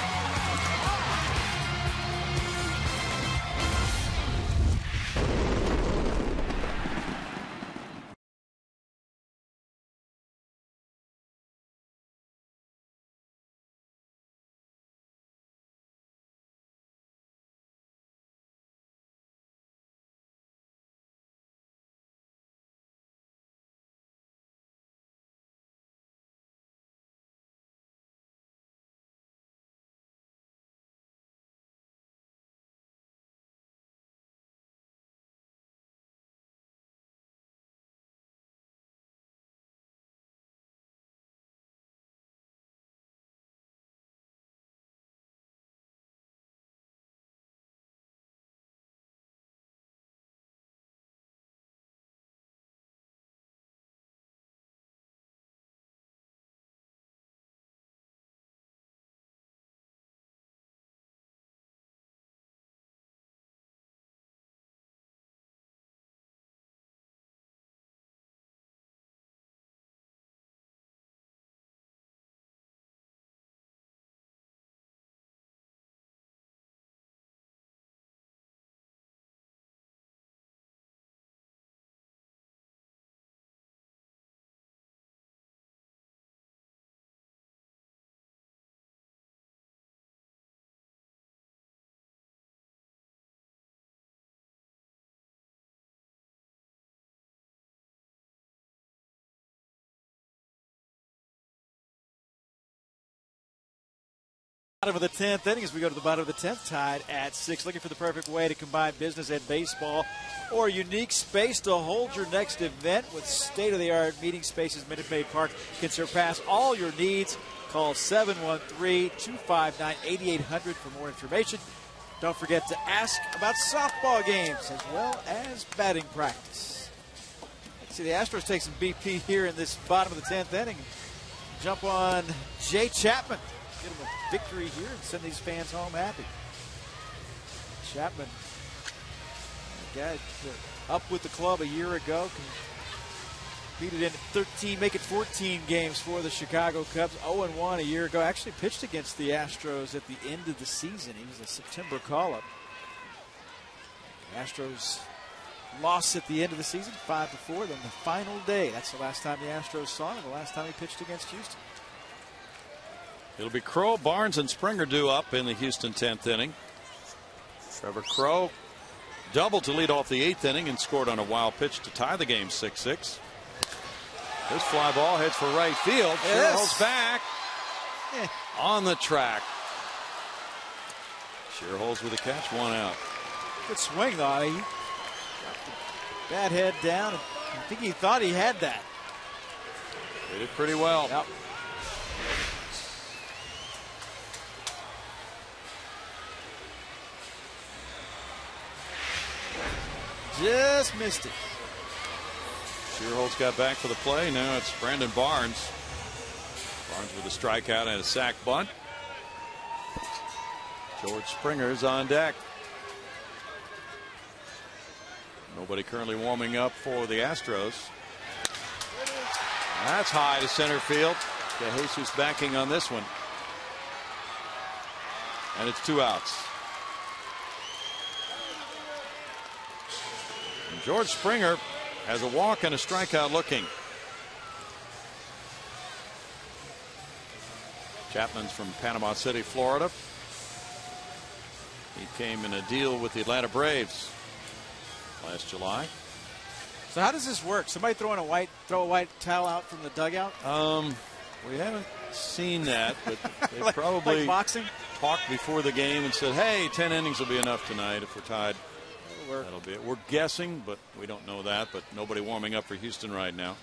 Speaker 7: Bottom of the 10th inning as we go to the bottom of the 10th, tied at 6. Looking for the perfect way to combine business and baseball, or a unique space to hold your next event with state-of-the-art meeting spaces. Minute Maid Park can surpass all your needs. Call 713-259-8800 for more information. Don't forget to ask about softball games as well as batting practice. Let's see, the Astros take some BP here in this bottom of the 10th inning. Jump on Jay Chapman. Get him a victory here and send these fans home happy. Chapman, guy up with the club a year ago, competed in 13, make it 14 games for the Chicago Cubs. 0-1 a year ago. Actually pitched against the Astros at the end of the season. He was a September call-up. Astros lost at the end of the season, 5-4. Then the final day. That's the last time the Astros saw him. The last time he pitched against Houston.
Speaker 1: It'll be Crow, Barnes, and Springer due up in the Houston 10th inning. Trevor Crowe doubled to lead off the 8th inning and scored on a wild pitch to tie the game 6-6. This fly ball heads for right field. Scherholz back on the track. Scherholz with a catch, 1 out.
Speaker 7: Good swing, though. He got the bat head down. I think he thought he had that.
Speaker 1: Did it pretty well.
Speaker 7: Yep. Just missed it.
Speaker 1: Scherholz got back for the play. Now it's Brandon Barnes. Barnes with a strikeout and a sac bunt. George Springer's on deck. Nobody currently warming up for the Astros. That's high to center field. DeJesus backing on this one. And it's 2 outs. And George Springer has a walk and a strikeout looking. Chapman's from Panama City, Florida. He came in a deal with the Atlanta Braves last July.
Speaker 7: So how does this work? Somebody throw a white towel out from the dugout?
Speaker 1: We haven't seen that, but they
Speaker 7: like
Speaker 1: probably
Speaker 7: boxing?
Speaker 1: Talked before the game and said, hey, 10 innings will be enough tonight. If we're tied, that'll be it. We're guessing, but we don't know that. But nobody warming up for Houston right now.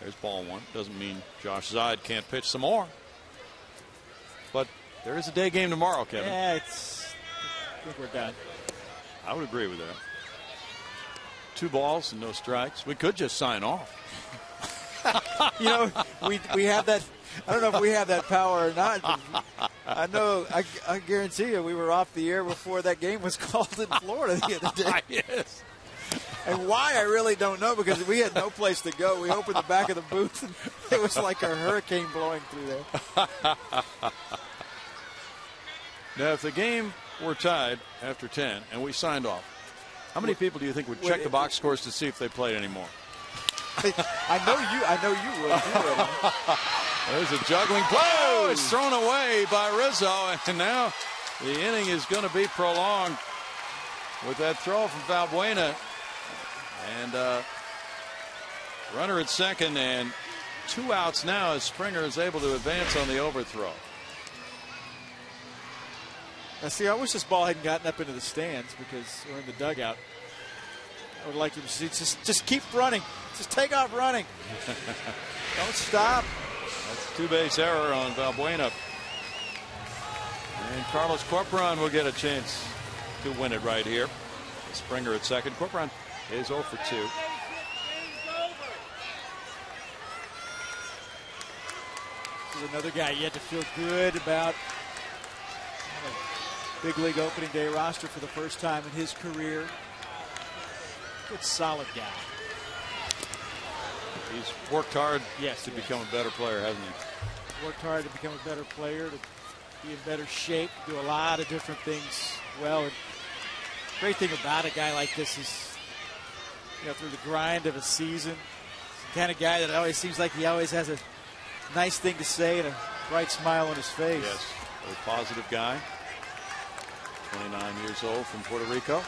Speaker 1: There's ball 1. Doesn't mean Josh Zeid can't pitch some more. But there is a day game tomorrow, Kevin.
Speaker 7: Yeah, I think we're done.
Speaker 1: I would agree with that. 2 balls and no strikes. We could just sign off.
Speaker 7: You know, we have that. I don't know if we have that power or not. I know. I guarantee you, we were off the air before that game was called in Florida the other day.
Speaker 1: Yes.
Speaker 7: And why, I really don't know, because we had no place to go. We opened the back of the booth, and it was like a hurricane blowing through there.
Speaker 1: Now, if the game were tied after 10 and we signed off, how many people do you think would check the box scores to see if they played anymore?
Speaker 7: I know you would.
Speaker 1: There's a juggling play. Oh, it's thrown away by Rizzo, and now the inning is going to be prolonged with that throw from Valbuena. And runner at second, and 2 outs now as Springer is able to advance on the overthrow.
Speaker 7: Now, see, I wish this ball hadn't gotten up into the stands because we're in the dugout. I would like to see just keep running. Just take off running. Don't stop.
Speaker 1: That's a 2-base error on Valbuena. And Carlos Corporan will get a chance to win it right here. Springer at second. Corporan is 0 for 2.
Speaker 7: This is another guy you had to feel good about. Big league opening day roster for the first time in his career. Good, solid guy.
Speaker 1: He's worked hard to become a better player, hasn't he?
Speaker 7: Worked hard to become a better player, to be in better shape, do a lot of different things well. And great thing about a guy like this is, you know, through the grind of a season, he's the kind of guy that always seems like he always has a nice thing to say and a bright smile on his face.
Speaker 1: Yes, a positive guy. 29 years old from Puerto Rico.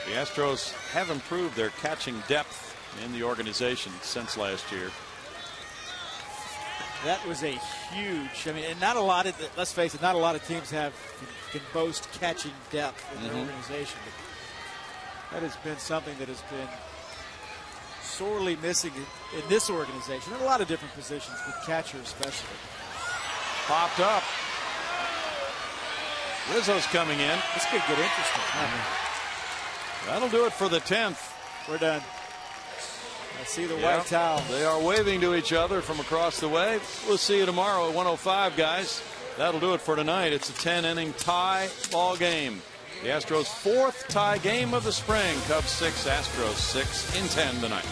Speaker 1: The Astros have improved their catching depth in the organization since last year.
Speaker 7: That was a huge, I mean, and not a lot of, let's face it, not a lot of teams can boast catching depth in their organization. But that has been something that has been sorely missing in this organization, in a lot of different positions, with catcher especially.
Speaker 1: Popped up. Rizzo's coming in.
Speaker 7: This could get interesting.
Speaker 1: That'll do it for the 10th.
Speaker 7: We're done. I see the white towel.
Speaker 1: They are waving to each other from across the way. We'll see you tomorrow at 1:05, guys. That'll do it for tonight. It's a 10-inning tie ball game. The Astros' 4th tie game of the spring. Cubs 6, Astros 6 in 10 tonight.